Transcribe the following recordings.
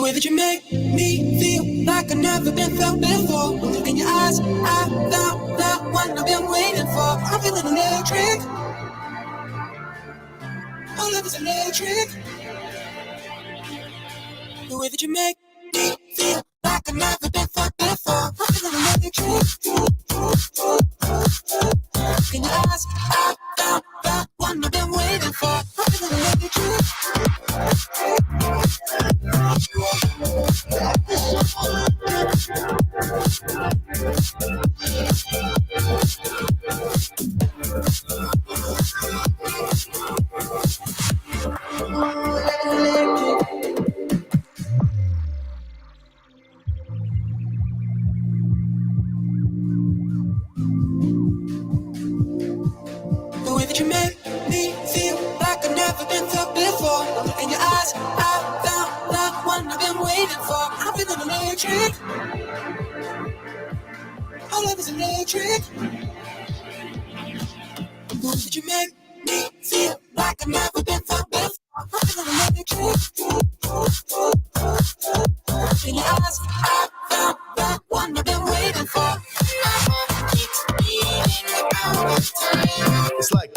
The way that you make me feel like I've never been felt before. Look in your eyes, I found that one I've been waiting for. I'm feeling electric. All of it's electric. The way that you make me feel like I've never been felt before. I'm feeling electric. Look in your eyes, I found that one I've been waiting for. I'm feeling electric. The way that you make me feel like I've never been felt before. Look in your eyes, I found that one I've been waiting for. I'm feeling electric. All of it's electric. The way that you make me feel like I've never been felt before. I'm feeling electric. In your eyes, I found that one I've been waiting for. It's like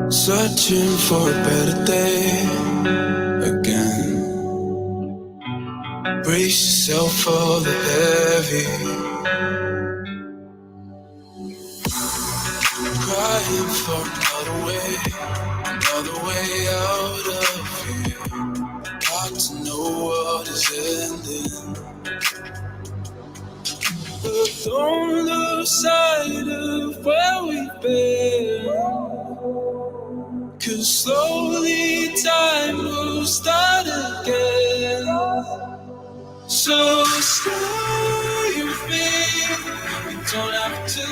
searching for a better day again. Brace yourself for the heavy. Crying for another way out of here. Hard to know what is ending, but don't lose sight of where we've been. 'Cause slowly time will start again. So stay with me. You don't have to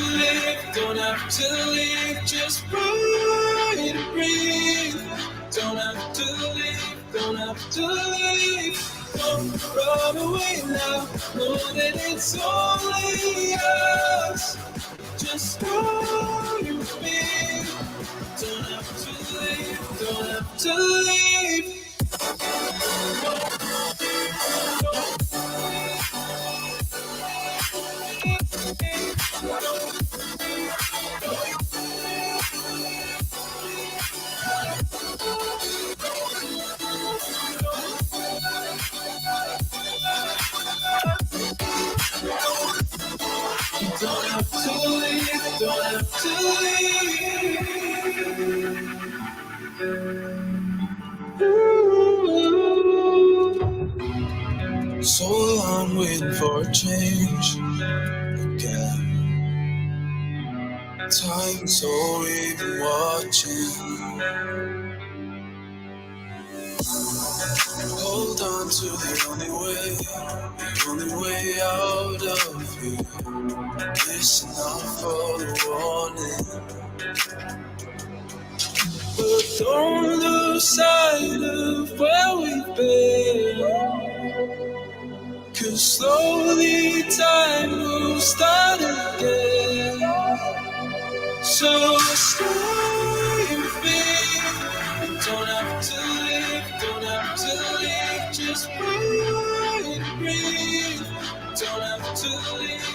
leave, just try to breathe. Don't have to leave. Don't run away now. Know that it's only us. Just stay with me. Don't have to leave. Don't have to leave. So long waiting for a change again. Time so we've been watching. Hold on to the only way out of here. Listen out for the warning, but don't lose sight of where we've been. 'Cause slowly time will start again. So stay with me. Don't have to leave, just breathe. Don't have to leave.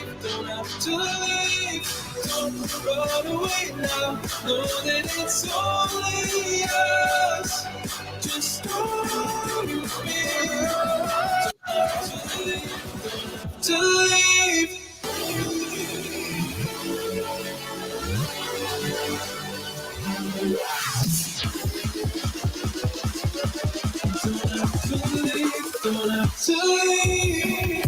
Don't run away now. Know that it's only us. Just stay with me. Don't have to leave. Don't have to leave.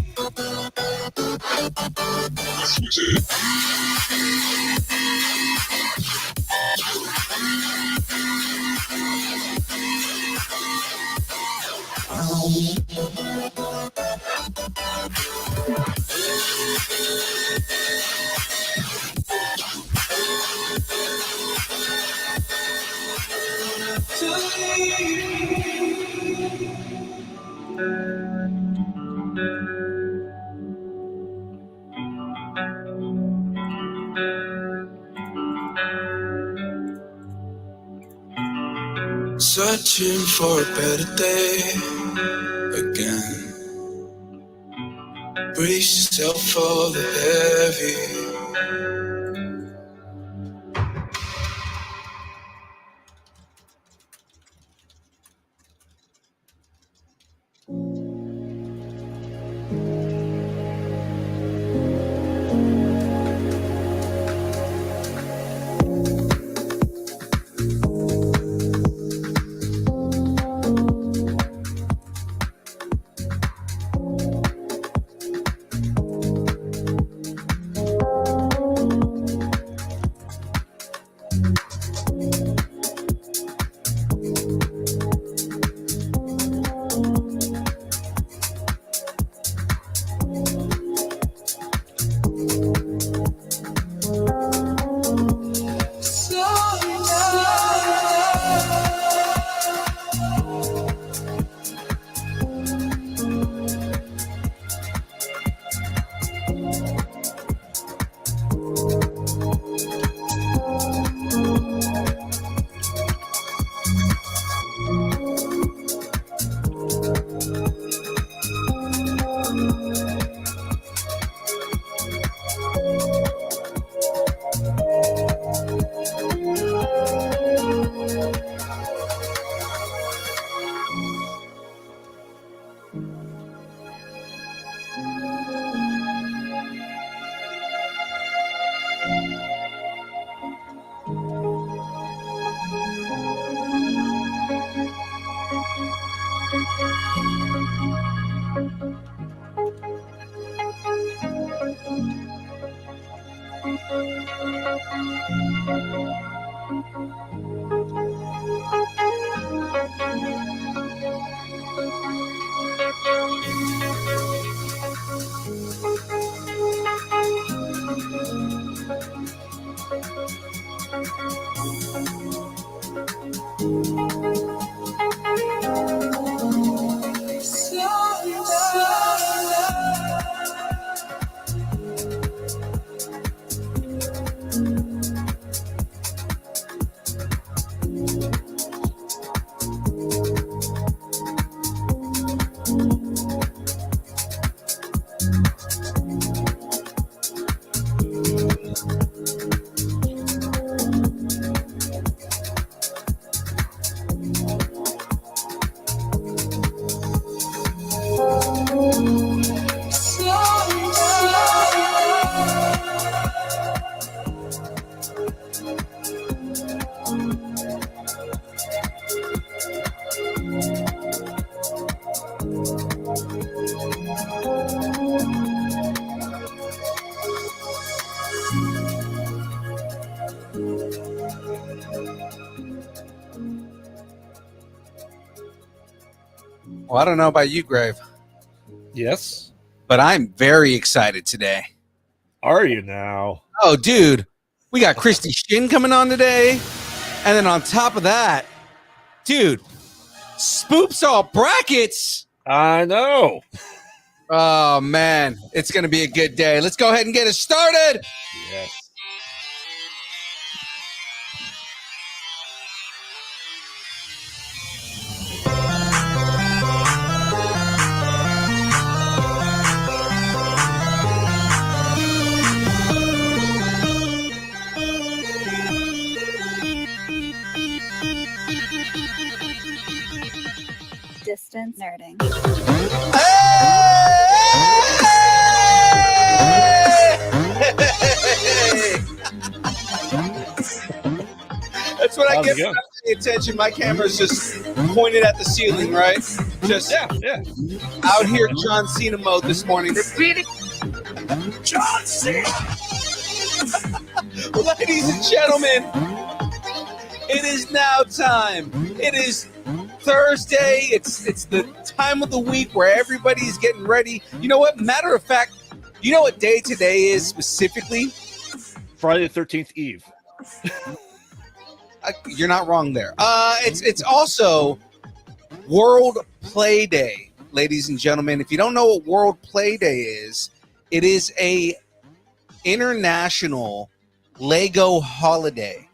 Searching for a better day again. Brace yourself for the heavy. Well, I don't know about you, Grave, Yes. but I'm very excited today. Are you now? Oh, dude, we got Christy Shin coming on today. And then on top of that, dude, Spoops all brackets. I know. Oh, man, it's going to be a good day. Let's go ahead and get it started. Yes. Distance nerding. That's what I How's get it for going? not paying attention. My camera's just pointed at the ceiling, right? Just Yeah. out here John Cena mode this morning. John Cena! Ladies and gentlemen, It is now time. It is Thursday. It's the time of the week where everybody's getting ready. You know what? Matter of fact, you know what day today is specifically? Friday the 13th Eve. You're not wrong there. It's also World Play Day, ladies and gentlemen. If you don't know what World Play Day is, it is a international Lego holiday.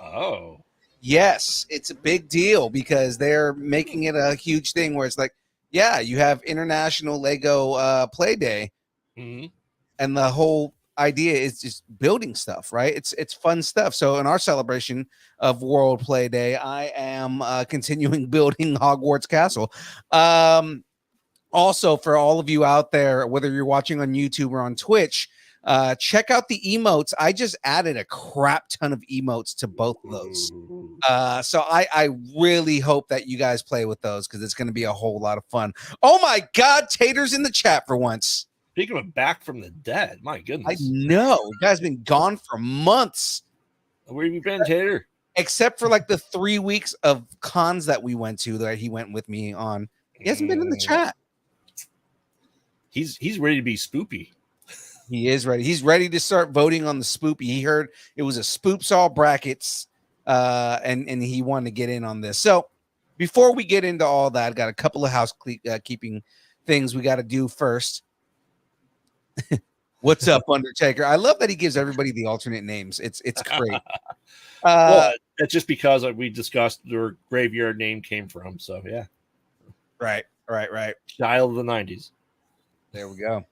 Oh. Yes, it's a big deal because they're making it a huge thing where it's like, yeah, you have International Lego Play Day, and the whole idea is just building stuff, right? It's fun stuff. So in our celebration of World Play Day, I am continuing building Hogwarts Castle. Also, for all of you out there, whether you're watching on YouTube or on Twitch, check out the emotes. I just added a crap ton of emotes to both of those. So I really hope that you guys play with those because it's going to be a whole lot of fun. Oh my God, Tater's in the chat for once. Speaking of back from the dead, my goodness. I know. You guys been gone for months. Where have you been, Tater? Except for like the 3 weeks of cons that we went to that he went with me on. He hasn't been in the chat. He's ready to be spoopy. He is ready. He's ready to start voting on the spoopy. He heard it was a spoops all brackets, and he wanted to get in on this. So before we get into all that, I got a couple of housekeeping things we got to do first. What's up, Undertaker? I love that he gives everybody the alternate names. It's great. Well, it's just because we discussed where graveyard name came from. So yeah, right. Child of the 90s. There we go.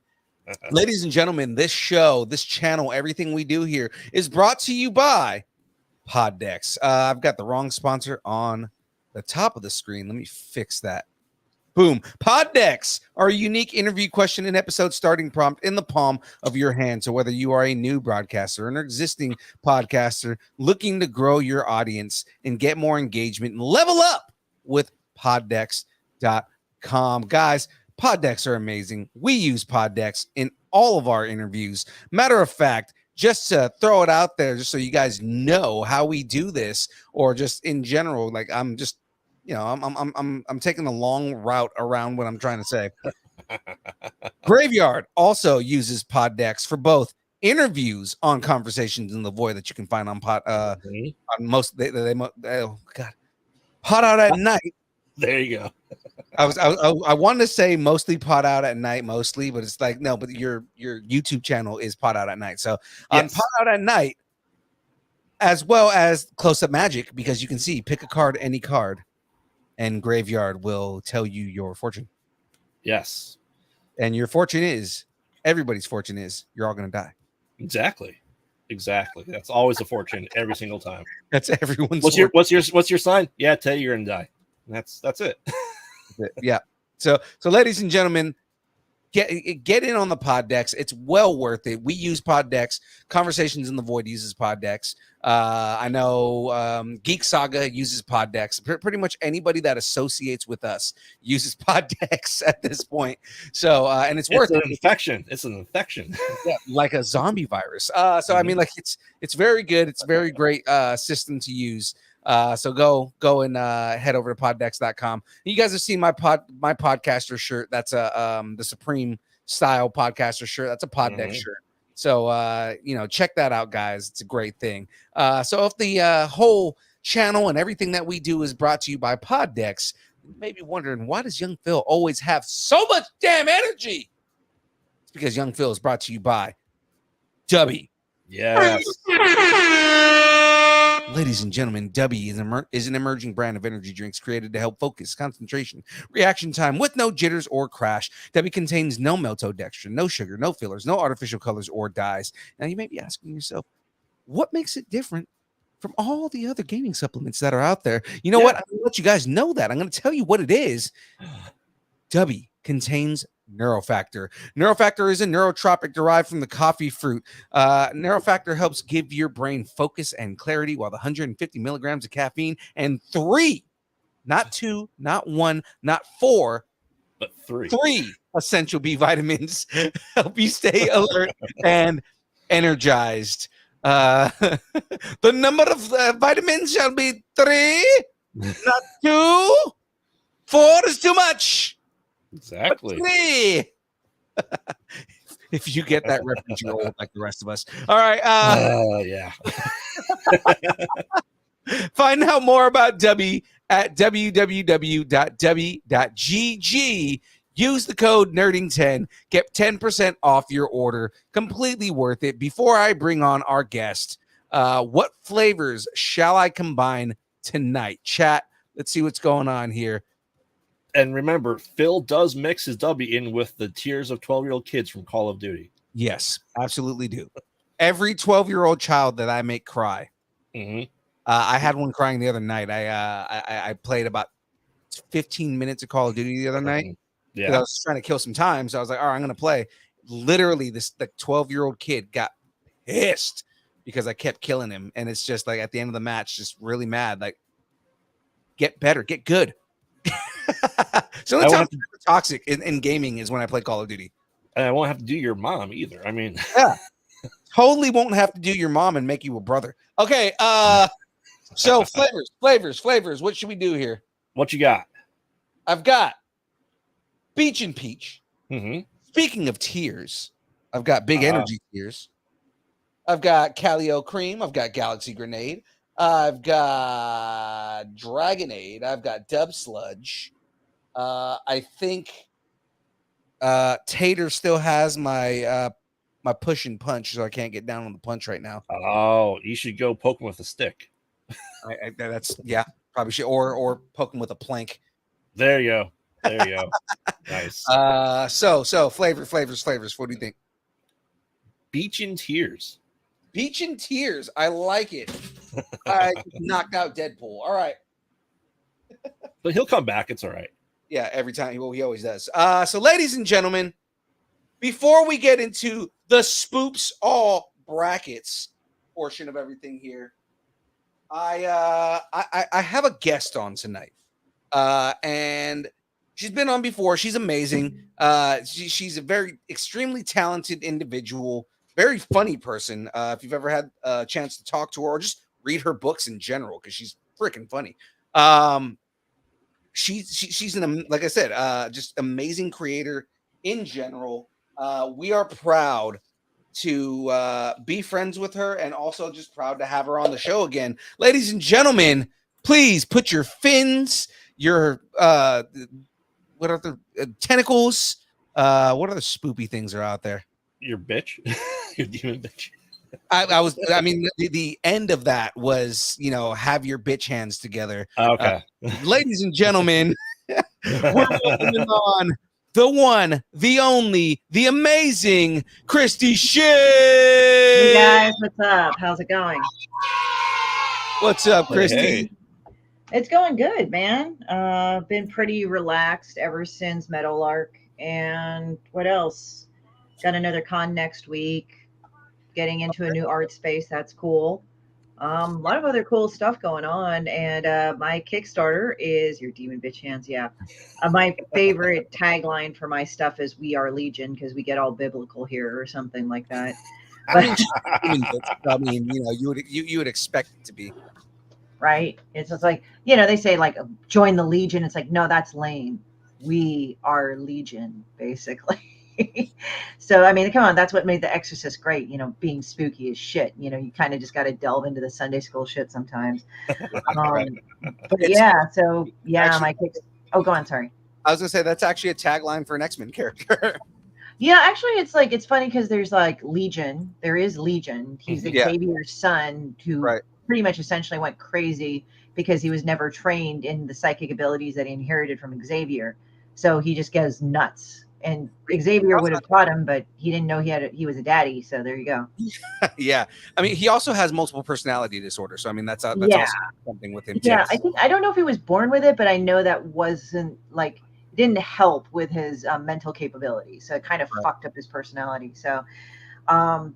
Ladies and gentlemen, this show, this channel, everything we do here is brought to you by Poddex. I've got the wrong sponsor on the top of the screen. Let me fix that. Boom. Poddex, our unique interview question and episode starting prompt in the palm of your hand. So whether you are a new broadcaster or an existing podcaster looking to grow your audience and get more engagement and level up with poddex.com. Guys, Poddex are amazing. We use Poddex in all of our interviews. Matter of fact, just to throw it out there, just so you guys know how we do this, or just in general, like I'm just, I'm taking a long route around what I'm trying to say. Graveyard also uses Poddex for both interviews on Conversations in the Void that you can find on on most oh God, Pod Out at Night. There you go. I wanted to say mostly Pod Out at Night, mostly, but it's like no. But your YouTube channel is Pod Out at Night, so on Pod Out at Night, as well as Close Up Magic, because you can see pick a card, any card, and Graveyard will tell you your fortune. Yes, and your fortune is everybody's fortune is you're all going to die. Exactly. That's always a fortune every single time. That's everyone's. What's your sign? Yeah, tell you you're going to die. That's it. Yeah. So ladies and gentlemen, get in on the Poddex. It's well worth it. We use Poddex. Conversations in the Void uses Poddex. I know Geek Saga uses Poddex. Pretty much anybody that associates with us uses Poddex at this point. So and it's worth it. It's an infection. Yeah, like a zombie virus. I mean, like it's very good. It's a very great system to use. So go and head over to poddex.com. You guys have seen my podcaster shirt. That's the Supreme style podcaster shirt. That's a Poddex shirt. So check that out, guys. It's a great thing. So if the whole channel and everything that we do is brought to you by Poddex, you may be wondering, why does Young Phil always have so much damn energy? It's because Young Phil is brought to you by Dubby. Yes. Ladies and gentlemen, Dubby is an emerging brand of energy drinks created to help focus, concentration, reaction time with no jitters or crash. Dubby contains no maltodextrin, no sugar, no fillers, no artificial colors or dyes. Now, you may be asking yourself, what makes it different from all the other gaming supplements that are out there? You know what? I'm going to let you guys know that. I'm going to tell you what it is. Dubby contains Neurofactor. Neurofactor is a neurotropic derived from the coffee fruit. Neurofactor helps give your brain focus and clarity, while the 150 milligrams of caffeine and 3, not 2, not 1, not 4, but 3 essential B vitamins help you stay alert and energized. The number of vitamins shall be 3, not 2. 4 is too much. Exactly. 3. If you get that reference, you're old like the rest of us. All right. Yeah. Find out more about W at www.w.gg. Use the code nerding10. Get 10% off your order. Completely worth it. Before I bring on our guest, what flavors shall I combine tonight? Chat, let's see what's going on here. And remember, Phil does mix his W in with the tears of 12-year-old kids from Call of Duty. Yes, absolutely do. Every 12-year-old child that I make cry. Mm-hmm. I had one crying the other night. I played about 15 minutes of Call of Duty the other night. Yeah. I was trying to kill some time. So I was like, all right, I'm going to play. Literally, this 12-year-old kid got pissed because I kept killing him. And it's just like at the end of the match, just really mad. Like, get better, get good. So the time toxic in gaming is when I play Call of Duty. And I won't have to do your mom either. I mean, yeah, totally won't have to do your mom and make you a brother. Okay. So flavors. What should we do here? What you got? I've got Beach and Peach. Mm-hmm. Speaking of tears, I've got Big Energy Tears. I've got Calio Cream. I've got Galaxy Grenade. I've got Dragonade. I've got Dub Sludge. I think Tater still has my my push and punch, so I can't get down on the punch right now. Oh, you should go poke him with a stick. That's probably should, or poke him with a plank. There you go. Nice. So flavors. What do you think? Beach and Tears. Beach and Tears. I like it. I knocked out Deadpool. All right. But he'll come back. It's all right. Yeah, every time. Well, he always does. So, ladies and gentlemen, before we get into the Spoops All brackets portion of everything here, I have a guest on tonight, and she's been on before. She's amazing. She's a very extremely talented individual, very funny person. If you've ever had a chance to talk to her or just read her books in general, because she's freaking funny. She's like I said, just amazing creator in general. We are proud to be friends with her, and also just proud to have her on the show again. Ladies and gentlemen, please put your fins, your what are the tentacles? What other spoopy things are out there? Your bitch, your demon bitch. I mean, the end of that was, have your bitch hands together. Okay. Ladies and gentlemen, we're welcoming on the one, the only, the amazing Christy Shea. Hey guys, what's up? How's it going? What's up, Christy? Hey. It's going good, man. Been pretty relaxed ever since Meadowlark. And what else? Got another con next week. Getting into a new art space. That's cool. A lot of other cool stuff going on. And my Kickstarter is your demon bitch hands. Yeah. My favorite tagline for my stuff is "We Are Legion," because we get all biblical here or something like that. I mean, you would expect it to be. Right. It's just like, they say like join the Legion. It's like, no, that's lame. We are Legion, basically. So, I mean, come on, that's what made The Exorcist great, being spooky as shit. You kind of just got to delve into the Sunday school shit sometimes. But yeah, so yeah, actually, go on, sorry. I was gonna say that's actually a tagline for an X-Men character. Yeah, actually, it's funny because there's like Legion. There is Legion. He's Xavier's son who pretty much essentially went crazy because he was never trained in the psychic abilities that he inherited from Xavier. So he just goes nuts. And Xavier would have taught him, but he didn't know he was a daddy. So there you go. Yeah, I mean, he also has multiple personality disorder. So I mean, that's also something with him. Yeah, too. I don't know if he was born with it, but I know that wasn't like didn't help with his mental capabilities. So it kind of fucked up his personality. So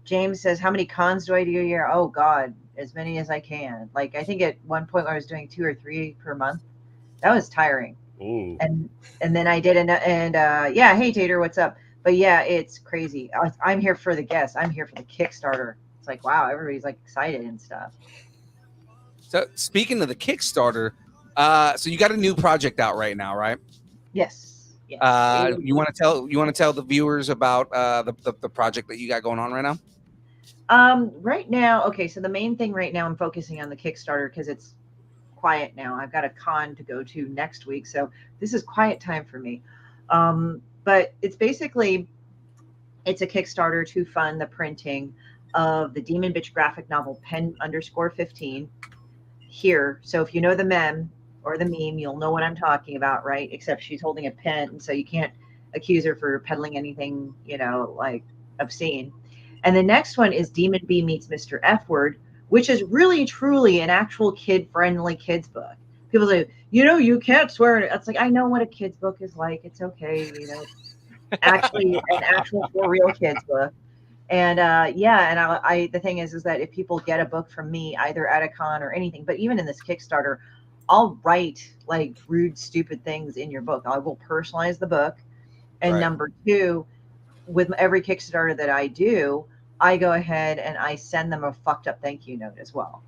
James says, "How many cons do I do a year?" Oh God, as many as I can. Like I think at one point I was doing 2 or 3 per month. That was tiring. Ooh. And then I did hey Tater, what's up? But yeah, it's crazy. I'm here for the guests. I'm here for the Kickstarter. It's like, wow, everybody's like excited and stuff. So speaking of the Kickstarter, so you got a new project out right now, right? Yes. Yes. You want to tell the viewers about the project that you got going on right now? Right now, okay, so the main thing right now, I'm focusing on the Kickstarter because it's quiet now. I've got a con to go to next week, so this is quiet time for me. But it's basically it's a Kickstarter to fund the printing of the Demon Bitch graphic novel pen_15 here. So if you know the meme or the meme, you'll know what I'm talking about, right? Except she's holding a pen, so you can't accuse her for peddling anything, like obscene. And the next one is Demon B meets Mr. F Word, which is really truly an actual kid-friendly kids book. People say, you can't swear. It's like, I know what a kids book is like. It's okay, actually an actual for real kids book. And yeah, and the thing is that if people get a book from me, either at a con or anything, but even in this Kickstarter, I'll write like rude, stupid things in your book. I will personalize the book. And Right. number two, with every Kickstarter that I do, I go ahead and I send them a fucked up thank you note as well.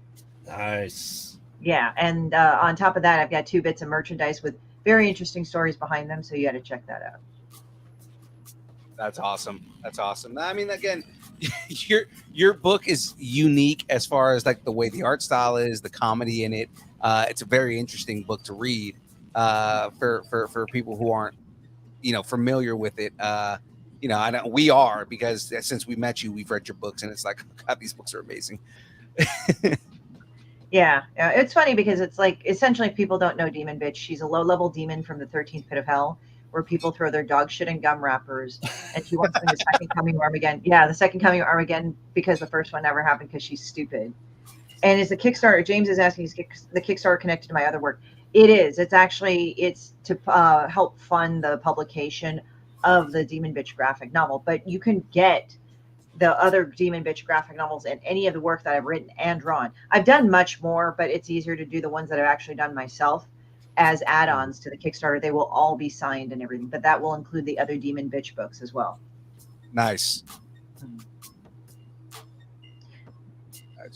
Nice. Yeah, and on top of that, I've got 2 bits of merchandise with very interesting stories behind them, so you got to check that out. That's awesome. That's awesome. I mean, again, your book is unique as far as like the way the art style is, the comedy in it. It's a very interesting book to read for people who aren't familiar with it. I don't. We are, because since we met you, we've read your books, and it's like, oh God, these books are amazing. Yeah, it's funny because it's like essentially people don't know Demon Bitch. She's a low-level demon from the 13th pit of hell, where people throw their dog shit in gum wrappers, and she wants to bring the second coming of Armageddon. Yeah, the second coming of Armageddon, because the first one never happened because she's stupid. And is the Kickstarter? James is asking, is the Kickstarter connected to my other work? It is. It's to help fund the publication of the Demon Bitch graphic novel. But you can get the other Demon Bitch graphic novels and any of the work that I've written and drawn. I've done much more, but it's easier to do the ones that I've actually done myself as add-ons to the Kickstarter. They will all be signed and everything, but that will include the other Demon Bitch books as well. Nice.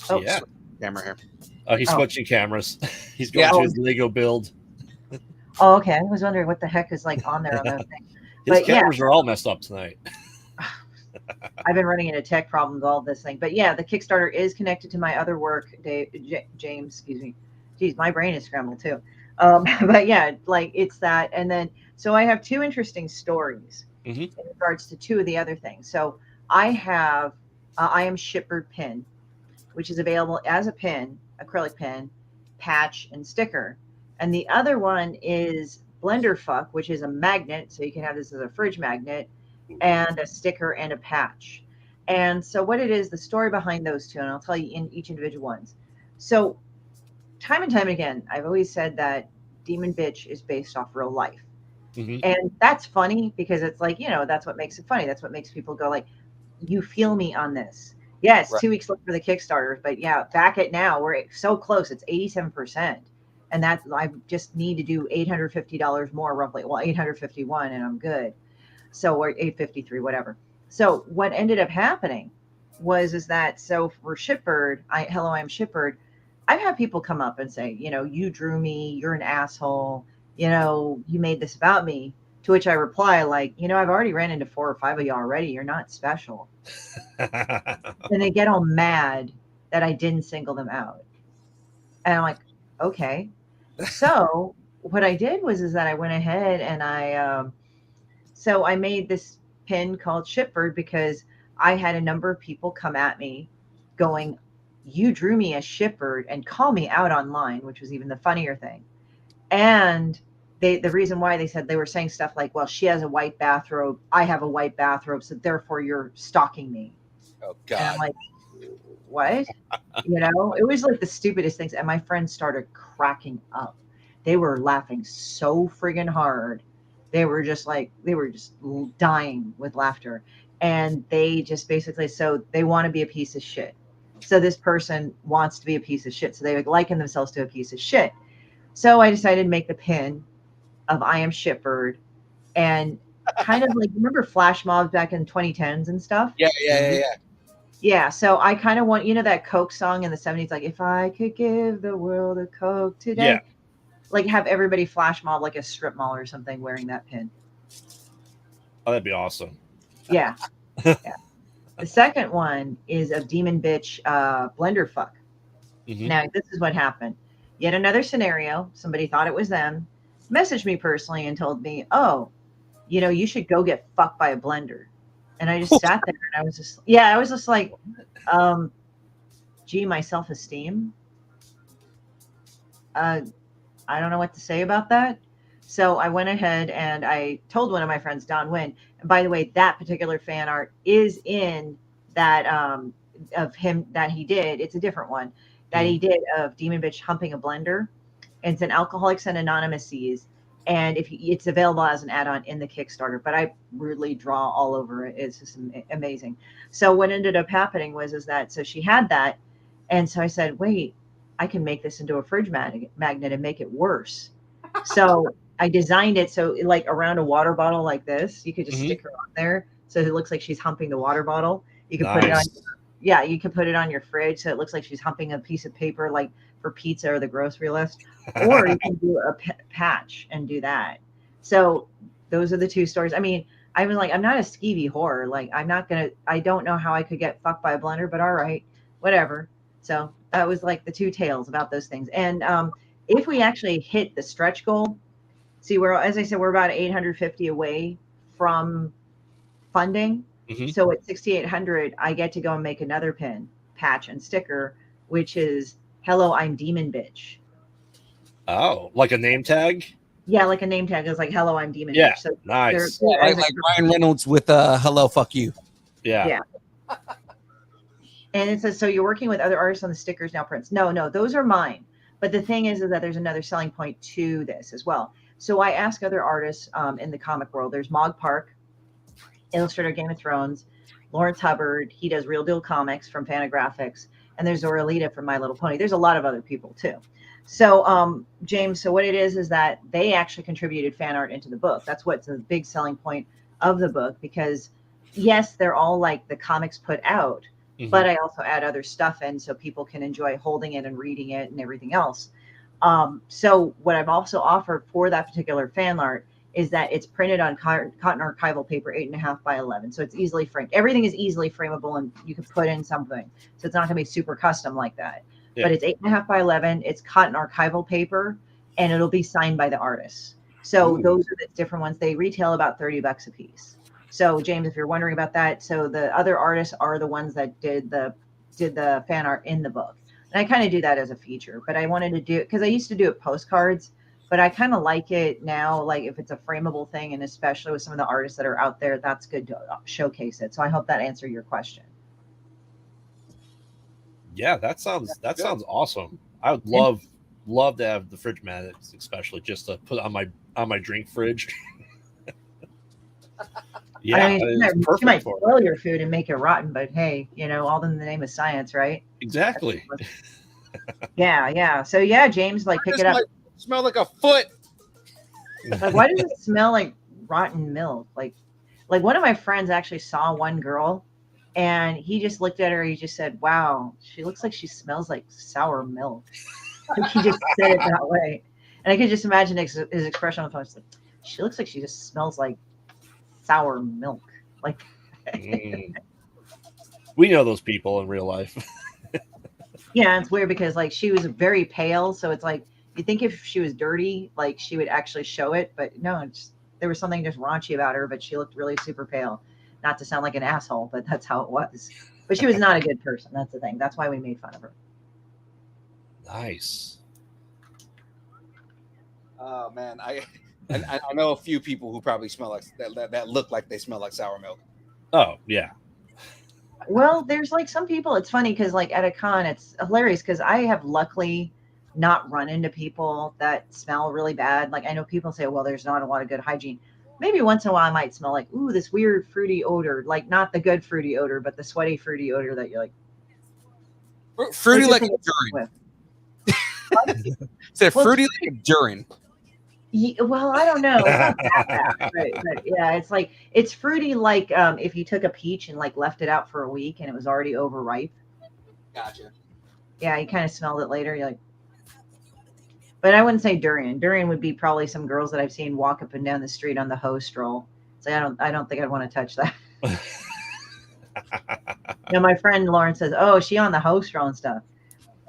Oh, Yeah. Camera here. Oh, he's switching cameras. He's going to his Lego build. Oh, okay. I was wondering what the heck is like on there on that thing. His cameras are all messed up tonight. I've been running into tech problems all this thing, but yeah, the Kickstarter is connected to my other work. James, excuse me. Geez, my brain is scrambled too. But yeah, like it's that, and then so I have 2 interesting stories in regards to 2 of the other things. So I have I Am Shipbird pin, which is available as a pin, acrylic pin, patch, and sticker, and the other one is Blender Fuck, which is a magnet, so you can have this as a fridge magnet, and a sticker and a patch. And so what it is, the story behind those 2, and I'll tell you in each individual ones. So time and time again, I've always said that Demon Bitch is based off real life. And that's funny because it's like, that's what makes it funny. That's what makes people go like, you feel me on this. Yes, right. 2 weeks left for the Kickstarter, but yeah, back at now, we're so close. It's 87%. And that I just need to do $850 more roughly. Well, 851 and I'm good. So we're 853, whatever. So what ended up happening is that for Shipbird, Hello, I'm Shipbird. I've had people come up and say, you drew me, you're an asshole, you made this about me. To which I reply, like, I've already ran into 4 or 5 of you already. You're not special. And they get all mad that I didn't single them out. And I'm like, okay. So what I did is that I went ahead and I made this pin called Shipbird because I had a number of people come at me going, you drew me as Shipbird, and call me out online, which was even the funnier thing. And the reason why they said, they were saying stuff like, well, she has a white bathrobe, I have a white bathrobe, so therefore you're stalking me. Oh God. And I'm like, what? It was like the stupidest things. And my friends started cracking up. They were laughing so friggin' hard. They were just dying with laughter. And they just basically, so they want to be a piece of shit. So this person wants to be a piece of shit. So they liken themselves to a piece of shit. So I decided to make the pin of I Am Shipbird, and kind of like, remember flash mobs back in 2010s and stuff? Yeah. Yeah, so I kind of want, that Coke song in the 70s, like, if I could give the world a Coke Yeah. today, like have everybody flash mob like a strip mall or something wearing that pin. Oh, that'd be awesome. Yeah. Yeah. The second one is of Demon Bitch Blender Fuck. Mhm. Now, this is what happened. Yet another scenario. Somebody thought it was them, messaged me personally and told me, oh, you should go get fucked by a blender. And I just sat there and I was just like, gee, my self esteem. I don't know what to say about that. So I went ahead and I told one of my friends, Don Wynn. And by the way, that particular fan art is in that of him that he did. It's a different one that he did of Demon Bitch humping a blender. And it's an Alcoholics and Anonymous sees. And if it's available as an add-on in the Kickstarter, but I really draw all over it. It's just amazing. So what ended up happening is that so she had that, and so I said, wait, I can make this into a fridge magnet and make it worse. So I designed it so like around a water bottle like this, you could just stick her on there so it looks like she's humping the water bottle. You could put it on, yeah, you could put it on your fridge so it looks like she's humping a piece of paper like for pizza or the grocery list, or you can do a patch and do that. So those are the two stories. I mean, I was like, I'm not a skeevy whore. Like, I don't know how I could get fucked by a blender, but all right, whatever. So that was like the two tales about those things. And if we actually hit the stretch goal, see, as I said, we're about 850 away from funding. So at 6,800, I get to go and make another pin, patch, and sticker, which is "Hello, I'm Demon Bitch." Oh, like a name tag? Yeah, like a name tag is like "Hello, I'm Demon Yeah, Bitch." So nice. Like Ryan Reynolds with "Hello, fuck you." Yeah. And it says, so you're working with other artists on the stickers now, Prince. No, those are mine. But the thing is that there's another selling point to this as well. So I ask other artists in the comic world. There's Mog Park, illustrator of Game of Thrones, Lawrence Hubbard. He does Real Deal Comics from Fantagraphics. And there's Zoralita from My Little Pony. There's a lot of other people too. So, James, so what it is that they actually contributed fan art into the book. That's what's a big selling point of the book, because yes, they're all like the comics put out, but I also add other stuff in so people can enjoy holding it and reading it and everything else. So what I've also offered for that particular fan art is that it's printed on cotton archival paper, 8.5 by 11. So it's easily framed. Everything is easily frameable and you can put in something. So it's not going to be super custom like that. Yeah. But it's 8.5 by 11. It's cotton archival paper and it'll be signed by the artists. So those are the different ones. They retail about $30 a piece. So James, if you're wondering about that, so the other artists are the ones that did the fan art in the book. And I kind of do that as a feature, but I wanted to do it because I used to do it postcards, but I kind of like it now. Like if it's a frameable thing, and especially with some of the artists that are out there, that's good to showcase it. So I hope that answered your question. Yeah, that sounds awesome. I would love to have the fridge magnets, especially just to put on my drink fridge. Yeah, I mean, you might spoil your food and make it rotten, but hey, all in the name of science, right? Exactly. Yeah. So yeah, James, like pick it up. Smell like a foot. Like, why does it smell like rotten milk? Like one of my friends actually saw one girl, and he just looked at her. He just said, "Wow, she looks like she smells like sour milk." Like he just said it that way, and I could just imagine his expression on the phone. Like, she looks like she just smells like sour milk. Like, we know those people in real life. Yeah, it's weird because like she was very pale, so it's like you think if she was dirty, like she would actually show it, but no, there was something just raunchy about her, but she looked really super pale. Not to sound like an asshole, but that's how it was. But she was not a good person. That's the thing. That's why we made fun of her. Nice. Oh man, I know a few people who probably smell like that look like they smell like sour milk. Oh yeah. Well, there's like some people, it's funny because like at a con, it's hilarious because I have luckily not run into people that smell really bad. Like I know people say, well, there's not a lot of good hygiene. Maybe once in a while I might smell like, ooh, this weird fruity odor, like not the good fruity odor, but the sweaty fruity odor that you're like. Fruity like a urine. Said fruity like a urine. Well, I don't know. It's not that bad, but yeah, it's like it's fruity. Like if you took a peach and like left it out for a week and it was already overripe. Gotcha. Yeah, you kind of smelled it later. You're like, but I wouldn't say durian. Durian would be probably some girls that I've seen walk up and down the street on the hoe stroll. So I don't think I'd want to touch that. Now my friend Lauren says, "Oh, is she on the hoe stroll and stuff?"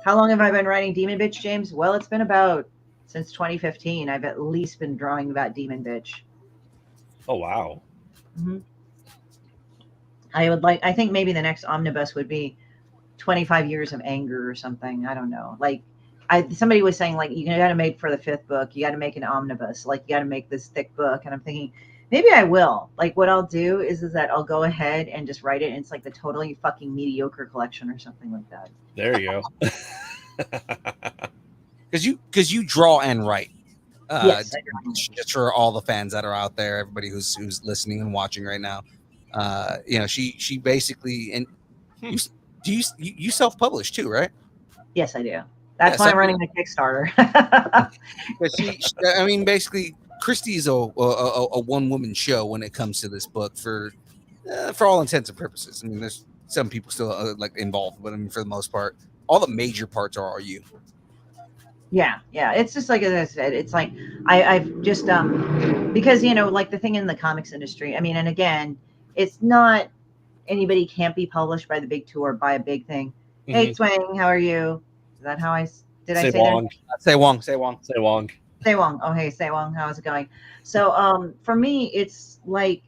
How long have I been writing Demon Bitch, James? Well, it's been about since 2015. I've at least been drawing about Demon Bitch. Oh wow. Mm-hmm. I think maybe the next omnibus would be 25 years of anger or something. I don't know. Like somebody was saying like, you got to make for the 5th book, you got to make an omnibus. Like you got to make this thick book. And I'm thinking maybe I will. Like what I'll do is that I'll go ahead and just write it. And it's like the totally fucking mediocre collection or something like that. There you go. Because you draw and write. Yes, just for all the fans that are out there, everybody who's listening and watching right now. She basically, and you self-publish too, right? Yes, I do. That's why I'm running the Kickstarter. I mean, basically, Christie's a one-woman show when it comes to this book for all intents and purposes. I mean, there's some people still like involved, but I mean, for the most part, all the major parts are all you. Yeah. It's just like as I said, it's like I've just because like the thing in the comics industry. I mean, and again, it's not anybody can't be published by the big two or by a big thing. Mm-hmm. Hey, Twang, how are you? Is that how I did? I say Wong. that? Say Wong. Say Wong. Say Wong. Say Wong. Oh, hey, Say Wong. How's it going? So, for me, it's like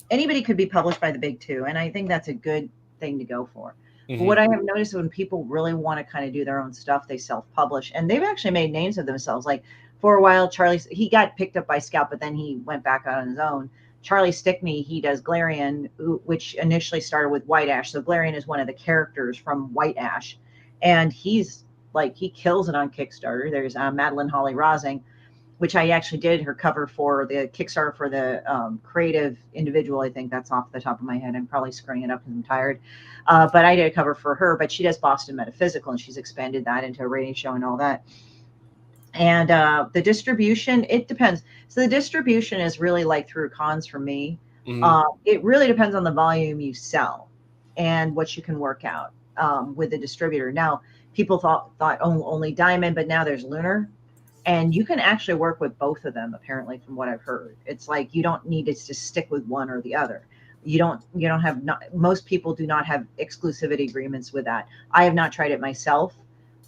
anybody could be published by the big two, and I think that's a good thing to go for. Mm-hmm. But what I have noticed when people really want to kind of do their own stuff, they self-publish, and they've actually made names of themselves. Like for a while, he got picked up by Scout, but then he went back out on his own. Charlie Stickney, he does Glarian, which initially started with White Ash. So Glarian is one of the characters from White Ash, and he's like he kills it on Kickstarter. There's Madeline Holly Rosing, which I actually did her cover for the Kickstarter for the creative individual. I think that's off the top of my head. I'm probably screwing it up because I'm tired. But I did a cover for her, but she does Boston Metaphysical, and she's expanded that into a radio show and all that. And the distribution, it depends. So the distribution is really like through cons for me. Mm-hmm. It really depends on the volume you sell and what you can work out with the distributor. Now, people thought only Diamond, but now there's Lunar. And you can actually work with both of them, apparently, from what I've heard. It's like you don't need to just stick with one or the other. You don't have most people do not have exclusivity agreements with that. I have not tried it myself,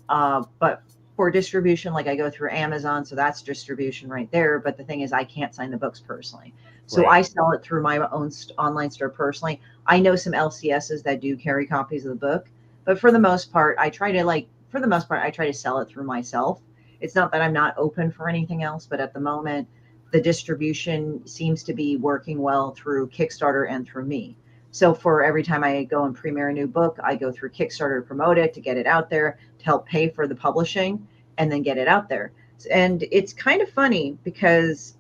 but for distribution, like I go through Amazon, so that's distribution right there. But the thing is, I can't sign the books personally, so right. I sell it through my own online store personally. I know some LCSs that do carry copies of the book, but for the most part, I try to sell it through myself. It's not that I'm not open for anything else, but at the moment, the distribution seems to be working well through Kickstarter and through me. So for every time I go and premiere a new book, I go through Kickstarter to promote it, to get it out there, to help pay for the publishing, and then get it out there. And it's kind of funny because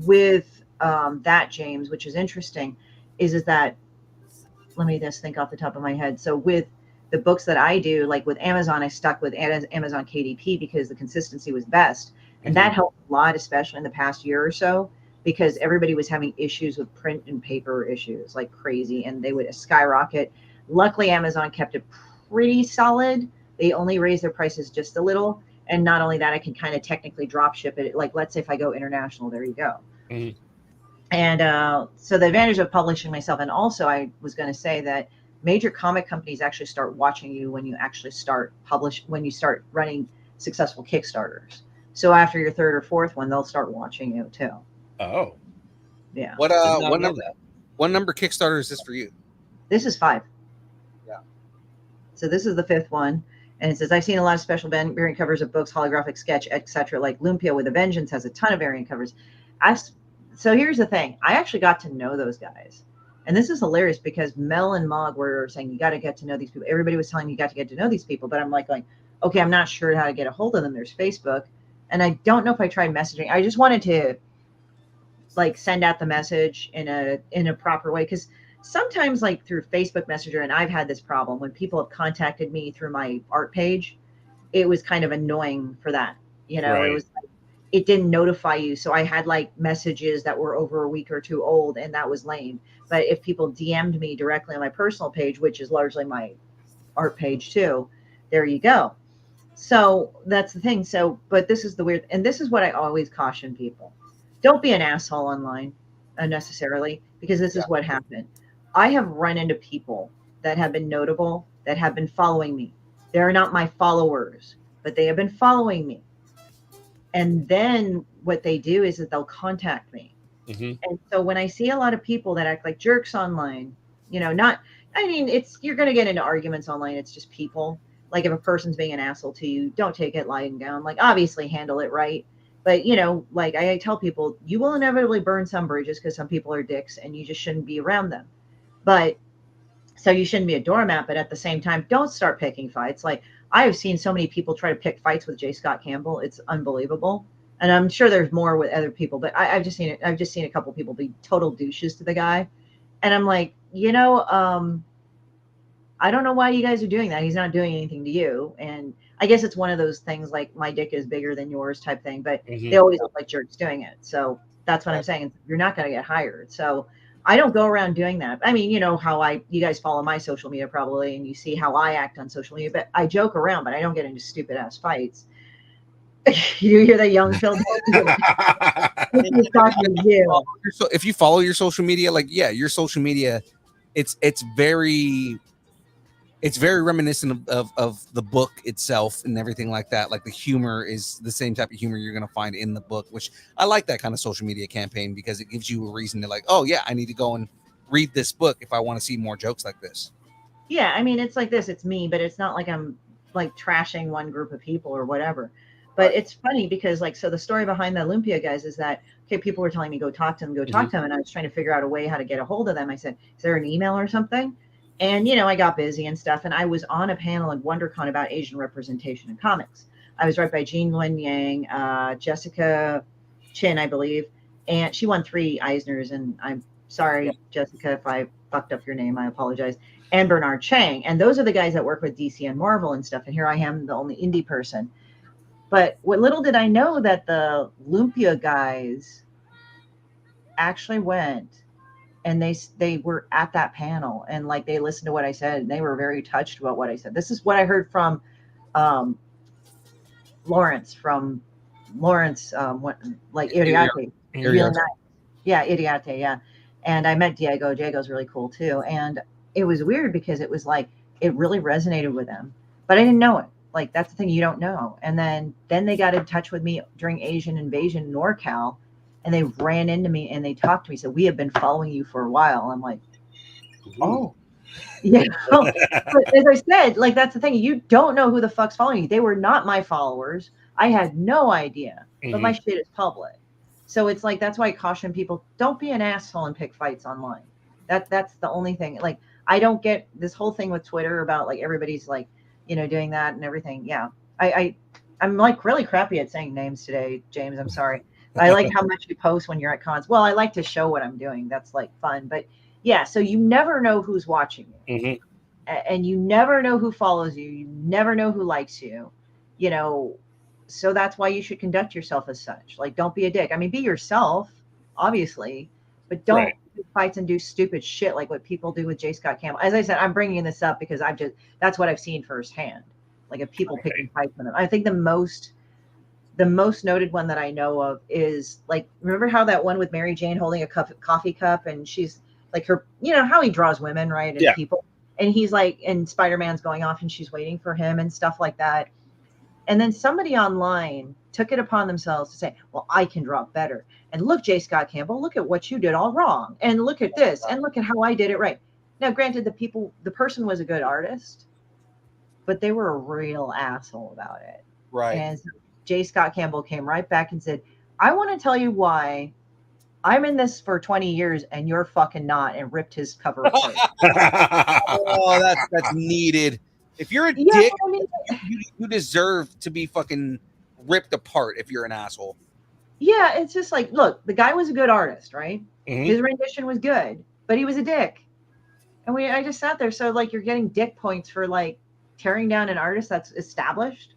with that, James, which is interesting, is that, let me just think off the top of my head. So with the books that I do, like with Amazon, I stuck with Amazon KDP because the consistency was best. And that helped a lot, especially in the past year or so, because everybody was having issues with print and paper issues like crazy, and they would skyrocket. Luckily, Amazon kept it pretty solid. They only raised their prices just a little. And not only that, I can kind of technically drop ship it. Like, let's say if I go international, there you go. Mm-hmm. And so the advantage of publishing myself, and also I was going to say that major comic companies actually start watching you when you actually when you start running successful Kickstarters. So after your 3rd or 4th one, they'll start watching you too. Oh, yeah. What number Kickstarter is this for you? This is 5. Yeah. So this is the 5th one, and it says I've seen a lot of special variant covers of books, holographic sketch, etc. Like Lumpia with a Vengeance has a ton of variant covers. So here's the thing: I actually got to know those guys, and this is hilarious because Mel and Mog were saying you got to get to know these people. Everybody was telling me you got to get to know these people, but I'm like going, okay, I'm not sure how to get a hold of them. There's Facebook. And I don't know if I tried messaging. I just wanted to like send out the message in a proper way. Because sometimes like through Facebook Messenger, and I've had this problem when people have contacted me through my art page, it was kind of annoying for that. Right. It was like, it didn't notify you. So I had like messages that were over a week or two old, and that was lame. But if people DM'd me directly on my personal page, which is largely my art page too, there you go. So that's the thing. So, but this is the weird, and this is what I always caution people: don't be an asshole online unnecessarily, because this is what happened. I have run into people that have been notable, that have been following me. They're not my followers, but they have been following me. And then what they do is that they'll contact me. Mm-hmm. And so when I see a lot of people that act like jerks online, not, I mean, you're going to get into arguments online. It's just people. Like if a person's being an asshole to you, don't take it lying down. Like obviously handle it right. But, like I tell people, you will inevitably burn some bridges because some people are dicks and you just shouldn't be around them. But so you shouldn't be a doormat, but at the same time, don't start picking fights. Like I have seen so many people try to pick fights with J. Scott Campbell. It's unbelievable. And I'm sure there's more with other people, but I've just seen it. I've just seen a couple people be total douches to the guy. And I'm like, I don't know why you guys are doing that. He's not doing anything to you. And I guess it's one of those things like my dick is bigger than yours type thing, but they always look like jerks doing it. So that's what I'm saying. You're not going to get hired. So I don't go around doing that. I mean, how you guys follow my social media probably, and you see how I act on social media, but I joke around, but I don't get into stupid ass fights. You hear that, young Phil? Talking to you. So if you follow your social media, like, your social media, it's very reminiscent of the book itself and everything like that. Like the humor is the same type of humor you're going to find in the book, which I like that kind of social media campaign because it gives you a reason to like, oh yeah, I need to go and read this book if I want to see more jokes like this. Yeah. I mean, it's like this, it's me, but it's not like I'm like trashing one group of people or whatever. But it's funny because so the story behind the Olympia guys is that, okay, people were telling me, go talk to them. And I was trying to figure out a way how to get a hold of them. I said, is there an email or something? And, I got busy and stuff. And I was on a panel at WonderCon about Asian representation in comics. I was right by Jean Lin Yang, Jessica Chin, I believe. And she won 3 Eisners. And I'm sorry, Jessica, if I fucked up your name, I apologize. And Bernard Chang. And those are the guys that work with DC and Marvel and stuff. And here I am, the only indie person. But what little did I know that the Lumpia guys actually went and they were at that panel and like they listened to what I said and they were very touched about what I said. This is what I heard from Lawrence like Iriarte. Really nice. Yeah, Iriarte, yeah. And I met Diego. Diego's really cool too. And it was weird because it was like it really resonated with them. But I didn't know it. Like that's the thing you don't know. And then they got in touch with me during Asian Invasion in NorCal, and they ran into me and they talked to me. Said, we have been following you for a while. I'm like, oh, yeah. But as I said, like that's the thing. You don't know who the fuck's following you. They were not my followers. I had no idea. But my shit is public. So it's like that's why I caution people: don't be an asshole and pick fights online. That's the only thing. Like I don't get this whole thing with Twitter about like everybody's like, doing that and everything. Yeah. I'm like really crappy at saying names today, James. I'm sorry. But I like how much you post when you're at cons. Well, I like to show what I'm doing. That's like fun. But yeah, so you never know who's watching you. And you never know who follows you. You never know who likes you, so that's why you should conduct yourself as such. Like, don't be a dick. I mean, be yourself, obviously, but don't do fights and do stupid shit like what people do with J. Scott Campbell. As I said, I'm bringing this up because that's what I've seen firsthand. Like, if people picking fights with them. I think the most noted one that I know of is like, remember how that one with Mary Jane holding a coffee cup and she's like her, how he draws women, right? And people, and he's like, and Spider-Man's going off and she's waiting for him and stuff like that. And then somebody online took it upon themselves to say, well, I can draw better. And look, J. Scott Campbell, look at what you did all wrong. And look at this. And look at how I did it right. Now, granted, the person was a good artist, but they were a real asshole about it. Right. And so J. Scott Campbell came right back and said, I want to tell you why I'm in this for 20 years and you're fucking not, and ripped his cover apart. Oh, that's needed. If you're a dick, I mean, you deserve to be fucking ripped apart if you're an asshole. Yeah, it's just like, look, the guy was a good artist, right? His rendition was good, but he was a dick. And I just sat there. So like, you're getting dick points for like tearing down an artist that's established.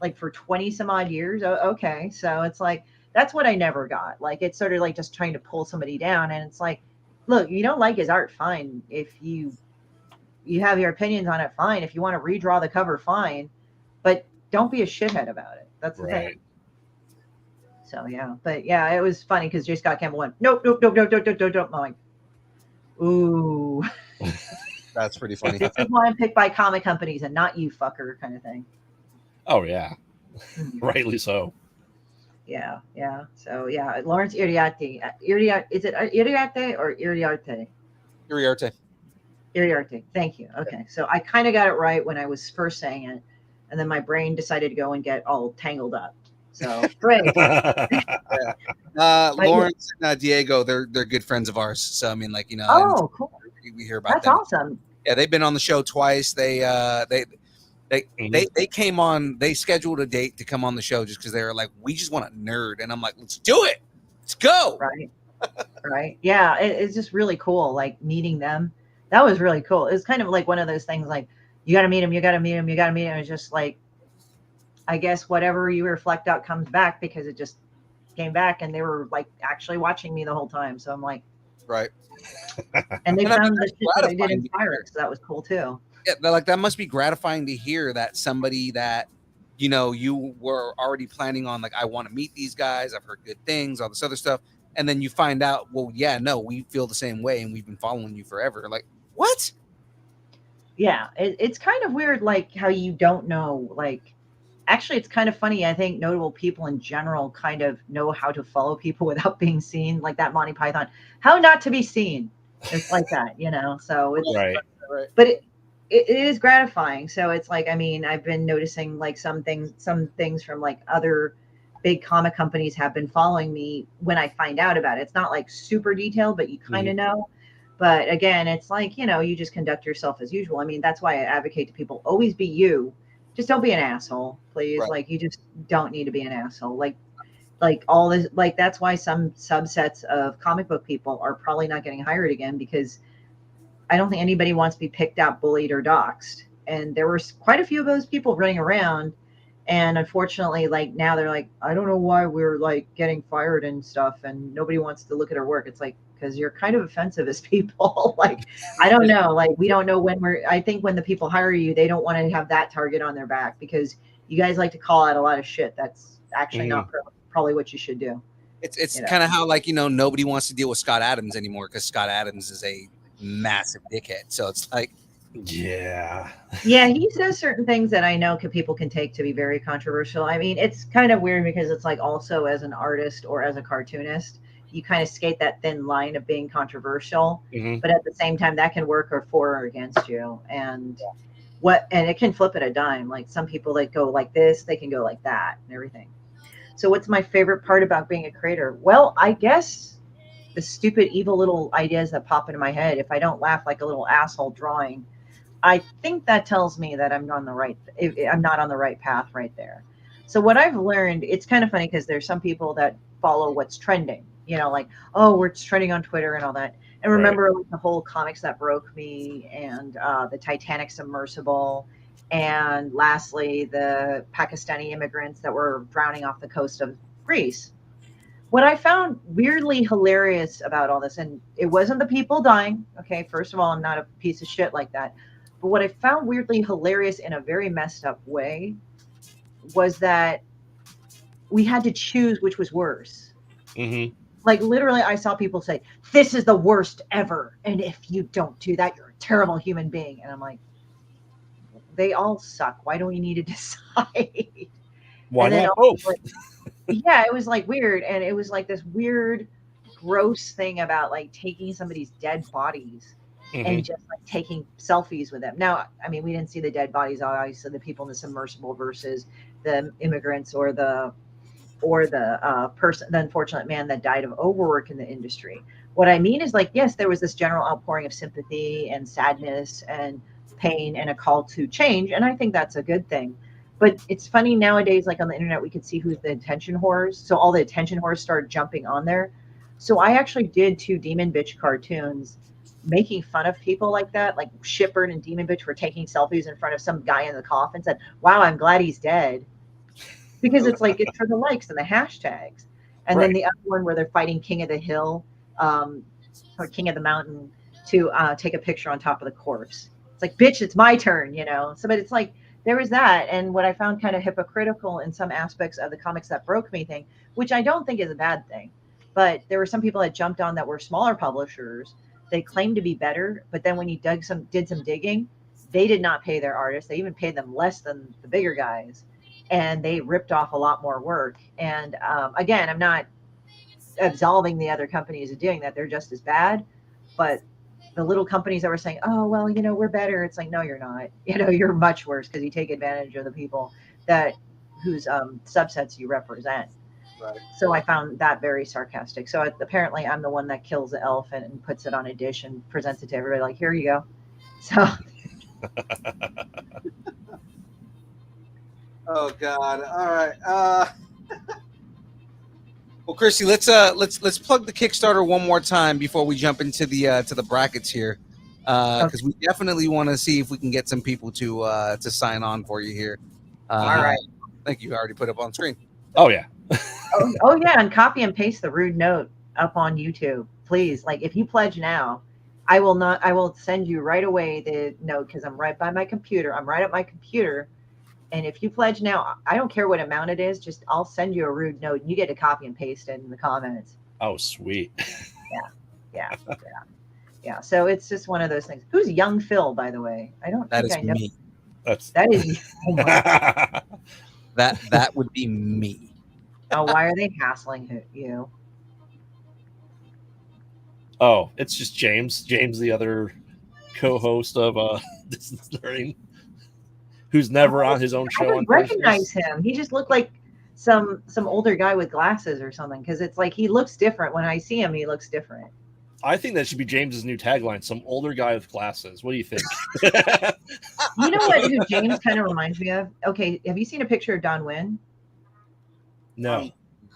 like for 20 some odd years. Oh, okay. So it's like, that's what I never got. Like, it's sort of like just trying to pull somebody down. And it's like, look, you don't like his art, fine. If you have your opinions on it, fine. If you want to redraw the cover, fine. But don't be a shithead about it. That's the thing. Right. So yeah, but yeah, it was funny because J. Scott Campbell went, nope, nope, nope, nope, nope, nope, nope, nope. I'm like, ooh, That's pretty funny. this is why I'm picked by comic companies and not you, fucker, kind of thing. Oh yeah, Mhm. rightly so. Yeah, yeah. So yeah, Lawrence Iriarte. Is it Iriarte or Iriarte? Uriarte. Iriarte. Thank you. Okay, so I kind of got it right when I was first saying it, and then my brain decided to go and get all tangled up. So great. Lawrence and Diego, they're good friends of ours. So I mean, like, you know, Oh, cool. and we hear about That's them. awesome. Yeah, they've been on the show twice. They Mhm. came on. They scheduled a date to come on the show just because they were like, we just want a nerd, and I'm like, let's do it. Let's go. Right. Right. Yeah, it's just really cool. Like meeting them. That was really cool. It was kind of like one of those things like, you got to meet him, you got to meet him, you got to meet him. It's just like, I guess whatever you reflect out comes back because it just came back and they were like actually watching me the whole time. So I'm like, Right. and they And I mean, found the that's shit that I did gratifying to inspire hear. it. So that was cool too. Yeah, like that must be gratifying to hear that somebody that, you know, you were already planning on, like, I want to meet these guys. I've heard good things, all this other stuff. And then you find out, well, yeah, no, we feel the same way and we've been following you forever. Like, what? Yeah. It's kind of weird, like how you don't know, like, actually, it's kind of funny. I think notable people in general kind of know how to follow people without being seen, like that Monty Python. How not to be seen. It's like that, you know. So it's, Right. but it is gratifying. So it's like, I mean, I've been noticing like some things from like other big comic companies have been following me when I find out about it. It's not like super detailed, but you kind of know. But again, it's like, you know, you just conduct yourself as usual. I mean, that's why I advocate to people, always be you. Just don't be an asshole, please. Right. Like, you just don't need to be an asshole. Like all this, like, that's why some subsets of comic book people are probably not getting hired again, because I don't think anybody wants to be picked out, bullied, or doxxed. And there were quite a few of those people running around. And unfortunately, like now they're like, I don't know why we're like getting fired and stuff, and nobody wants to look at our work. It's like, because you're kind of offensive as people. Like, I don't know. Like, we don't know I think when the people hire you, they don't want to have that target on their back, because you guys like to call out a lot of shit. That's actually not probably what you should do. It's You know? kind of how, like, you know, nobody wants to deal with Scott Adams anymore because Scott Adams is a massive dickhead. So it's like, Yeah. Yeah, he says certain things that I know people can take to be very controversial. I mean, it's kind of weird because it's like, also as an artist or as a cartoonist, you kind of skate that thin line of being controversial, but at the same time that can work or for or against you. And it can flip at a dime. Like, some people that go like this, they can go like that and everything. So what's my favorite part about being a creator? Well, I guess the stupid, evil little ideas that pop into my head. If I don't laugh like a little asshole drawing, I think that tells me that I'm not on the right path right there. So what I've learned, it's kind of funny because there's some people that follow what's trending, you know, like, oh, we're trending on Twitter and all that. And remember, like, the whole Comics That Broke Me, and the Titanic submersible, and lastly, the Pakistani immigrants that were drowning off the coast of Greece. What I found weirdly hilarious about all this, and it wasn't the people dying. Okay, first of all, I'm not a piece of shit like that. But what I found weirdly hilarious in a very messed up way was that we had to choose which was worse. Like, literally, I saw people say, this is the worst ever. And if you don't do that, you're a terrible human being. And I'm like, they all suck. Why do we need to decide? Why And then not both? like, yeah, it was like weird. And it was like this weird, gross thing about like taking somebody's dead bodies and just like taking selfies with them. Now, I mean, we didn't see the dead bodies, obviously, the people in the submersible versus the immigrants or the person, the unfortunate man that died of overwork in the industry. What I mean is, like, yes, there was this general outpouring of sympathy and sadness and pain and a call to change, and I think that's a good thing. But it's funny nowadays, like on the internet, we could see who's the attention whores. So all the attention whores started jumping on there. So I actually did 2 Demon Bitch cartoons making fun of people like that, like Shipbird and Demon Bitch were taking selfies in front of some guy in the coffin, said, wow, I'm glad he's dead. because it's like it's for the likes and the hashtags. And then Right. the other one where they're fighting King of the Hill, or King of the Mountain to take a picture on top of the corpse. It's like, bitch, it's my turn, you know. So, but it's like there was that, and what I found kind of hypocritical in some aspects of the comics that broke me thing, which I don't think is a bad thing, but there were some people that jumped on that were smaller publishers. They claimed to be better, but then when you did some digging, they did not pay their artists. They even paid them less than the bigger guys, and they ripped off a lot more work. And again, I'm not absolving the other companies of doing that. They're just as bad, but the little companies that were saying, oh, well, you know, we're better. It's like, no, you're not. You know, you're much worse because you take advantage of the people that whose subsets you represent. Right. So I found that very sarcastic. So apparently I'm the one that kills the elephant and puts it on a dish and presents it to everybody like, here you go. So Oh God! All right. Well, Chrissy, let's plug the Kickstarter one more time before we jump into the brackets here, because we definitely want to see if we can get some people to sign on for you here. all right. I think you already put up on screen. Oh yeah. Oh yeah, and copy and paste the rude note up on YouTube, please. Like if you pledge now, I will send you right away the note because I'm right by my computer. I'm right at my computer. And if you pledge now, I don't care what amount it is, just I'll send you a rude note and you get to copy and paste it in the comments. Oh sweet. Yeah. So it's just one of those things. Who's young Phil, by the way? I don't That think is I know. me. That is oh, my. That would be me. Oh, why are they hassling you? Oh, it's just James. James, the other co-host of Distance Learning, who's never on his own I show. didn't recognize him. He just looked like some older guy with glasses or something. Because it's like he looks different when I see him. He looks different. I think that should be James's new tagline: "Some older guy with glasses." What do you think? You know what? Who James kind of reminds me of? Okay, have you seen a picture of Don Wynn? No.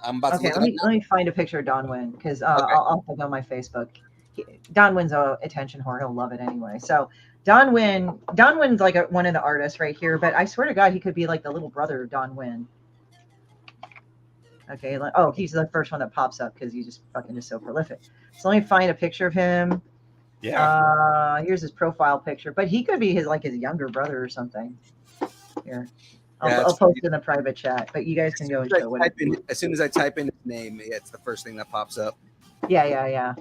I'm about to Okay, look let it up. me find a picture of Don Wynn because Okay. I'll put it on my Facebook. Don Wynn's a attention whore. He'll love it anyway. So Don Wynn's like one of the artists right here, but I swear to God, he could be like the little brother of Don Wynn. Okay, he's the first one that pops up because he's just fucking just so prolific. So let me find a picture of him. Yeah. Here's his profile picture, but he could be his younger brother or something. Here. I'll post it in the private chat, but you guys can go and show what. As soon as I type in his name, it's the first thing that pops up. Yeah.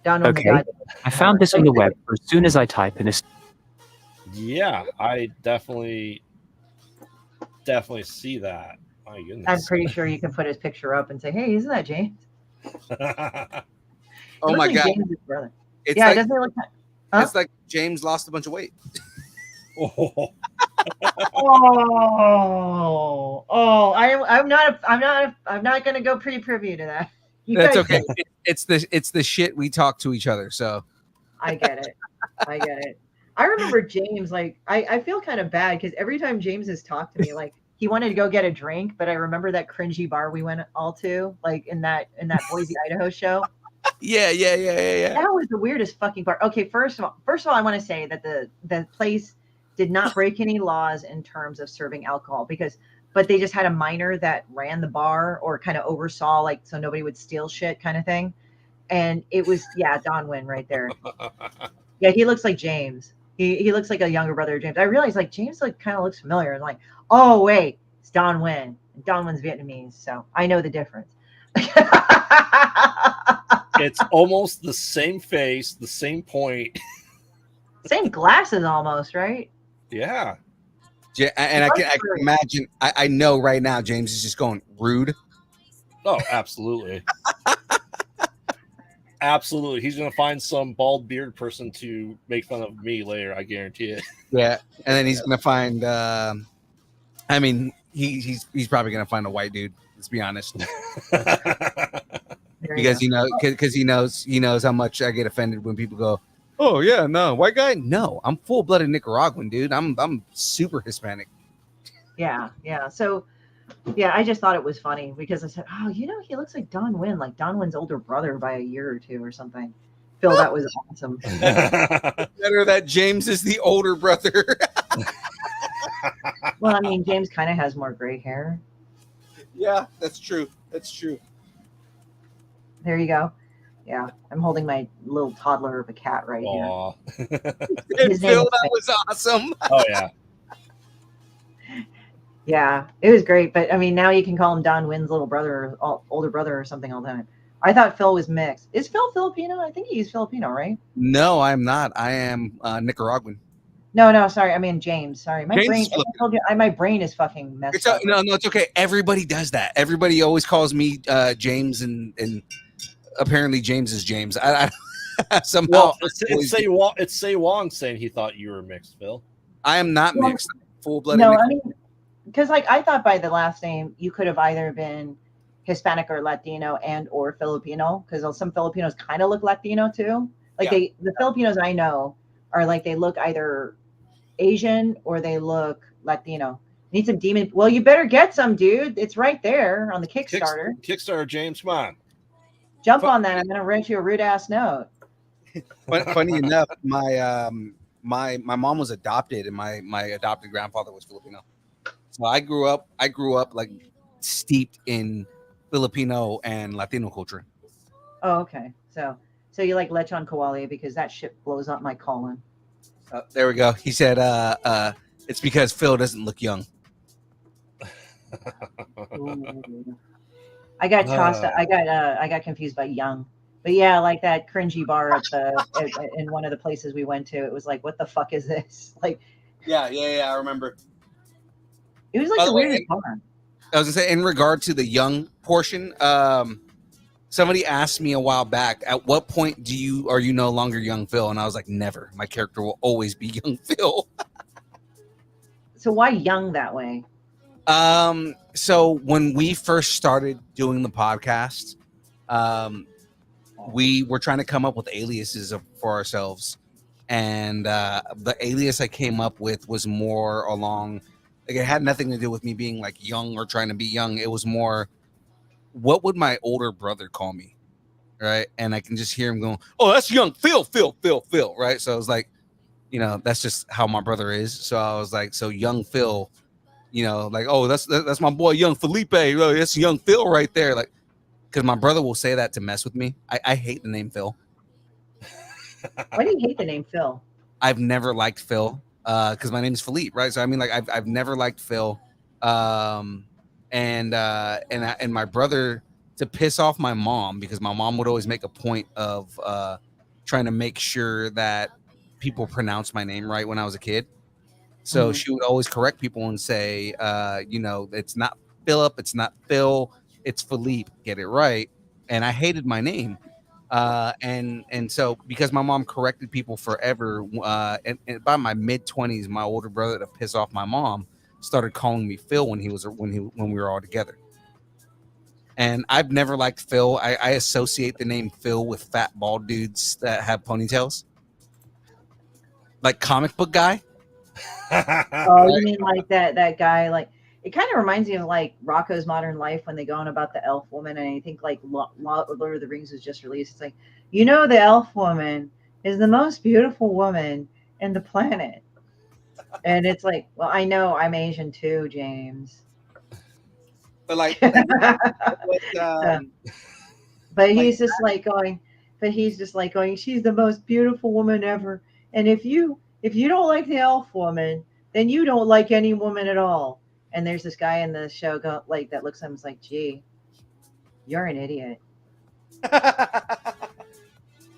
Don Wynn, the Okay. guy. I found this on the web as soon as I type in this. Yeah, I definitely see that. My goodness. I'm pretty sure you can put his picture up and say, "Hey, isn't that James?" Oh my God! James' brother. It's Yeah, like, doesn't it look? Huh? it's like James lost a bunch of weight. Oh, I'm not going to go privy to that. You That's guys- okay. It's the shit we talk to each other. So I get it. I remember James, like, I feel kind of bad because every time James has talked to me, like, he wanted to go get a drink, but I remember that cringy bar we went all to, like in that Boise, Idaho show. yeah. That was the weirdest fucking part. Okay, first of all, I want to say that the place did not break any laws in terms of serving alcohol but they just had a minor that ran the bar or kind of oversaw, like, so nobody would steal shit kind of thing. And it was, Don Wynn right there. Yeah, he looks like James. He looks like a younger brother of James. I realized, like, James like kind of looks familiar, and like, oh wait, it's Don Wynn. Don Wynn's Vietnamese, so I know the difference. it's almost the same face, the same point. Same glasses almost, right? Yeah. And I can imagine. I know right now James is just going rude. Oh, absolutely. Absolutely. He's going to find some bald beard person to make fun of me later. I guarantee it. Yeah. And then he's going to find, I mean, he's probably going to find a white dude. Let's be honest. Because he knows how much I get offended when people go, "Oh yeah, no, white guy." No, I'm full-blooded Nicaraguan, dude. I'm super Hispanic. Yeah. So, yeah, I just thought it was funny because I said, "Oh, he looks like Don Wynn, like Don Wynn's older brother by a year or two or something." Phil, that was awesome. Better that James is the older brother. Well, I mean, James kind of has more gray hair. Yeah, that's true. That's true. There you go. Yeah, I'm holding my little toddler of a cat right here. Aw. His name Phil, is that was awesome. Oh yeah. Yeah, it was great. But I mean, now you can call him Don Wynn's little brother or older brother or something all the time. I thought Phil was mixed. Is Phil Filipino? I think he's Filipino, right? No, I'm not. I am Nicaraguan. No, sorry. I mean James. Sorry, my James brain. is I Filipino. told you, my brain is fucking messed It's up. no, it's okay. Everybody does that. Everybody always calls me James, and apparently James is James. I somehow Well, it's Say Wong saying he thought you were mixed, Phil. I am not Well, mixed. Full blooded. No, I mean, because like I thought by the last name you could have either been Hispanic or Latino and or Filipino, because some Filipinos kind of look Latino too. Like Yeah. the Filipinos I know are like they look either Asian or they look Latino. Need some demon. Well, you better get some, dude. It's right there on the Kickstarter. Kickstarter, James, come on. Jump on that. I'm gonna write you a rude ass note. Funny enough, my mom was adopted, and my adopted grandfather was Filipino. So I grew up like steeped in Filipino and Latino culture. Oh, okay. So you like lechon kawali because that shit blows up my colon. There we go. He said it's because Phil doesn't look young. Ooh. I got tossed. I got confused by young. But yeah, like that cringy bar in one of the places we went to, it was like, what the fuck is this? Like, Yeah, I remember. it was By like the the way, weirdest bar. I was gonna say, in regard to the young portion, somebody asked me a while back, at what point are you no longer young Phil? And I was like, never. My character will always be young Phil. So why young that way? So when we first started doing the podcast, we were trying to come up with aliases for ourselves, and the alias I came up with was more along, like, it had nothing to do with me being like young or trying to be young. It was more, what would my older brother call me, right? And I can just hear him going, "Oh, that's young Phil, right?" So I was like, that's just how my brother is. So I was like, so young Phil, like, oh, that's my boy, young Felipe. Oh, that's young Phil right there. Like, because my brother will say that to mess with me. I hate the name Phil. Why do you hate the name Phil? I've never liked Phil because my name is Philippe, right? So I mean, like, I've never liked Phil, and my brother, to piss off my mom, because my mom would always make a point of trying to make sure that people pronounce my name right when I was a kid. So she would always correct people and say, it's not Philip, it's not Phil, it's Philippe. Get it right. And I hated my name. And so because my mom corrected people forever, and by my mid-20s, my older brother, to piss off my mom, started calling me Phil when we were all together. And I've never liked Phil. I associate the name Phil with fat bald dudes that have ponytails, like comic book guy. Oh, you mean like that guy? Like, it kind of reminds me of like Rocco's Modern Life when they go on about the elf woman, and I think like Lord of the Rings was just released. It's like, the elf woman is the most beautiful woman in the planet, and it's like, well, I know I'm Asian too, James. But like, but he's just like going. She's the most beautiful woman ever, and if you don't like the elf woman, then you don't like any woman at all. And there's this guy in the show that looks at him and is like, gee, you're an idiot.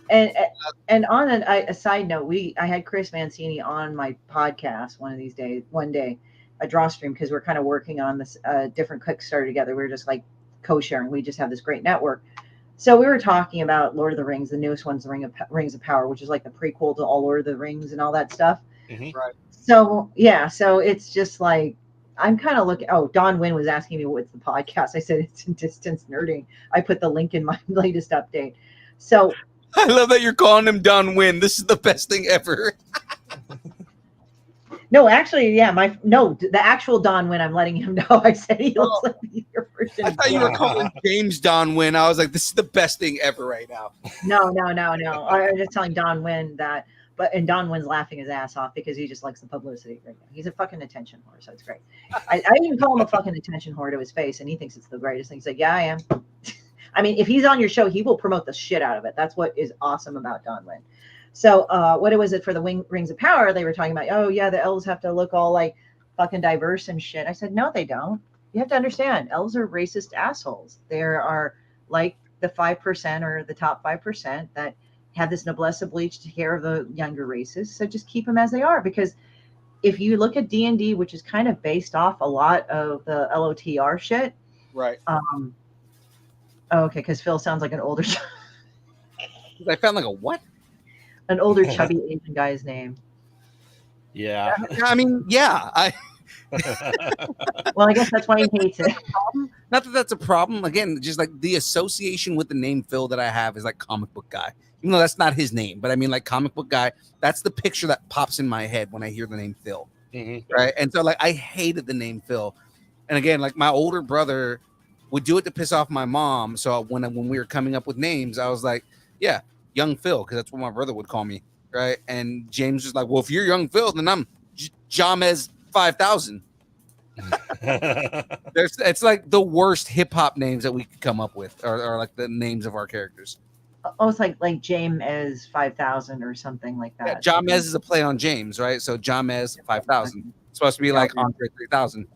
and on a side note, I had Chris Mancini on my podcast one day, a draw stream, because we're kind of working on this different Kickstarter together. We were just like co-sharing. We just have this great network. So we were talking about Lord of the Rings, the newest one's Rings of Power, which is like the prequel to all Lord of the Rings and all that stuff. Mm-hmm. Right. So yeah, so it's just like, I'm kind of looking. Oh, Don Wynn was asking me what's the podcast. I said it's in Distance Nerding. I put the link in my latest update. So I love that you're calling him Don Wynn. This is the best thing ever. no, actually, yeah, the actual Don Wynn. I'm letting him know. I said he looks like your version. I thought you were calling James Don Wynn. I was like, this is the best thing ever right now. No. I'm just telling Don Wynn that and Donwin's laughing his ass off because he just likes the publicity right now. He's a fucking attention whore, so it's great. I even call him a fucking attention whore to his face, and he thinks it's the greatest thing. He's like, yeah, I am. I mean, if he's on your show, he will promote the shit out of it. That's what is awesome about Donwin. So what was it for the Rings of Power? They were talking about, oh yeah, the elves have to look all like fucking diverse and shit. I said, no, they don't. You have to understand, elves are racist assholes. There are like the 5% or the top 5% that have this noblesse oblige to care of the younger races. So just keep them as they are, because if you look at D&D, which is kind of based off a lot of the LOTR shit. Right. Okay, because Phil sounds like an older I found like a what? an older chubby Asian guy's name. Yeah. I mean, yeah. Well, I guess that's why he hates it. Not that that's a problem. Again, just like the association with the name Phil that I have is like comic book guy. Even though that's not his name, but I mean like comic book guy. That's the picture that pops in my head when I hear the name Phil. Right. And so like I hated the name Phil. And again, like my older brother would do it to piss off my mom. So when we were coming up with names, I was like, yeah, Young Phil, because that's what my brother would call me. Right. And James was like, well, if you're Young Phil, then I'm Jamez 5000. It's like the worst hip hop names that we could come up with, or like the names of our characters. Oh, it's like James 5000 or something like that. Yeah, Jamez is a play on James, right? So Jamez 5000. It's supposed to be like Andre 3000.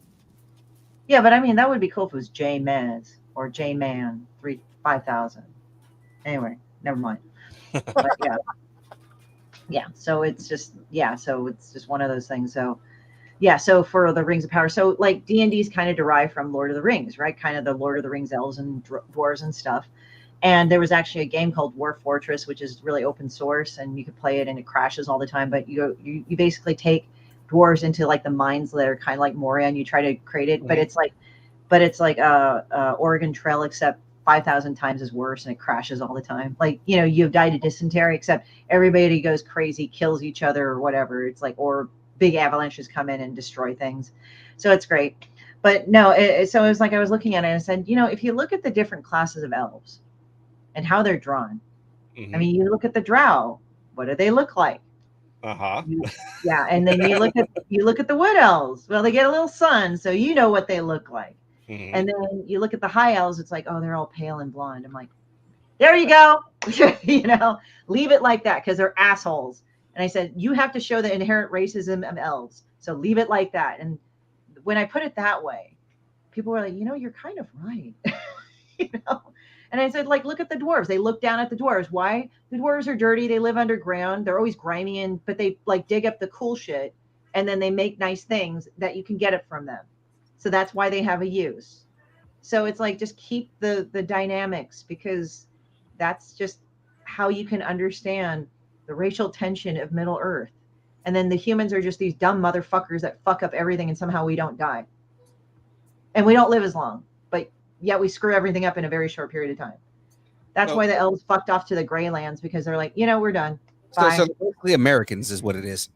Yeah, but I mean that would be cool if it was J-Mez or J-Man 5000. Anyway, never mind. But yeah. So it's just one of those things. So yeah, so for the Rings of Power, so like D&D is kind of derived from Lord of the Rings, right? Kind of the Lord of the Rings elves and dwarves and stuff. And there was actually a game called Dwarf Fortress, which is really open source, and you could play it, and it crashes all the time. But you basically take dwarves into like the mines that are kind of like Moria, and you try to create it. But it's like Oregon Trail, except 5,000 times as worse, and it crashes all the time. Like, you know, you've died of dysentery, except everybody goes crazy, kills each other or whatever. It's like, or big avalanches come in and destroy things. So it's great. But no, so it was like I was looking at it and I said, you know, if you look at the different classes of elves and how they're drawn, I mean, you look at the drow, what do they look like? Yeah, and then you look at the wood elves. Well, they get a little sun, so you know what they look like. And then you look at the high elves, it's like, oh, they're all pale and blonde. I'm like, there you go. You know, leave it like that, because they're assholes. And I said, you have to show the inherent racism of elves, so leave it like that. And when I put it that way, people were like, you know, you're kind of right. You know. And I said, like, look at the dwarves. They look down at the dwarves. Why? The dwarves are dirty. They live underground. They're always grimy, but they like dig up the cool shit, and then they make nice things that you can get it from them. So that's why they have a use. So it's like, just keep the dynamics, because that's just how you can understand the racial tension of Middle Earth. And then the humans are just these dumb motherfuckers that fuck up everything, and somehow we don't die. And we don't live as long, but yet we screw everything up in a very short period of time. That's why the elves fucked off to the Greylands, because they're like, you know, we're done. Bye. So basically Americans is what it is.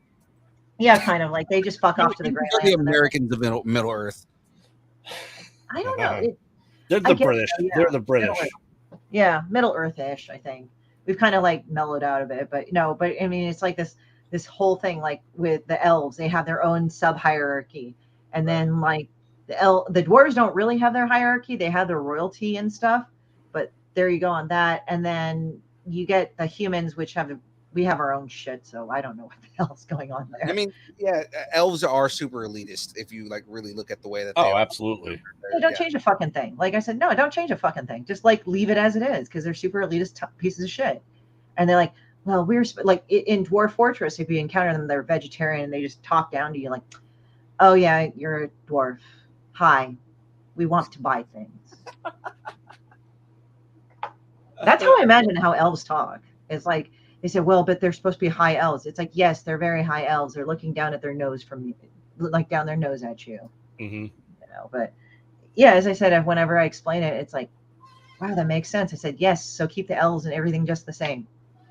Yeah, kind of like they just fuck off to the Greylands. The Americans of Middle Earth. I don't know. They're the British. So, yeah. They're the British. Middle Earth-ish, I think. We've kind of like mellowed out of it, but I mean, it's like this whole thing, like with the elves, they have their own sub hierarchy, and then like the dwarves don't really have their hierarchy. They have their royalty and stuff, but there you go on that. And then you get the humans, which we have our own shit. So I don't know what the hell's going on there. I mean, yeah, elves are super elitist if you like really look at the way that they are. Absolutely. No, don't change a fucking thing. Like I said, no, don't change a fucking thing. Just like leave it as it is, because they're super elitist pieces of shit. And they're like, well, we're like in Dwarf Fortress, if you encounter them, they're vegetarian and they just talk down to you like, oh yeah, you're a dwarf. Hi, we want to buy things. That's how I imagine how elves talk. It's like they say, well, but they're supposed to be high elves. It's like, yes, they're very high elves. They're looking down at their nose like down their nose at you. You know, but yeah, as I said, whenever I explain it, it's like, wow, that makes sense. I said, yes, so keep the elves and everything just the same,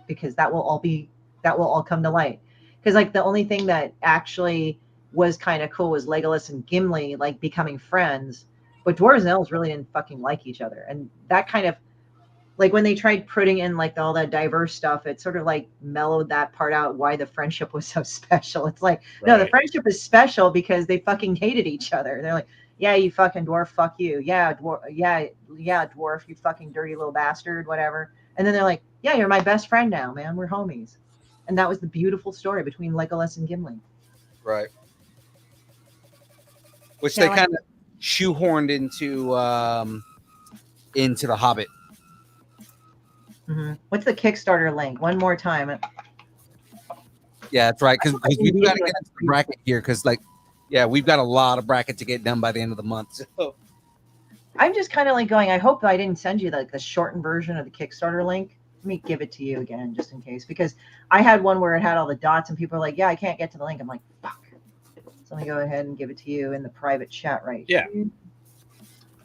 because that will all come to light. Because like the only thing that actually was kind of cool was Legolas and Gimli like becoming friends, but dwarves and elves really didn't fucking like each other. And that kind of like when they tried putting in like all that diverse stuff, it sort of like mellowed that part out why the friendship was so special. It's like, no, the Right. friendship is special because they fucking hated each other. They're like, yeah, you fucking dwarf, fuck you. Yeah, dwarf, you fucking dirty little bastard, whatever. And then they're like, yeah, you're my best friend now, man. We're homies. And that was the beautiful story between Legolas and Gimli. Right. Which Yeah, they kind of shoehorned into the Hobbit. What's the Kickstarter link? One more time. Yeah, that's right. Because we got to get into the bracket here. Because we've got a lot of bracket to get done by the end of the month. So. I'm just kind of like going, I hope I didn't send you like the shortened version of the Kickstarter link. Let me give it to you again, just in case, because I had one where it had all the dots and people are like, yeah, I can't get to the link. I'm like, fuck. So let me go ahead and give it to you in the private chat right Yeah. here.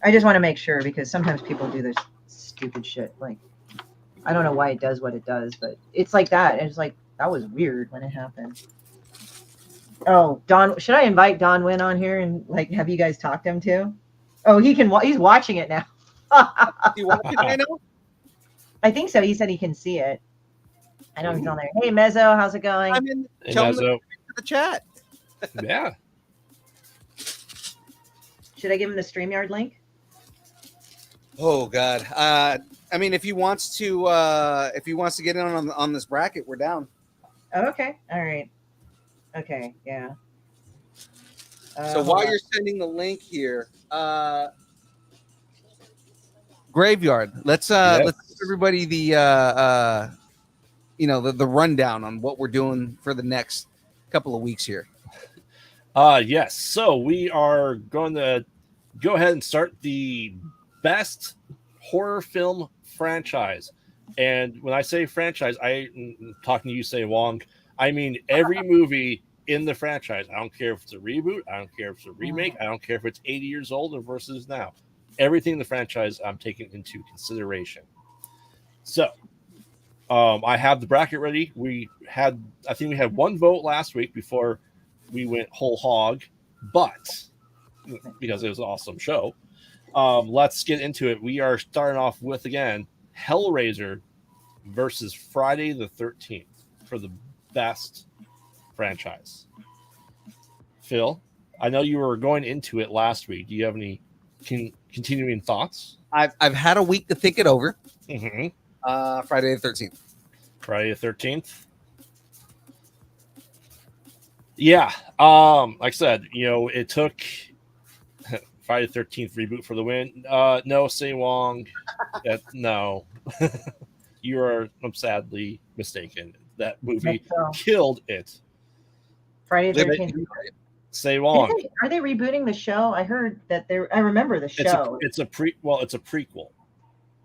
I just want to make sure because sometimes people do this stupid shit. Like, I don't know why it does what it does, but it's like that. It's like, that was weird when it happened. Oh, Don, should I invite Don Wynn on here and like have you guys talk to him too? Oh, he's watching it now. You watch it right now? I think so. He said he can see it. I know he's on there. Hey, Mezzo, how's it going? I'm in. Hey, Tell him Mezzo. to the chat. Yeah. Should I give him the StreamYard link? Oh God. I mean, if he wants to get in on this bracket, we're down. Oh, okay. All right. Okay. Yeah. So while you're sending the link here, Graveyard. Let's give everybody the the rundown on what we're doing for the next couple of weeks here. Yes. So we are going to go ahead and start the best horror film franchise. And when I say franchise, I'm talking to you, Say Wong. I mean every movie in the franchise. I don't care if it's a reboot. I don't care if it's a remake. I don't care if it's 80 years old or versus now. Everything in the franchise I'm taking into consideration. So I have the bracket ready. I think we had one vote last week before we went whole hog, but because it was an awesome show, let's get into it. We are starting off with, again, Hellraiser versus Friday the 13th for the best franchise. Phil, I know you were going into it last week. Do you have any continuing thoughts? I've had a week to think it over. Mm-hmm. Friday the 13th. Friday the 13th. Yeah. Like I said, it took Friday the 13th reboot for the win. No, Say Wong. No. You are sadly mistaken. That movie killed it. Friday the 13th. Say Wong. Are they rebooting the show? I heard that I remember the show. It's a prequel.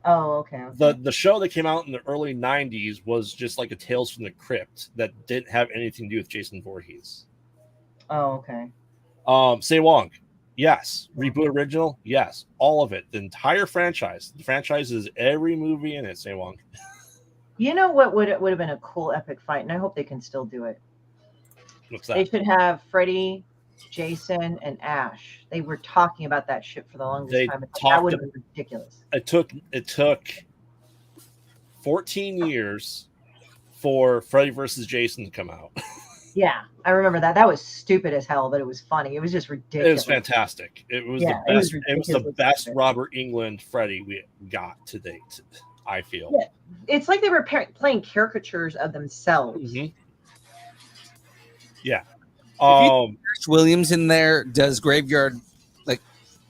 Oh, okay. The show that came out in the early 90s was just like a Tales from the Crypt that didn't have anything to do with Jason Voorhees. Oh, okay. Say Wong. Yes. Reboot original? Yes. All of it. The entire franchise. The franchise is every movie in it, Say Wong. You know what would have been a cool epic fight, and I hope they can still do it. What's that? They should have Freddy, Jason, and Ash. They were talking about that shit for the longest time. That would have been ridiculous. It took 14 years for Freddy versus Jason to come out. Yeah, I remember that. That was stupid as hell, but it was funny. It was just ridiculous. It was fantastic. It was the best. It was the best Robert Englund Freddy we got to date, I feel. Yeah. It's like they were playing caricatures of themselves. Mm-hmm. Yeah. If Bruce Williams in there, does Graveyard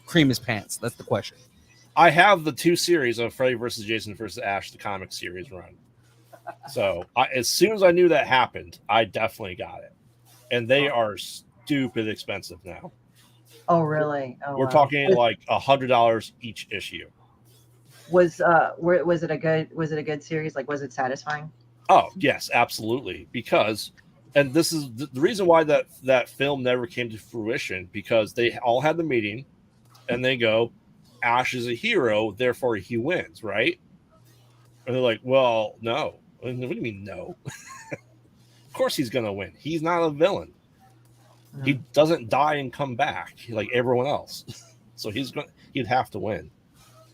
cream his pants? That's the question. I have the 2 series of Freddy versus Jason versus Ash, the comic series run. So as soon as I knew that happened, I definitely got it. And they are stupid expensive now. Oh, really? Oh, we're talking like $100 each issue. Was it a good series? Like, was it satisfying? Oh, yes, absolutely. Because, and this is the reason why that film never came to fruition, because they all had the meeting and they go, Ash is a hero, therefore he wins, right? And they're like, well, no. What do you mean no? Of course he's going to win. He's not a villain. Mm-hmm. He doesn't die and come back like everyone else. So he'd have to win.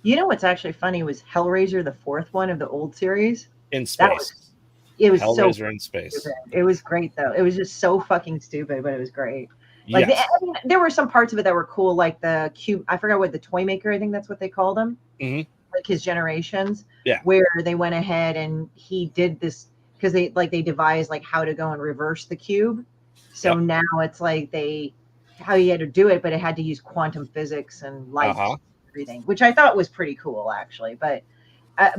You know what's actually funny was Hellraiser, the fourth one of the old series. In That was space. it was so Hellraiser in space. stupid. It was great though. It was just so fucking stupid, but it was great. Like Yes. I mean, there were some parts of it that were cool, like the cube. I forgot what the toy maker. I think that's what they called him. Mhm. Like his generations. Yeah. Where they went ahead and he did this because they devised like how to go and reverse the cube. So Yep. now it's like how you had to do it, but it had to use quantum physics and light and everything, which I thought was pretty cool actually. But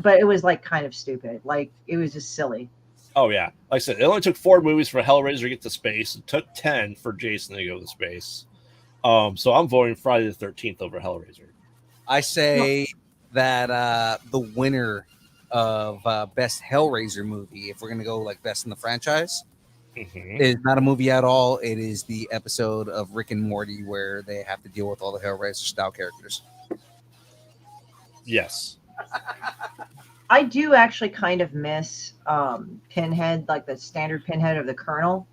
it was like kind of stupid. Like it was just silly. Oh yeah, like I said, it only took 4 movies for Hellraiser to get to space. It took 10 for Jason to go to space. So I'm voting Friday the 13th over Hellraiser. I say that the winner of best Hellraiser movie, if we're gonna go like best in the franchise, is not a movie at all. It is the episode of Rick and Morty where they have to deal with all the Hellraiser style characters. Yes. I do actually kind of miss Pinhead, like the standard Pinhead of the Colonel.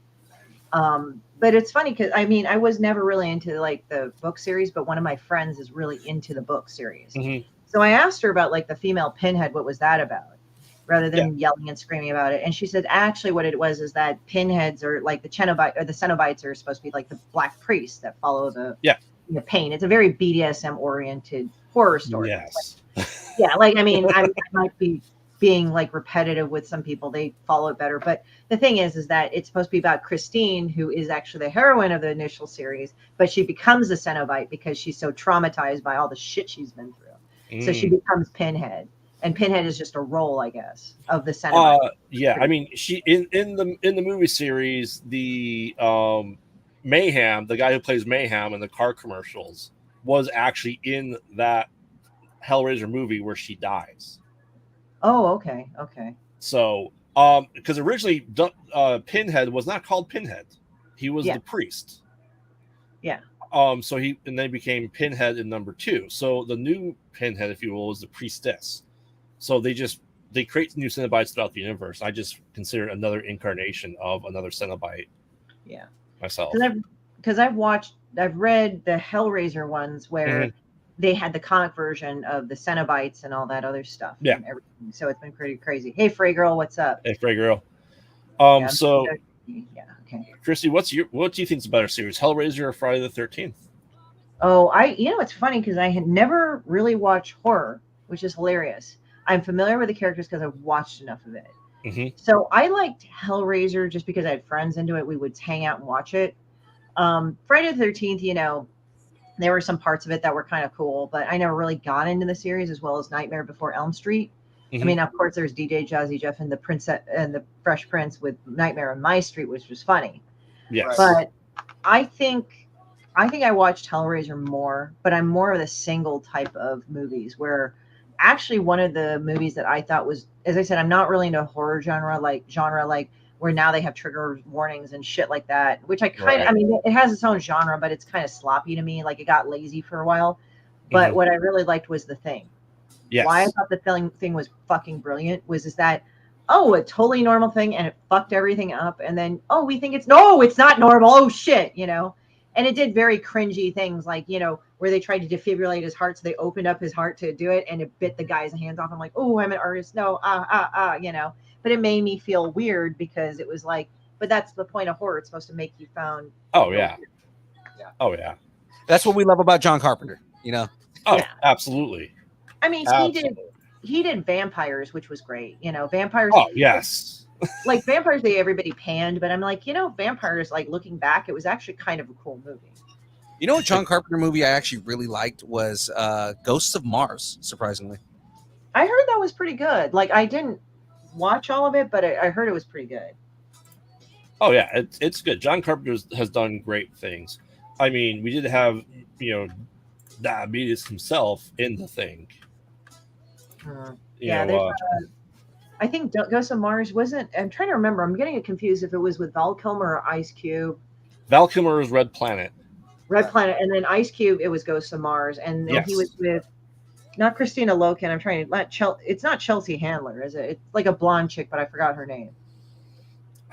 But it's funny because I mean I was never really into like the book series, but one of my friends is really into the book series. Mm-hmm. So I asked her about like the female Pinhead, what was that about? Rather than yelling and screaming about it. And she said actually what it was is that pinheads are like the Cenobites are supposed to be like the black priests that follow the pain. It's a very BDSM oriented horror story. Yes. Like I mean I might be being like repetitive with some people, they follow it better. But the thing is that it's supposed to be about Christine, who is actually the heroine of the initial series, but she becomes a Cenobite because she's so traumatized by all the shit she's been through. So she becomes Pinhead. And Pinhead is just a role, I guess, of the Cenobite. I mean, she in the movie series, the Mayhem, the guy who plays Mayhem in the car commercials, was actually in that Hellraiser movie where she dies. Oh, okay. So, because originally Pinhead was not called Pinhead, he was the priest. Yeah. So he and then became Pinhead in number 2. So the new Pinhead, if you will, is the priestess. So they create new Cenobites throughout the universe. I just consider it another incarnation of another Cenobite. Yeah. Myself. Because I've read the Hellraiser ones where they had the comic version of the Cenobites and all that other stuff. Yeah. And everything. So it's been pretty crazy. Hey, Frey Girl, what's up? Hey, Frey Girl. So okay. Christy, what do you think is a better series, Hellraiser or Friday the 13th? Oh, it's funny because I had never really watched horror, which is hilarious. I'm familiar with the characters because I've watched enough of it. Mm-hmm. So I liked Hellraiser just because I had friends into it. We would hang out and watch it. Friday the 13th, there were some parts of it that were kind of cool, but I never really got into the series as well as Nightmare Before Elm Street. Mm-hmm. I mean, of course, there's DJ Jazzy Jeff and the Princess and the Fresh Prince with Nightmare on My Street, which was funny. Yes. But I think I watched Hellraiser more, but I'm more of the single type of movies where actually one of the movies that I thought was, as I said, I'm not really into horror genre like where now they have trigger warnings and shit like that, which I kind of, I mean, it has its own genre, but it's kind of sloppy to me. Like it got lazy for a while. But what I really liked was The Thing. Yes. Why I thought the thing was fucking brilliant is that, a totally normal thing and it fucked everything up. And then, we think it's not normal. Oh shit, And it did very cringy things like, where they tried to defibrillate his heart. So they opened up his heart to do it and it bit the guy's hands off. I'm like, oh, I'm an artist. No, But it made me feel weird because it was like, but that's the point of horror. It's supposed to make you feel yeah. Oh, yeah. That's what we love about John Carpenter, Oh, yeah. Absolutely. I mean, he did vampires, which was great. Vampires. Oh, yes. Like vampires, everybody panned, but I'm like, vampires, like looking back, it was actually kind of a cool movie. You know what John Carpenter movie I actually really liked was Ghosts of Mars, surprisingly. I heard that was pretty good. Like I didn't watch all of it, but I heard it was pretty good. Oh yeah, it's good. John Carpenter has done great things. I mean, we did have, diabetes himself in The Thing. I think Ghosts of Mars wasn't. I'm trying to remember. I'm getting it confused if it was with Val Kilmer or Ice Cube. Val Kilmer was Red Planet. Red Planet, and then Ice Cube. It was Ghosts of Mars, and then he was with not Christina Loken. I'm trying to. It's not Chelsea Handler, is it? It's like a blonde chick, but I forgot her name.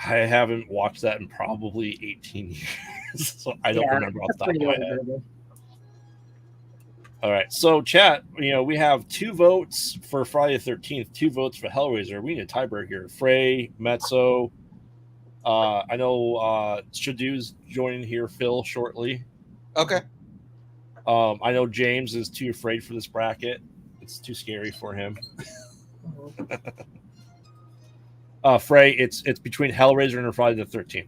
I haven't watched that in probably 18 years, so I don't remember off the top of my head. All right. So, chat, we have 2 votes for Friday the 13th, 2 votes for Hellraiser. We need a tiebreaker here. Frey, Mezzo. I know Shadoo's joining here, Phil, shortly. Okay. I know James is too afraid for this bracket. It's too scary for him. Frey, it's between Hellraiser and Friday the 13th.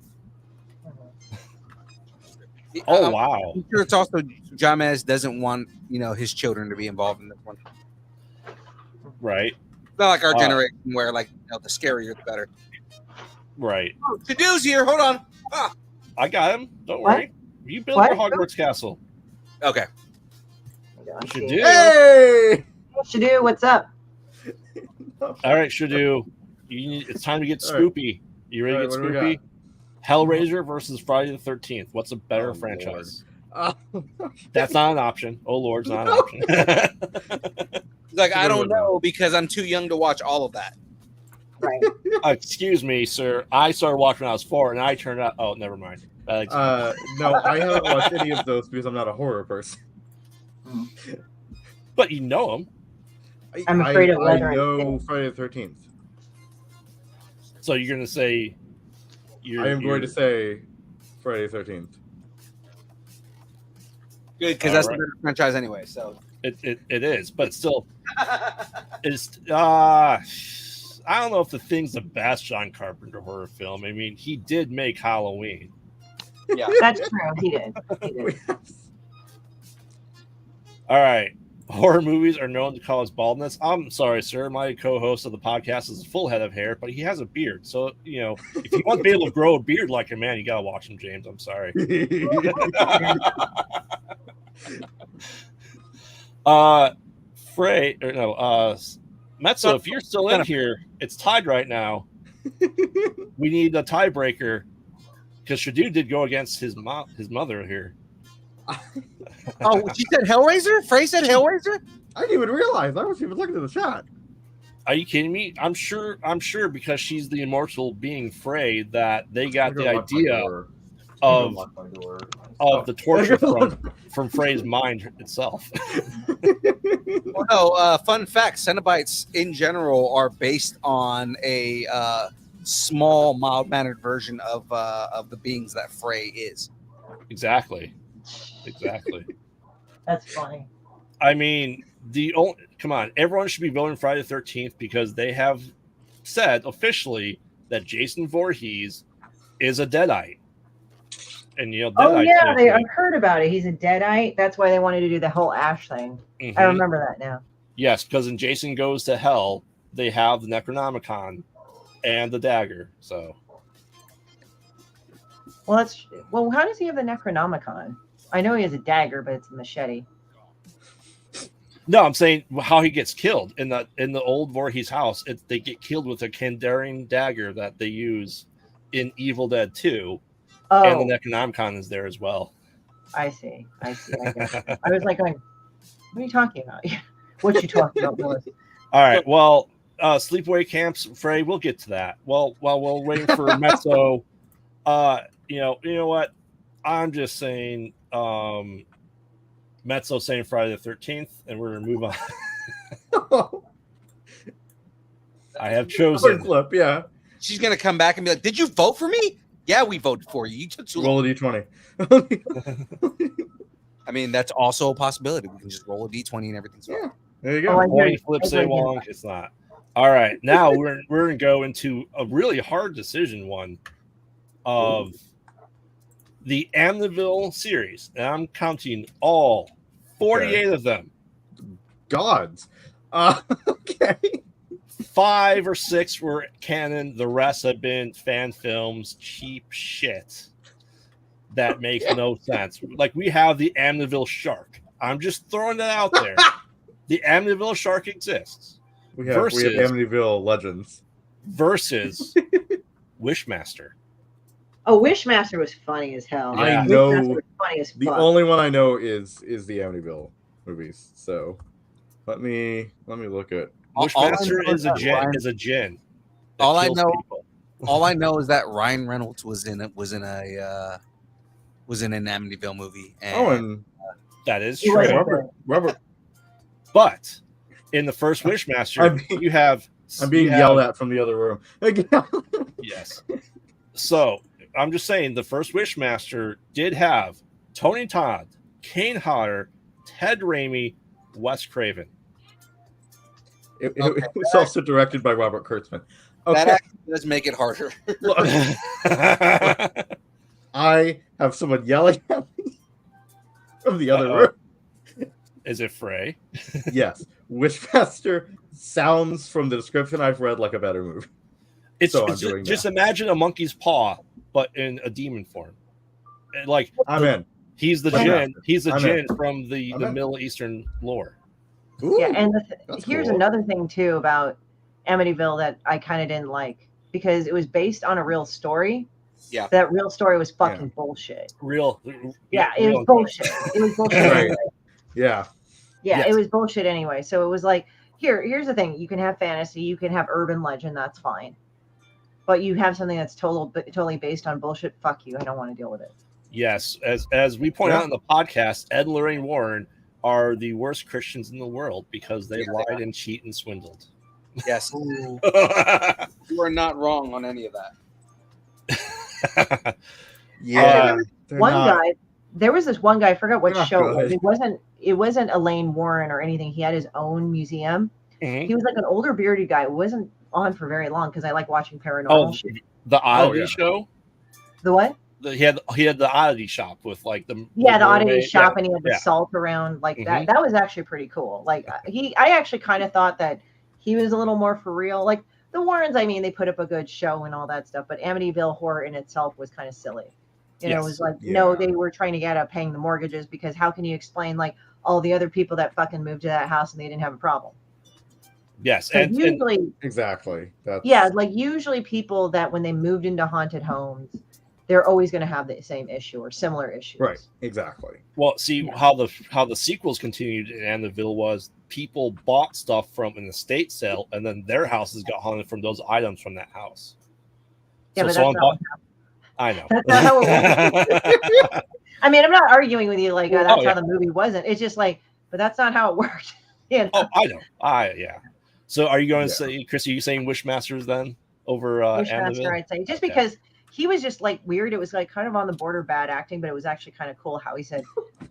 Oh, wow. I'm sure it's also Jamez doesn't want, his children to be involved in this one. Right. It's not like our generation where, like, the scarier the better. Right. Oh, Shadoo's here. Hold on. Ah. I got him. Don't What? worry. You build What? your Hogwarts castle. Okay. Shadoo. Hey! Shadoo, what's up? All right, Shadoo. It's time to get All right. spoopy. You ready to get All right, what do we spoopy? Hellraiser versus Friday the 13th. What's a better franchise? That's not an option. Oh, Lord, it's not an option. Like, I don't know because I'm too young to watch all of that. Right. Excuse me, sir. I started watching when I was 4, and I turned out. Oh, never mind. No, I haven't watched any of those because I'm not a horror person. But you know them. I'm afraid of leather I and know Friday the 13th. So you're going to say. I am going to say Friday the 13th. Good, because that's the better franchise anyway. So it is, but still, it's. I don't know if the thing's the best John Carpenter horror film. I mean, he did make Halloween. Yeah, That's true. He did. All right. Horror movies are known to cause baldness. I'm sorry, sir. My co-host of the podcast has a full head of hair, but he has a beard. So, if you want to be able to grow a beard like a man, you got to watch him, James. I'm sorry. Metzo, if you're still in here, it's tied right now. We need a tiebreaker because Shadoo did go against his mother here. Oh, she said Hellraiser? Frey said Hellraiser? I didn't even realize. I wasn't even looking at the chat. Are you kidding me? I'm sure because she's the immortal being Frey that they got the idea of the torture from Frey's mind itself. Well, no, fun fact, Cenobites in general are based on a small, mild-mannered version of the beings that Frey is. Exactly. That's funny. I mean, come on, everyone should be voting Friday the 13th because they have said officially that Jason Voorhees is a Deadite. And Deadite I heard about it. He's a Deadite. That's why they wanted to do the whole Ash thing. Mm-hmm. I remember that now. Yes, because in Jason Goes to Hell, they have the Necronomicon and the dagger. So, Well, how does he have the Necronomicon? I know he has a dagger, but it's a machete. no, I'm saying how he gets killed in the old Voorhees house. They get killed with a Kandarian dagger that they use in Evil Dead 2, and the Necronomicon is there as well. I see. I guess. I was like going, what are you talking about? What you talking about, Melissa? All right. Well, sleepaway camps, Frey. We'll get to that. Well, while we're waiting for Mezzo, you know what? I'm just saying, Mezzo saying Friday the 13th, and we're gonna move on. I have chosen. Flip, yeah. She's gonna come back and be like, "Did you vote for me? Yeah, we voted for you. You took too long." Roll a d20. I mean, that's also a possibility. We can just roll a d20 and everything's fine. Yeah. There you go. I hear you. Flip say Wong. It's not. All right. Now we're gonna go into a really hard decision one of the Amityville series, and I'm counting all 48 of them. Gods. Okay. 5 or 6 were canon. The rest have been fan films, cheap shit that makes no sense. Like, we have the Amityville Shark. I'm just throwing that out there. The Amityville Shark exists. We have Amityville Legends versus Wishmaster. Oh, Wishmaster was funny as hell. Yeah. I know. Wishmaster was funny as The fuck. only one I know is the Amityville movies. So let me look at. Wishmaster is a djinn. All I know is that Ryan Reynolds was in an Amityville movie. And And that is He true. wasn't Robert But in the first Wishmaster, you have. I'm being yelled at from the other room. Yes. So I'm just saying the first Wishmaster did have Tony Todd, Kane Hodder, Ted Raimi, Wes Craven. It was also directed by Robert Kurtzman. Okay. That actually does make it harder. Look, I have someone yelling at me from the other room. Is it Frey? Yes. Wishmaster sounds from the description I've read like a better movie. Just imagine a monkey's paw, but in a demon form. Like I'm in. He's the I'm jinn. in. He's the I'm jinn in. from the I'm in. Middle Eastern lore. Ooh, Yeah, and here's cool. another thing too about Amityville that I kind of didn't like because it was based on a real story. Yeah. That real story was fucking bullshit. Real. Yeah, it was bullshit. It was bullshit. Right. Anyway. Yeah. Yeah, Yes. it was bullshit anyway. So it was like, here's the thing: you can have fantasy, you can have urban legend, that's fine. But you have something that's totally based on bullshit. Fuck you! I don't want to deal with it. Yes, as we point out in the podcast, Ed and Lorraine Warren are the worst Christians in the world because they lied and cheat and swindled. Yes. You are not wrong on any of that. Yeah. Guy, there was this one guy, I forgot what They're not show it was. good. It wasn't Elaine Warren or anything. He had his own museum. Mhm. He was like an older bearded guy. It wasn't on for very long because I like watching paranormal shit. The Oddity Show. The what? He had the Oddity Shop with like the The Oddity mermaid. Shop, and he had the salt around like Mhm. that. That was actually pretty cool. Like I actually kind of thought that he was a little more for real. Like the Warrens, I mean, they put up a good show and all that stuff, but Amityville Horror in itself was kind of silly. You know, it was like, no, they were trying to get out paying the mortgages because how can you explain like all the other people that fucking moved to that house and they didn't have a problem? Yes, and usually exactly. Like usually people that when they moved into haunted homes, they're always going to have the same issue or similar issues. Right. Exactly. Well, see how the sequels continued in Amityville was people bought stuff from an estate sale, and then their houses got haunted from those items from that house. Yeah, so but someone that's not bought. I know. That's not how it works. I mean, I'm not arguing with you like that's how the movie wasn't. It's just like, but that's not how it worked. You know? Oh, I know. Yeah. So, are you going to say, Chris? Are you saying Wishmasters then over Wishmaster? I'd say just because he was just like weird. It was like kind of on the border of bad acting, but it was actually kind of cool how he said,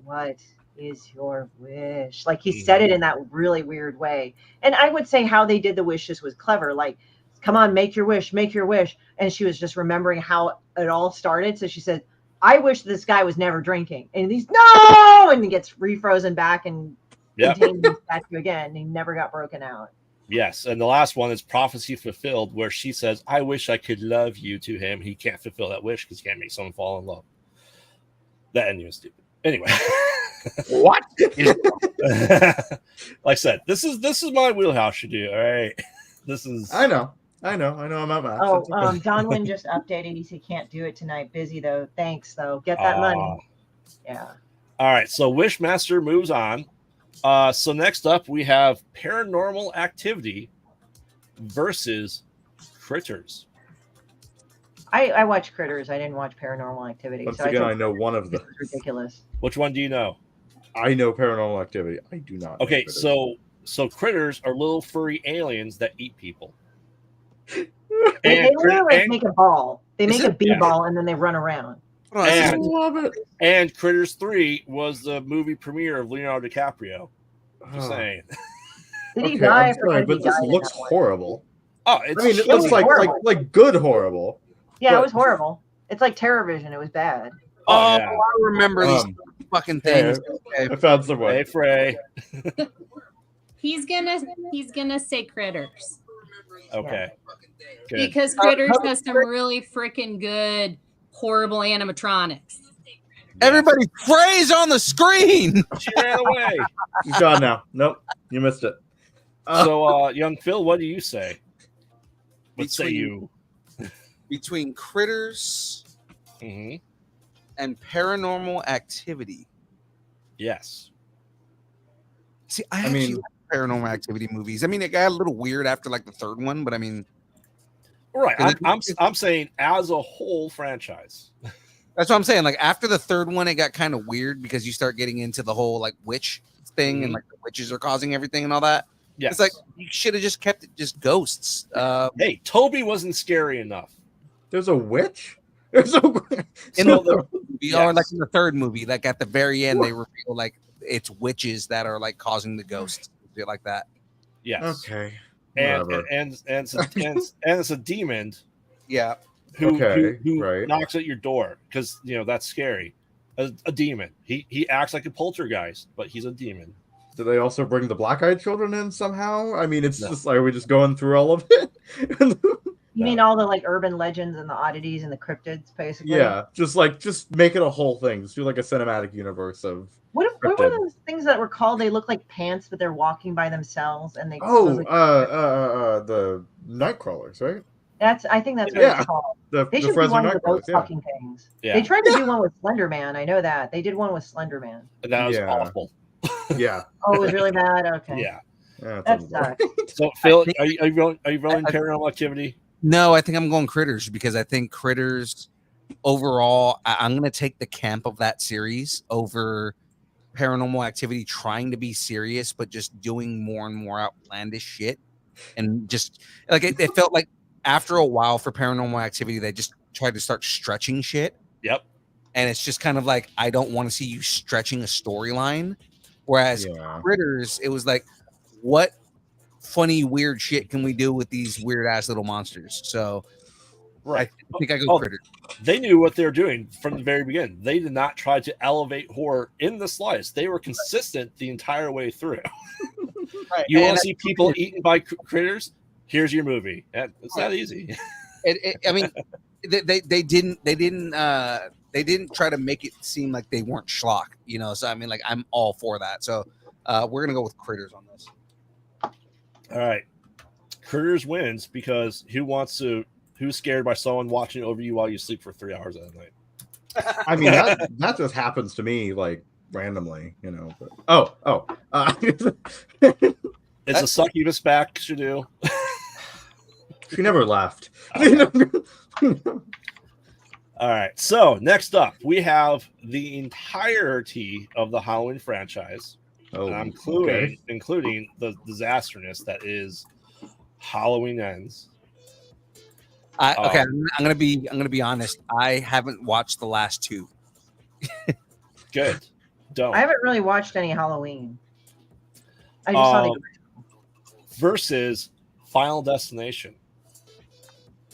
"What is your wish?" Like he said it in that really weird way. And I would say how they did the wishes was clever. Like, come on, make your wish, make your wish. And she was just remembering how it all started. So she said, I wish this guy was never drinking. And he's no, and he gets refrozen back and contained in the statue again. And he never got broken out. Yes, and the last one is prophecy fulfilled, where she says, "I wish I could love you" to him. He can't fulfill that wish because he can't make someone fall in love. That ending was stupid. Anyway, what? Like I said, this is my wheelhouse. You do all right. This is. I know. I'm out match. Oh, Don Wynn just updated. He said can't do it tonight. Busy though. Thanks though. Get that money. Yeah. All right. So Wishmaster moves on. So next up we have Paranormal Activity versus Critters. I watched Critters. I didn't watch Paranormal Activity. Once so again, I know one of them. It's ridiculous. Which one do you know? I know Paranormal Activity. I do not. Okay, so Critters are little furry aliens that eat people. They literally make a ball. They make a bee ball and then they run around. I love it. And Critters 3 was the movie premiere of Leonardo DiCaprio. Just saying. Did he die? I'm sorry, but this looks horrible. Oh, it looks like good horrible. Yeah, it was horrible. It's like TerrorVision. It was bad. Oh, I remember these fucking things. I found someone. Hey, Frey. He's gonna say Critters. Okay. Good. Because Critters has some really freaking good, horrible animatronics. Everybody, Frey's on the screen. She ran away. She's gone now. Nope, you missed it. So, young Phil, what do you say? What say you? Between Critters and Paranormal Activity. Yes. See, I mean, like Paranormal Activity movies. I mean, it got a little weird after like the third one, but I mean, right. I'm saying as a whole franchise. That's what I'm saying. Like after the third one, it got kind of weird because you start getting into the whole like witch thing, and like the witches are causing everything and all that. Yes. It's like you should have just kept it just ghosts. Hey, Toby wasn't scary enough. There's a witch. There's a In So the movie, or like yes. in the third movie, like at the very end, they reveal like it's witches that are like causing the ghosts, shit like that. Yes. Okay. And Whatever. it's a demon Yeah. who right. knocks at your door because that's scary. A demon. He acts like a poltergeist, but he's a demon. Do they also bring the black-eyed children in somehow? I mean, it's No. just like, are we just going through all of it? You mean all the like urban legends and the oddities and the cryptids, basically? Yeah, just make it a whole thing. Just do like a cinematic universe of. What were cryptid. those things that were called? They look like pants, but they're walking by themselves, and they. Oh, supposedly- the Nightcrawlers, right? I think that's what Yeah. it's called. The They should do Fresno one with those Nightcrawlers, yeah. fucking things. Yeah. They tried to do one with Slender Man. I know that they did one with Slender Man. And that was Yeah. awful. Yeah. Oh, it was really bad. Okay. Yeah. That's That unbelievable. sucks. So Phil, think- are you rolling Paranormal Activity? No, I think I'm going Critters because I think Critters overall, I'm going to take the camp of that series over Paranormal Activity, trying to be serious, but just doing more and more outlandish shit. And just like it felt like after a while for Paranormal Activity, they just tried to start stretching shit. Yep. And it's just kind of like, I don't want to see you stretching a storyline. Whereas Yeah. Critters, it was like, what funny, weird shit can we do with these weird ass little monsters? So Right. I think I go Oh, Critters. They knew what they were doing from the very beginning. They did not try to elevate horror in the slightest. They were consistent the entire way through. Right. You And want to see people eaten by critters? Here's your movie. It's that easy. I mean, they didn't try to make it seem like they weren't schlock, So I mean, like, I'm all for that. So we're gonna go with Critters on this. All right. Critters wins because who's scared by someone watching over you while you sleep for 3 hours at night? I mean, that just happens to me like randomly, But, It's a succubus back, Shadu. she never left. All right. So next up, we have the entirety of the Halloween franchise. Oh, And okay. including the disasterness that is Halloween Ends. Okay, I'm gonna be honest. I haven't watched the last two. Good. Don't. I haven't really watched any Halloween. I just saw the. Versus Final Destination.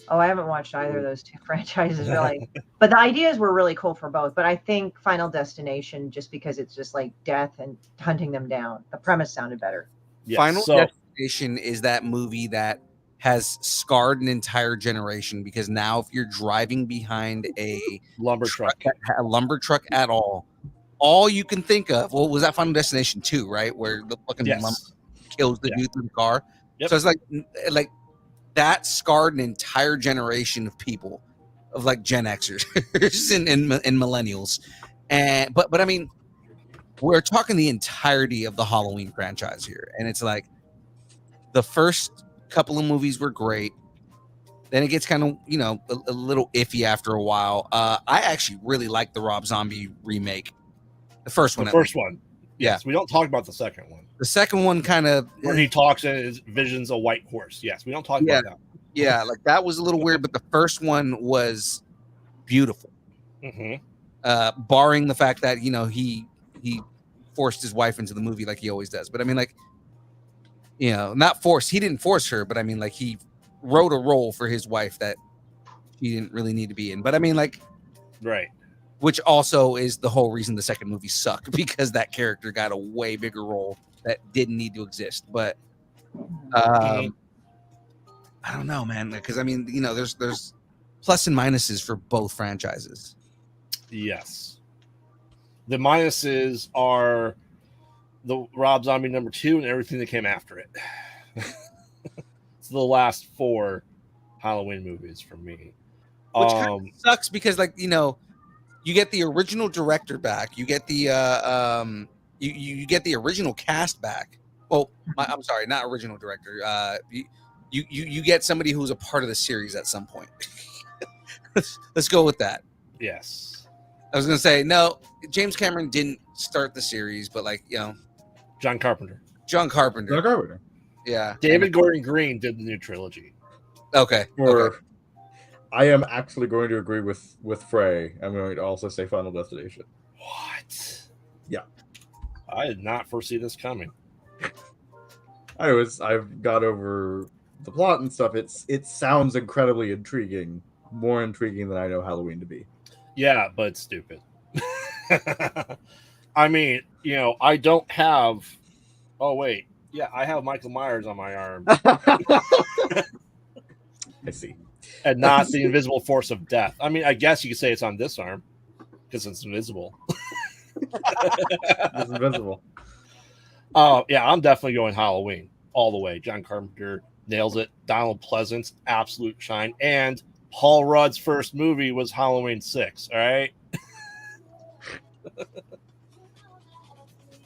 Oh, I haven't watched either of those two franchises really. But the ideas were really cool for both. But I think Final Destination, just because it's just like death and hunting them down, the premise sounded better. Yes. Final So Destination is that movie that has scarred an entire generation because now if you're driving behind a lumber truck. at all you can think of, well, was that Final Destination 2, right? Where the fucking lumber Yes. kills the dude through the car. Yep. So it's like that scarred an entire generation of people, of like Gen Xers and millennials. And but I mean, we're talking the entirety of the Halloween franchise here, and it's like the first couple of movies were great. Then it gets kind of a little iffy after a while. I actually really like the Rob Zombie remake, the first one. The first one. Yeah. Yes. We don't talk about the second one. The second one kind of Where he talks and his visions a white horse. Yes. We don't talk about that. Yeah, like that was a little weird, but the first one was beautiful. Mm-hmm. Barring the fact that he forced his wife into the movie like he always does. But I mean, like, not forced. He didn't force her, but I mean, like, he wrote a role for his wife that he didn't really need to be in. But I mean, like, right. Which also is the whole reason the second movie sucked, because that character got a way bigger role that didn't need to exist. But I don't know, man, because I mean, there's plus and minuses for both franchises. Yes. The minuses are the Rob Zombie #2 and everything that came after it. It's the last 4 Halloween movies for me. Which kind of sucks because, like, you get the original director back, you get the you get the original cast back. Well, I'm sorry, not original director. You get somebody who's a part of the series at some point. Let's go with that. Yes. I was gonna say no. James Cameron didn't start the series, but like John Carpenter. John Carpenter. John Carpenter. Yeah. David Gordon Green did the new trilogy. Okay. Okay. I am actually going to agree with Frey. I'm going to also say Final Destination. What? Yeah. I did not foresee this coming. I've got over the plot and stuff. It sounds incredibly intriguing, more intriguing than I know Halloween to be. Yeah, but it's stupid. I mean, I don't have. Oh wait, yeah, I have Michael Myers on my arm, I see. and not the invisible force of death. I mean, I guess you could say it's on this arm because it's invisible. It's invisible. Oh yeah, I'm definitely going Halloween all the way. John Carpenter nails it. Donald Pleasance, absolute shine, and Paul Rudd's first movie was Halloween 6. All right.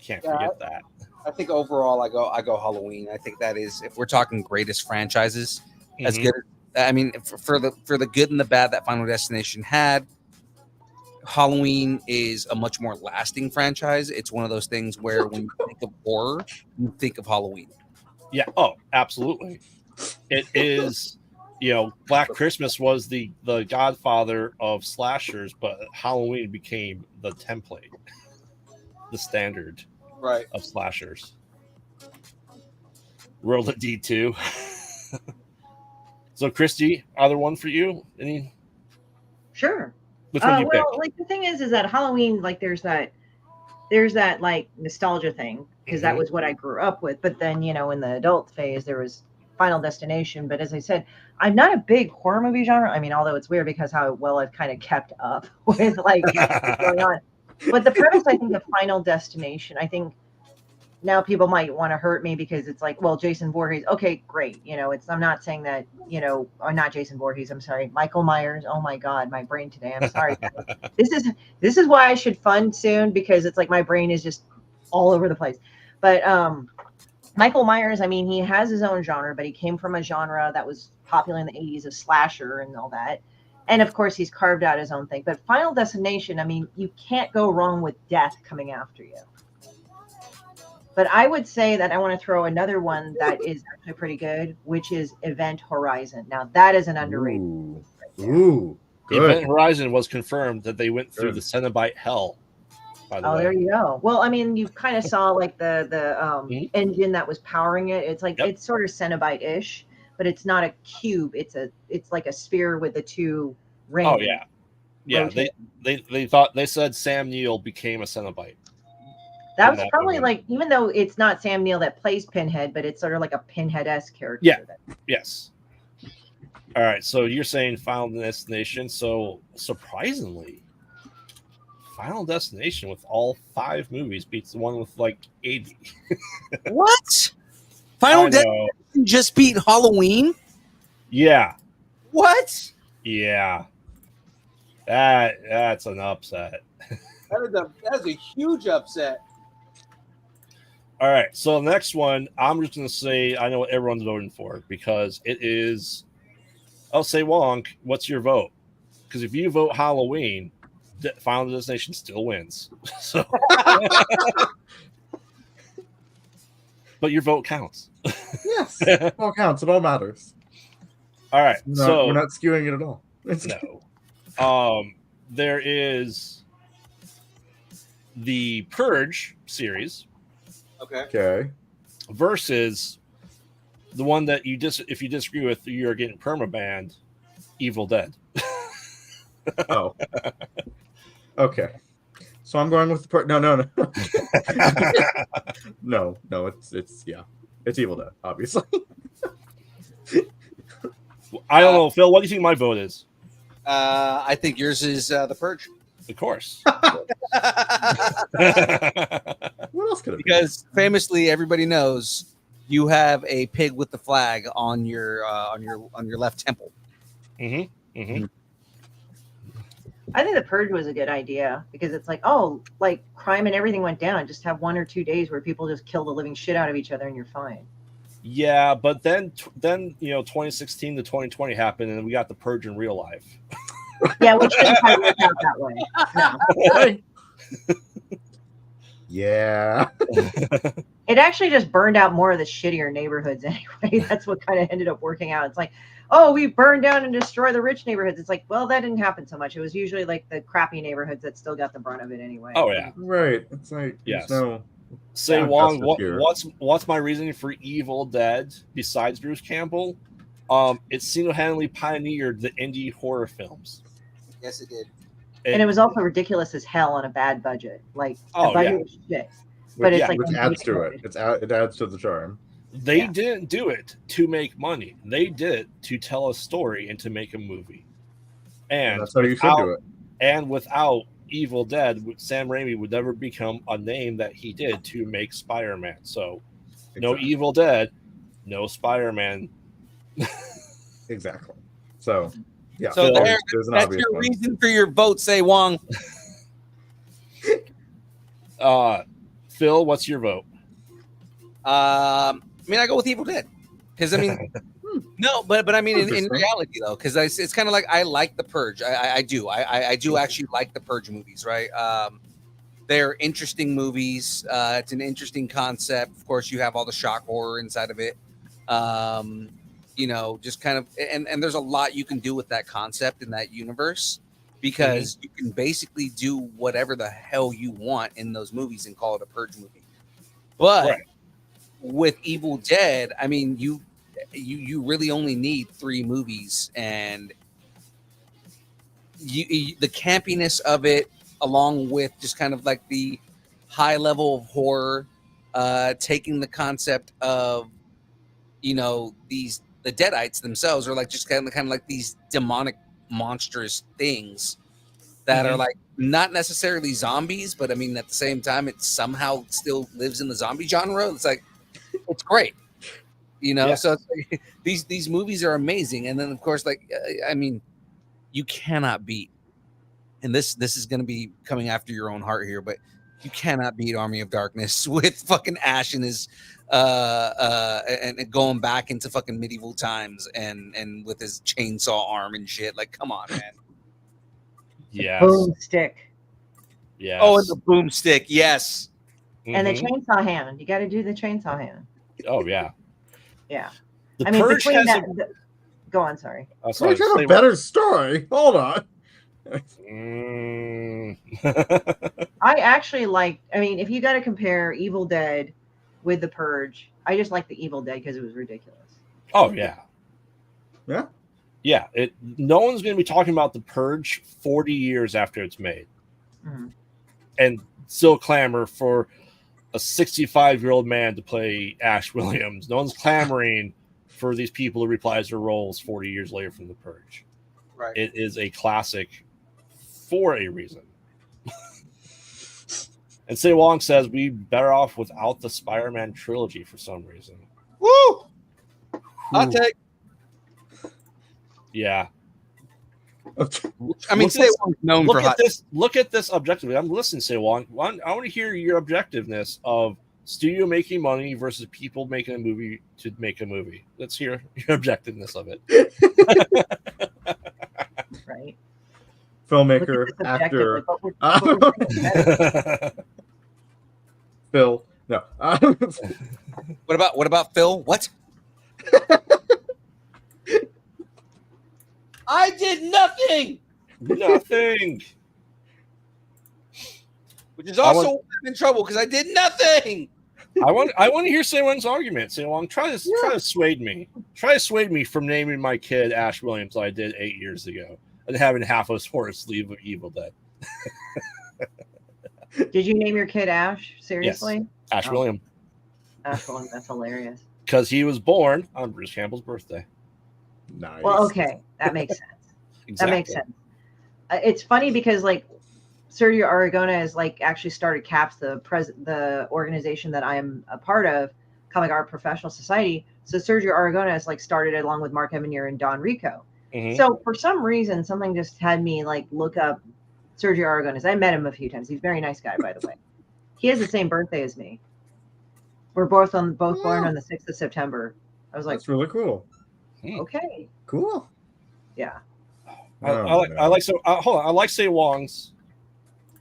Can't forget that. I think overall, I go Halloween. I think that is, if we're talking greatest franchises, as good. I mean, for the good and the bad that Final Destination had, Halloween is a much more lasting franchise. It's one of those things where when you think of horror, you think of Halloween. Yeah. Oh, absolutely. It is. Black Christmas was the godfather of slashers, but Halloween became the template, the standard, right, of slashers. Roll a D2. So, Christy, other one for you? Any? Sure. Which one you pick? Like the thing is that Halloween, like there's that like nostalgia thing because that was what I grew up with. But then in the adult phase there was Final Destination. But as I said, I'm not a big horror movie genre. I mean, although it's weird because how well I've kind of kept up with like what's going on. But the premise, I think, of Final Destination, I think now people might want to hurt me because it's like, well, Jason Voorhees. Okay, great. I'm not saying that, or not Jason Voorhees. I'm sorry. Michael Myers. Oh my God, my brain today. I'm sorry. This is why I should fund soon because it's like my brain is just all over the place. But Michael Myers, I mean, he has his own genre, but he came from a genre that was popular in the 80s of slasher and all that. And of course, he's carved out his own thing. But Final Destination, I mean, you can't go wrong with death coming after you. But I would say that I want to throw another one that is actually pretty good, which is Event Horizon. Now, that is an underrated. Ooh, good. Event Horizon was confirmed that they went through the Cenobite hell. By the way. There you go. Well, I mean, you kind of saw like the engine that was powering it. It's like it's sort of Cenobite-ish, but it's not a cube. It's like a sphere with the two rings. Oh yeah, yeah. They said Sam Neill became a Cenobite. That was probably like, even though it's not Sam Neill that plays Pinhead, but it's sort of like a Pinhead-esque character. Yeah. Yes. All right. So you're saying Final Destination. So surprisingly, Final Destination with all 5 movies beats the one with like 80. What? Final Destination just beat Halloween? Yeah. What? Yeah. That's an upset. That's a huge upset. All right, so the next one, I'm just going to say I know what everyone's voting for because it is. I'll say Wonk. What's your vote? Because if you vote Halloween, Final Destination still wins. So, but your vote counts. Yes, it all counts. It all matters. All right, so we're not skewing it at all. No. There is the Purge series. Okay. Versus the one that if you disagree with, you're getting permabanned, Evil Dead. Oh. Okay. So I'm going with the No. No, it's Evil Dead, obviously. I don't know, Phil. What do you think my vote is? I think yours is The Purge. Of course. What else could it be? Because famously, everybody knows you have a pig with the flag on your left temple. Mm-hmm. Mm-hmm. I think The Purge was a good idea because it's like, like crime and everything went down. Just have 1 or 2 days where people just kill the living shit out of each other and you're fine. Yeah, but then 2016 to 2020 happened and we got The Purge in real life. Yeah, which didn't quite work out that way. No. Yeah. It actually just burned out more of the shittier neighborhoods anyway. That's what kind of ended up working out. It's like, oh, we burn down and destroy the rich neighborhoods. It's like, well, that didn't happen so much. It was usually like the crappy neighborhoods that still got the brunt of it anyway. Oh yeah, Right. It's like Yes. there's no Say Yeah, Wong, justice here. what's my reasoning for Evil Dead besides Bruce Campbell? It single-handedly pioneered the indie horror films. Yes, it did. And it was also ridiculous as hell on a bad budget. Like the Oh, budget yeah. was shit. But which, it's like which adds to it. It adds to the charm. They Yeah. didn't do it to make money. They did it to tell a story and to make a movie. And That's how you should do it. And without Evil Dead, Sam Raimi would never become a name that he did to make Spider-Man. So, no Exactly. Evil Dead, no Spider-Man. Exactly. So, yeah. So there's an that's obvious your one. reason for your vote, say Wong. Phil, what's your vote? I mean, I go with Evil Dead because I mean, no, but I mean, in Interesting. reality though, because it's kind of like I like the Purge. I do. I do actually like the Purge movies, right? They're interesting movies. It's an interesting concept. Of course, you have all the shock horror inside of it. You know, just kind of, and there's a lot you can do with that concept in that universe because you can basically do whatever the hell you want in those movies and call it a Purge movie. But Right. with Evil Dead, I mean, you really only need 3 movies, and the campiness of it, along with just kind of like the high level of horror, taking the concept of, you know, the Deadites themselves are like just kind of like these demonic, monstrous things that are like not necessarily zombies, but I mean at the same time it somehow still lives in the zombie genre. It's like it's great, you know. Yeah. So it's like, these movies are amazing, and then of course, like I mean, you cannot beat. And this is going to be coming after your own heart here, but you cannot beat Army of Darkness with fucking Ash and his and going back into fucking medieval times and with his chainsaw arm and shit. Like, come on, man. Yes. Boomstick. Yes. Oh, and the boomstick, yes. And the Mhm. chainsaw hand. You got to do the chainsaw hand. Oh yeah. Yeah. The I mean, Purge between has that. a, Go on, sorry. oh, sorry, We got say a better story. Hold on. Mm. I actually like, I mean, if you got to compare Evil Dead with The Purge, I just like the Evil Dead because it was ridiculous. Oh yeah. Yeah. Yeah. No one's going to be talking about The Purge 40 years after it's made, Mhm. and still clamor for a 65-year-old man to play Ash Williams. No one's clamoring for these people to reprise their roles 40 years later from The Purge. Right. It is a classic for a reason. And Say Wong says we better off without the Spider-Man trilogy for some reason. Woo! I'll take. Yeah. I mean, Look Say at- Wong's known Look for at hot. this. Look at this objectively. I'm listening, Say Wong. I want to hear your objectiveness of studio making money versus people making a movie to make a movie. Let's hear your objectiveness of it. Right. Filmmaker, Look at this actor, objectively, but we're Phil. No. What about Phil? What? I did nothing, Nothing. which is also why I'm in trouble because I did nothing. I want to hear Say Wong's argument. Say Wong, try to sway me. Try to sway me from naming my kid Ash Williams like I did 8 years ago and having half a horror sleeve of Evil Dead. Did you name your kid Ash? Seriously? Ash Oh. William. Ash Williams, that's hilarious. Because he was born on Bruce Campbell's birthday. Nice. Well, okay. That makes sense. Exactly. That makes sense. It's funny because like Sergio Aragona has like actually started CAPS, the organization that I am a part of, Comic Art Professional Society. So Sergio Aragona has like started along with Mark Evanier and Don Rico. Mhm. So for some reason, something just had me like look up Sergio Aragones. I met him a few times. He's a very nice guy, by the way. He has the same birthday as me. We're both born on the 6th of September. I was like, That's really cool. okay, Cool. yeah. I like Say Wong's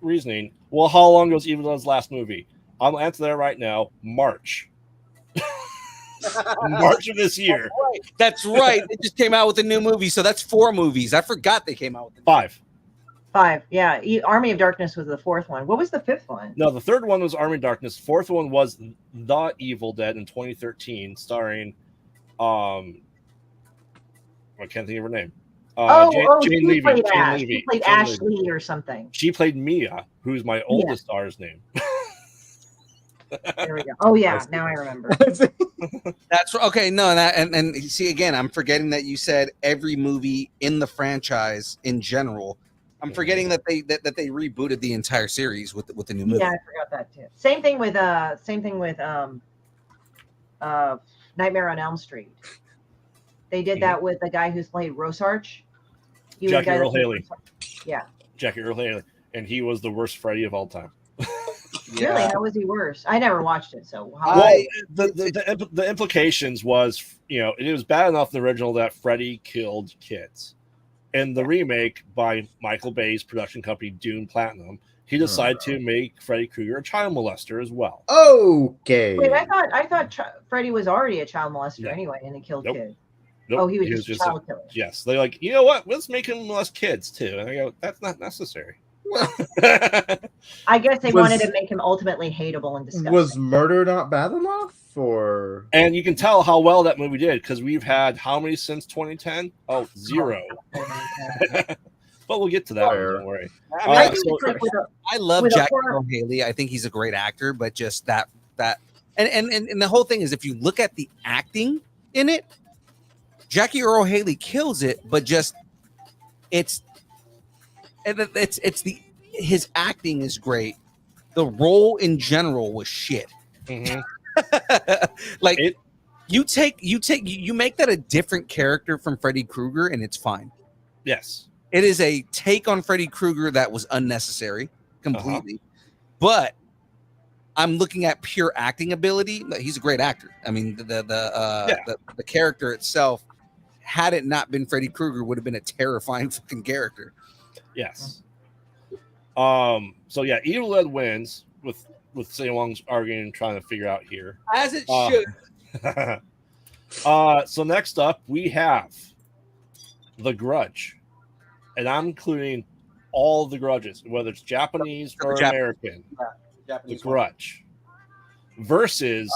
reasoning. Well, how long ago was Evil Dead's last movie? I'll answer that right now. March. March of this year. That's right. They just came out with a new movie, so that's 4 movies. I forgot they came out with 5. 5. Yeah. Army of Darkness was the 4th one. What was the 5th one? No, the 3rd one was Army of Darkness. 4th one was The Evil Dead in 2013, starring I can't think of her name. Jane she played Jane Ash. Levy. She played Jane Ashley Levy. or something. She played Mia, who's my oldest daughter's name. There we go. Oh yeah, now I remember. That's okay. No, and see again, I'm forgetting that you said every movie in the franchise in general. I'm forgetting that they rebooted the entire series with the new movie. Yeah, I forgot that too. Same thing with Nightmare on Elm Street. They did that with the guy who's played Rosarch. Jackie Earle Haley. Yeah. Jackie Earle Haley, and he was the worst Freddy of all time. Yeah. Really? How was he worse? I never watched it, so the implications was, it was bad enough in the original that Freddy killed kids. In the remake by Michael Bay's production company Dune Platinum, he decided to make Freddy Krueger a child molester as well. Okay. Wait, I thought Freddy was already a child molester anyway, and he killed kids. Nope. Oh, he was just a child killer. Yes, they're like, you know what? Let's make him molest kids too. And I go, that's not necessary. I guess they wanted to make him ultimately hateable and disgusting. Was murder not bad enough? Or and you can tell how well that movie did because we've had how many since 2010? Oh, 0. But we'll get to that one, don't worry. I love Jackie Earle Haley. I think he's a great actor, but just that and the whole thing is if you look at the acting in it, Jackie Earle Haley kills it, but just his acting is great. The role in general was shit. Mm-hmm. Like you make that a different character from Freddy Krueger and it's fine. Yes. It is a take on Freddy Krueger that was unnecessary completely. But I'm looking at pure acting ability. He's a great actor. I mean, the character itself, had it not been Freddy Krueger, would have been a terrifying fucking character. Yes. So yeah, Evil Dead wins with Sailong's arguing, trying to figure out here. As it should. So next up, we have The Grudge. And I'm including all the grudges, whether it's Japanese or American. Japanese The Grudge. Versus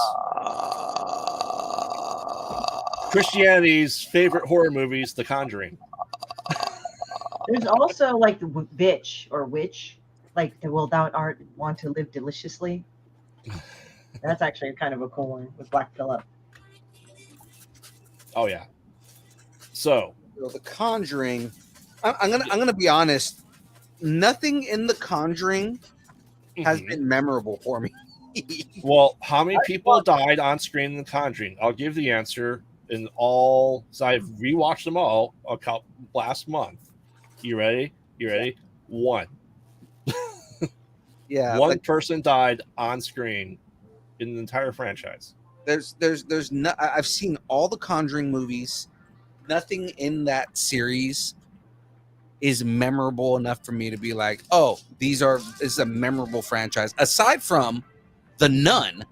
Christianity's favorite horror movies, The Conjuring. There's also like the bitch or witch. Like, will thou art want to live deliciously? That's actually kind of a cool one with Black Phillip. Oh yeah. So The Conjuring. I'm gonna be honest. Nothing in The Conjuring has been memorable for me. Well, how many people died on screen in The Conjuring? I'll give the answer in all. So I've rewatched them all last month. You ready? One. Yeah, one person died on screen in the entire franchise. There's no. I've seen all the Conjuring movies. Nothing in that series is memorable enough for me to be like, oh, this is a memorable franchise. Aside from The Nun,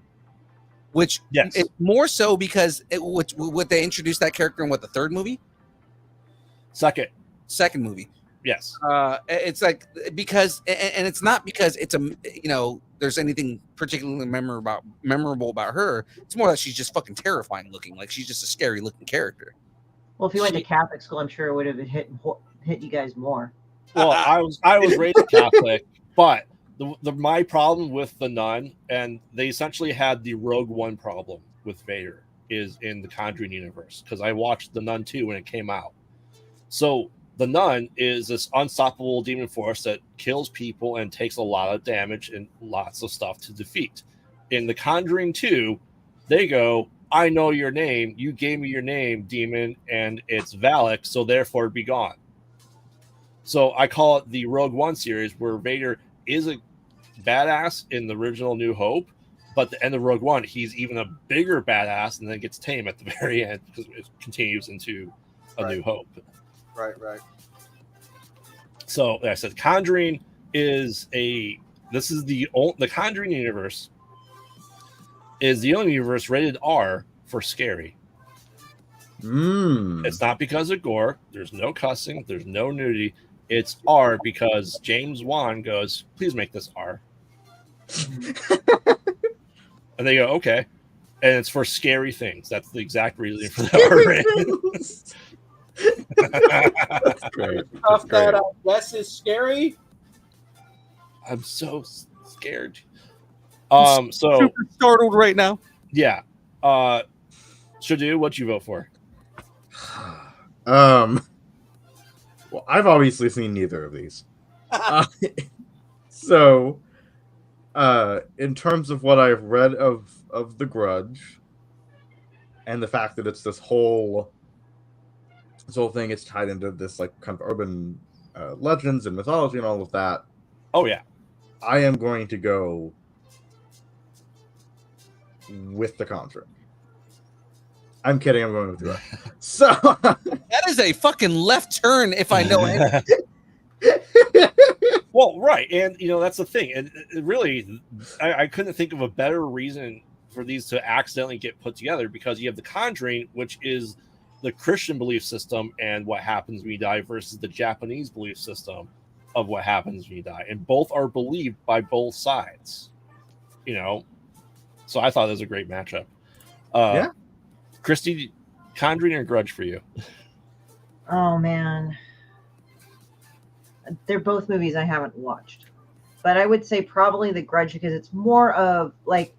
which is more so because what they introduced that character in the third movie, second movie. Yes. It's like because and it's not because it's there's anything particularly memorable about her. It's more that she's just fucking terrifying looking. Like she's just a scary looking character. Well, if you went to Catholic school, I'm sure it would have hit you guys more. Well, I was raised Catholic, but my problem with The Nun, and they essentially had the Rogue One problem with Vader, is in the Conjuring universe because I watched The Nun 2 when it came out. So The Nun is this unstoppable demon force that kills people and takes a lot of damage and lots of stuff to defeat. In The Conjuring 2, they go, I know your name. You gave me your name, demon, and it's Valak, so therefore be gone. So I call it the Rogue One series, where Vader is a badass in the original New Hope, but at the end of Rogue One, he's even a bigger badass and then gets tame at the very end because it continues into a New Hope. Right. So like I said, Conjuring is the Conjuring universe is the only universe rated R for scary. Mm. It's not because of gore. There's no cussing. There's no nudity. It's R because James Wan goes, please make this R. And they go, okay. And it's for scary things. That's the exact reason for the R rating. That's great. That's Stuff that great. I guess is scary. I'm so scared. I'm So super startled right now. yeah. Shadu, what'd you vote for? Well, I've obviously seen neither of these. So, in terms of what I've read of The Grudge, and the fact that it's this whole thing is tied into this like kind of urban legends and mythology and all of that, Oh yeah. I am going to go with The Conjuring. I'm kidding. I'm going with The Grudge. So That is a fucking left turn if I know anything. Well, right, and that's the thing, and it really, I couldn't think of a better reason for these to accidentally get put together, because you have The Conjuring, which is the Christian belief system and what happens when you die, versus the Japanese belief system of what happens when you die, and both are believed by both sides. So I thought it was a great matchup. Yeah. Christy, Conjuring or Grudge for you? Oh man, they're both movies I haven't watched, but I would say probably The Grudge, because it's more of like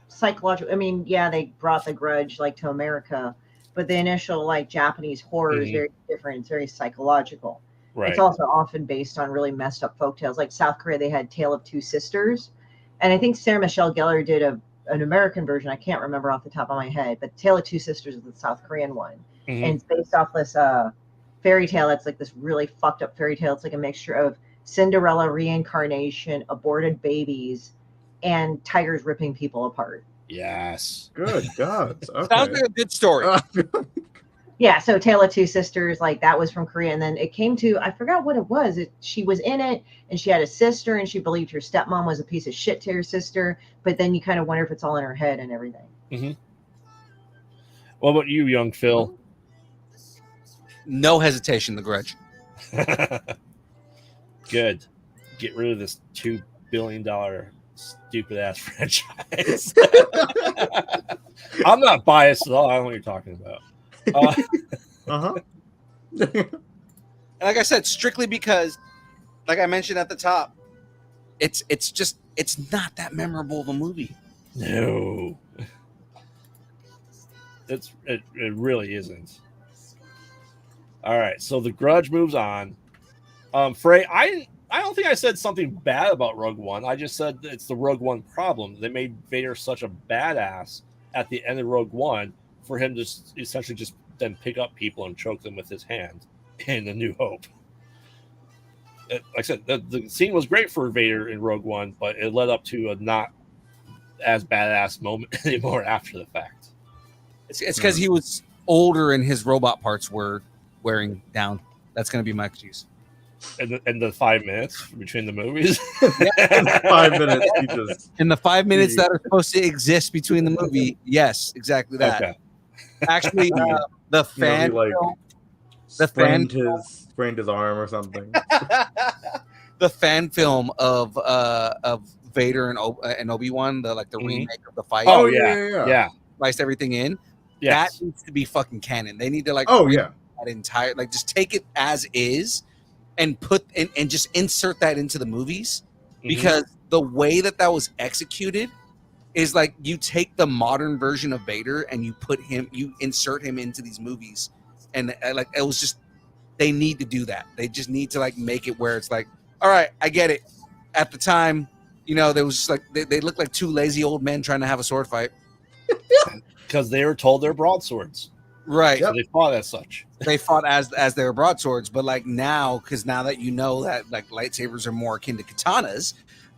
psychological. I mean, yeah, they brought The Grudge like to America, but the initial like Japanese horror is very different. It's very psychological. Right. It's also often based on really messed up folktales. Like South Korea, they had Tale of Two Sisters, and I think Sarah Michelle Gellar did an American version. I can't remember off the top of my head, but Tale of Two Sisters is the South Korean one, and it's based off this fairy tale that's like this really fucked up fairy tale. It's like a mixture of Cinderella, reincarnation, aborted babies, and tigers ripping people apart. Yes. Good God. Okay. Sounds like a good story. Yeah, so Tale of Two Sisters, like that was from Korea, and then it came to, I forgot what it was. She was in it, and she had a sister, and she believed her stepmom was a piece of shit to her sister, but then you kind of wonder if it's all in her head and everything. Mm-hmm. What about you, young Phil? No hesitation, The Grudge. Good. Get rid of this $2 billion stupid ass franchise. I'm not biased at all. I don't know what you're talking about. Like I said, strictly because, like I mentioned at the top, it's not that memorable of a movie. No. It really isn't. All right, so The Grudge moves on. Frey, I don't think I said something bad about Rogue One. I just said it's the Rogue One problem. They made Vader such a badass at the end of Rogue One for him to essentially just then pick up people and choke them with his hand in A New Hope. Like I said, the scene was great for Vader in Rogue One, but it led up to a not as badass moment anymore after the fact. It's because he was older and his robot parts were wearing down. That's going to be my excuse. In the 5 minutes between the movies? 5 minutes. In the 5 minutes that are supposed to exist between the movie, yes, exactly that. Okay. Actually, the fan sprained his arm or something. The fan film of Vader and Obi-Wan, the remake of the fight. Oh yeah. Spliced everything in. Yes. That needs to be fucking canon. They need to that entire just take it as is and put and just insert that into the movies, because the way that was executed is like you take the modern version of Vader and you insert him into these movies, and like it was just, they need to do that. They just need to make it where it's like, all right, I get it. At the time, there was just they looked like two lazy old men trying to have a sword fight because they were told they're broadswords. Right. So they fought as such. They fought as they were broadswords, but now that you know that lightsabers are more akin to katanas,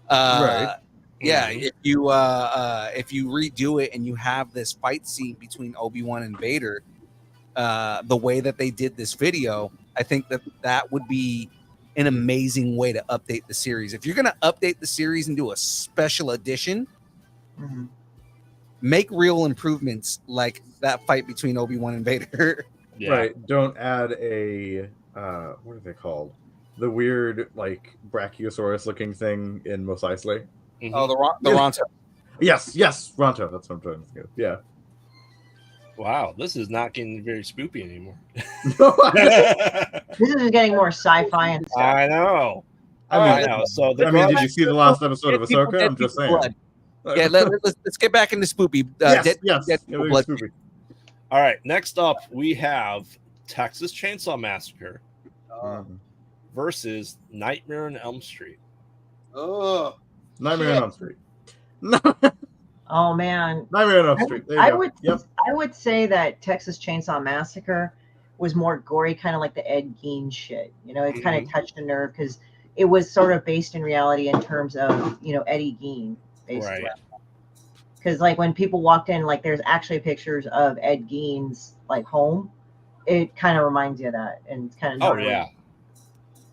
right? Yeah. If you redo it and you have this fight scene between Obi-Wan and Vader, the way that they did this video, I think that would be an amazing way to update the series. If you're going to update the series and do a special edition, make real improvements like that fight between Obi-Wan and Vader. Yeah. Right. Don't add a what are they called? The weird like Brachiosaurus looking thing in Mos Eisley. Mhm. Oh, the Ronto. Yes, Ronto. That's what I'm trying to think of. Yeah. Wow, this is not getting very spoopy anymore. This is getting more sci-fi and stuff. I know. I know. So the did you see the last episode of People, Ahsoka? dead I'm just people saying. blood. Yeah, let's get back into spoopy. Yes, Dead yeah, people really blood. spoopy. All right, next up we have Texas Chainsaw Massacre versus Nightmare on Elm Street. Oh, Nightmare on Elm Street. Oh man, Nightmare on Elm Street. There you go. I would say that Texas Chainsaw Massacre was more gory, kind of like the Ed Gein shit. You know, it kind of touched a nerve because it was sort of based in reality in terms of, you know, Eddie Gein, basically. Right. Because like when people walked in, like there's actually pictures of Ed Gein's like home. It kind of reminds you of that, and it's kind of Oh yeah.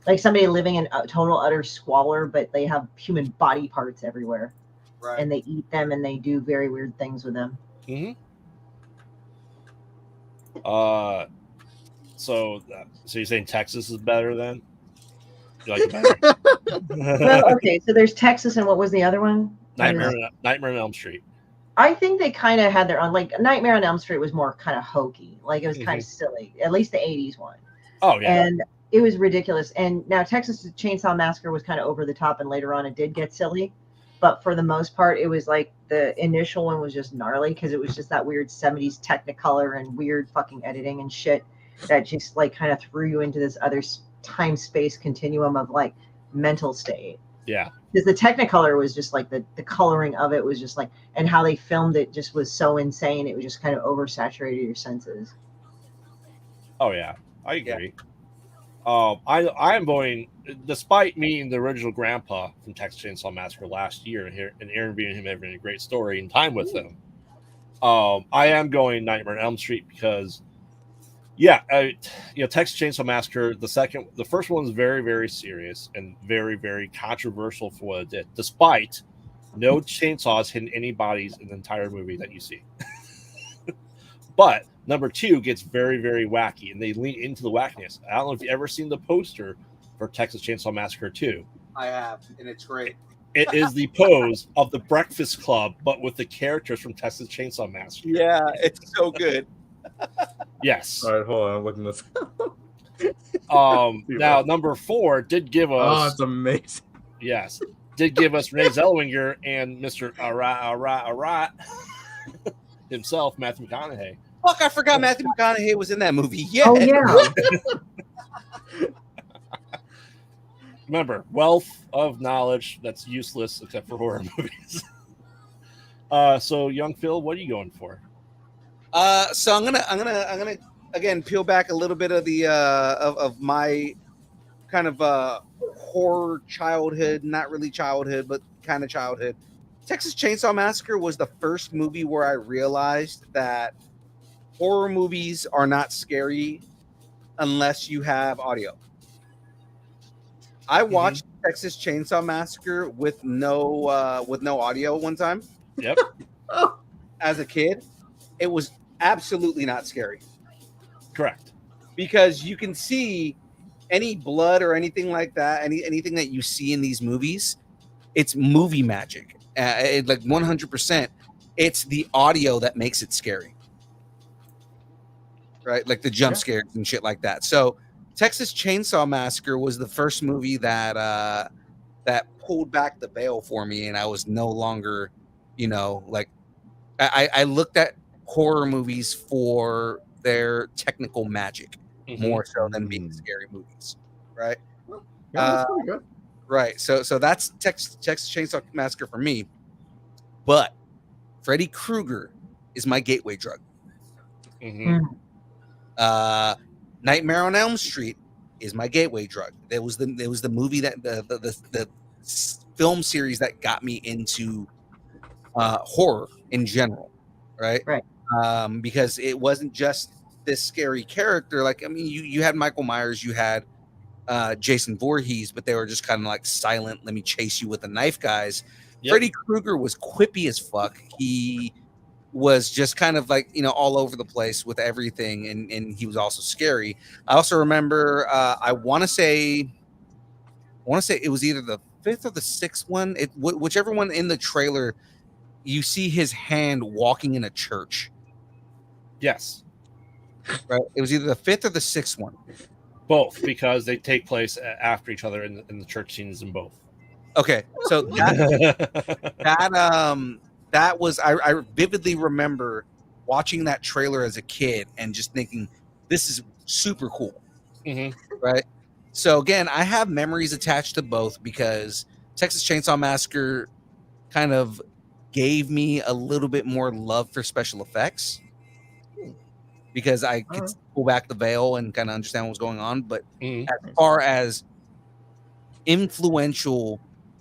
like somebody living in total utter squalor, but they have human body parts everywhere. right. And they eat them and they do very weird things with them. Mm-hmm. So you're saying Texas is better then? You like it better? Well, okay, so there's Texas, and what was the other one? Nightmare on Elm Street. I think they kind of had their own, like Nightmare on Elm Street was more kind of hokey, like it was kind of silly, at least the 80s one. Oh yeah. And it was ridiculous. And now Texas Chainsaw Massacre was kind of over the top, and later on it did get silly. But for the most part, it was like the initial one was just gnarly because it was just that weird 70s Technicolor and weird fucking editing and shit that just like kind of threw you into this other time space continuum of like mental state. Yeah. Because the Technicolor was just like the coloring of it was just like, and how they filmed it just was so insane. It was just kind of oversaturated your senses. Oh yeah, I agree. I'm going, despite meeting the original grandpa from Texas Chainsaw Massacre last year and interviewing him, having a great story and time with him. I am going Nightmare on Elm Street because, Texas Chainsaw Massacre. The first one was very, very serious and very, very controversial for what it did, despite no chainsaws hitting any bodies in the entire movie that you see. But number 2 gets very, very wacky, and they lean into the wackiness. I don't know if you've ever seen the poster for Texas Chainsaw Massacre 2. I have, and it's great. It is the pose of the Breakfast Club, but with the characters from Texas Chainsaw Massacre. Yeah, it's so good. Yes. All right, hold on. I'm looking this. Now, number 4 did give us. Oh, it's amazing. Yes, did give us Renee Zellweger and Mr. Arat himself, Matthew McConaughey. Fuck, I forgot Matthew McConaughey was in that movie. Yeah. Oh yeah. Remember, wealth of knowledge that's useless except for horror movies. So, young Phil, what are you going for? So I'm gonna again peel back a little bit of the of my kind of horror childhood, not really childhood, but kind of childhood. Texas Chainsaw Massacre was the first movie where I realized that horror movies are not scary unless you have audio. I watched Texas Chainsaw Massacre with no audio one time. Yep. As a kid, it was absolutely not scary. Correct. Because you can see any blood or anything like that, anything that you see in these movies, it's movie magic. Like 100%, it's the audio that makes it scary. Right? Like the jump scares and shit like that. So Texas Chainsaw Massacre was the first movie that pulled back the veil for me, and I was no longer, like I looked at horror movies for their technical magic more so than being scary movies, right? Yeah, that's pretty good. Right. So that's Texas Chainsaw Massacre for me. But Freddy Krueger is my gateway drug. Nightmare on Elm Street is my gateway drug. It was the movie that the film series that got me into horror in general, right? Right. Because it wasn't just this scary character. Like, I mean, you had Michael Myers, you had Jason Voorhees, but they were just kind of like silent, let me chase you with a knife guys. Yep. Freddy Krueger was quippy as fuck. He was just kind of like, all over the place with everything, and he was also scary. I also remember I want to say it was either the fifth or the sixth one, whichever one in the trailer, you see his hand walking in a church. Yes, right. It was either the fifth or the sixth one. both, because they take place after each other in the church scenes in both. Okay, so that was I vividly remember watching that trailer as a kid and just thinking, this is super cool. Right. So again, I have memories attached to both because Texas Chainsaw Massacre kind of gave me a little bit more love for special effects because I could pull back the veil and kind of understand what was going on. But as far as influential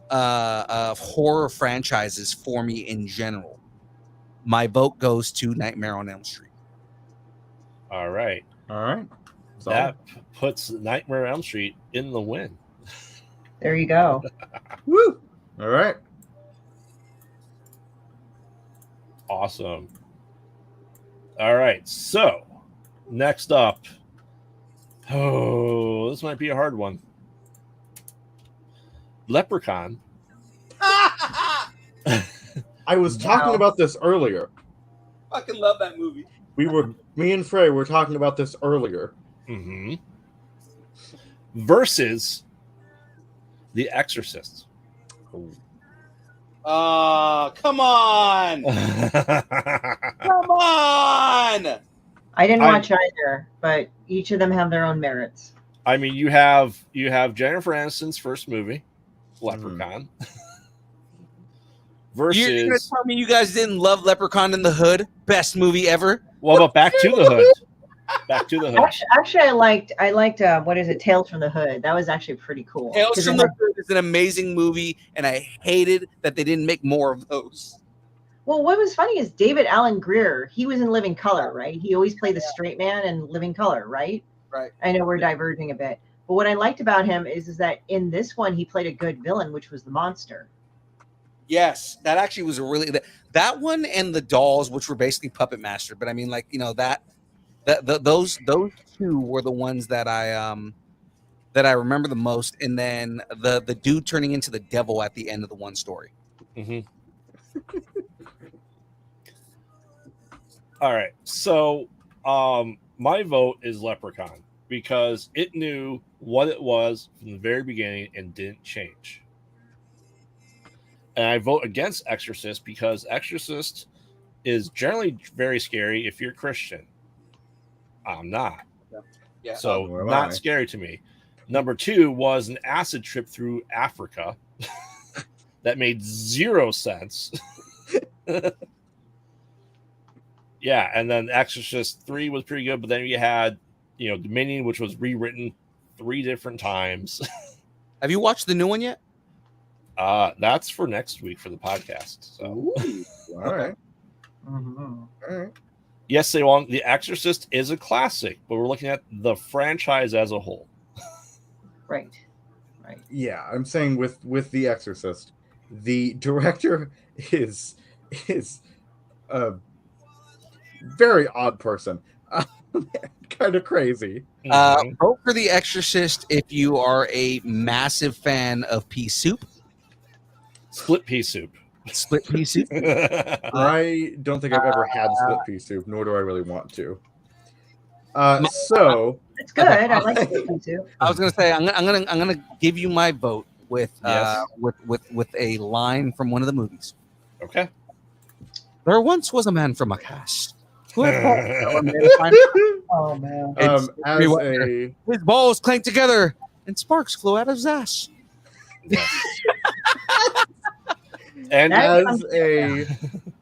horror franchises for me in general, my vote goes to Nightmare on Elm Street. All right. That puts Nightmare on Elm Street in the win. There you go. Woo! All right. Awesome. All right. So next up, this might be a hard one. Leprechaun. I was talking about this earlier. Fucking love that movie. Me and Frey were talking about this earlier. Versus The Exorcist. Come on. Come on. I didn't watch either, but each of them have their own merits. I mean, you have Jennifer Aniston's first movie, Leprechaun. Versus, you're gonna tell me you guys didn't love Leprechaun in the Hood? Best movie ever. Well, but Back to the Hood. Back to the Hood. Actually, I liked what is it? Tales from the Hood. That was actually pretty cool. Tales from the Hood is an amazing movie, and I hated that they didn't make more of those. Well, what was funny is David Alan Grier. He was in Living Color, right? He always played the straight man in Living Color, right? Right. I know we're diverging a bit, but what I liked about him is that in this one he played a good villain, which was the monster. Yes, that actually was a really that one and the dolls, which were basically Puppet Master. But I mean, like, those two were the ones that I remember the most. And then the dude turning into the devil at the end of the one story. All right, so my vote is Leprechaun because it knew what it was from the very beginning and didn't change. And I vote against Exorcist because Exorcist is generally very scary if you're Christian. I'm not. Yeah. So not scary to me. Number 2 was an acid trip through Africa that made zero sense. Yeah, and then Exorcist 3 was pretty good, but then you had, Dominion, which was rewritten 3 different times. Have you watched the new one yet? That's for next week for the podcast. So, all right. Mm-hmm. All right. Yes, The Exorcist is a classic, but we're looking at the franchise as a whole. Right. Yeah, I'm saying with The Exorcist, the director is a very odd person. Kind of crazy. Vote for The Exorcist if you are a massive fan of pea soup. Split pea soup. Split pea soup. I don't think I've ever had split pea soup, nor do I really want to. So it's good. I like split pea soup. I was gonna say I'm gonna give you my vote with a line from one of the movies. Okay. There once was a man from a cast. Oh man. His balls clanked together and sparks flew out of his ass. And as a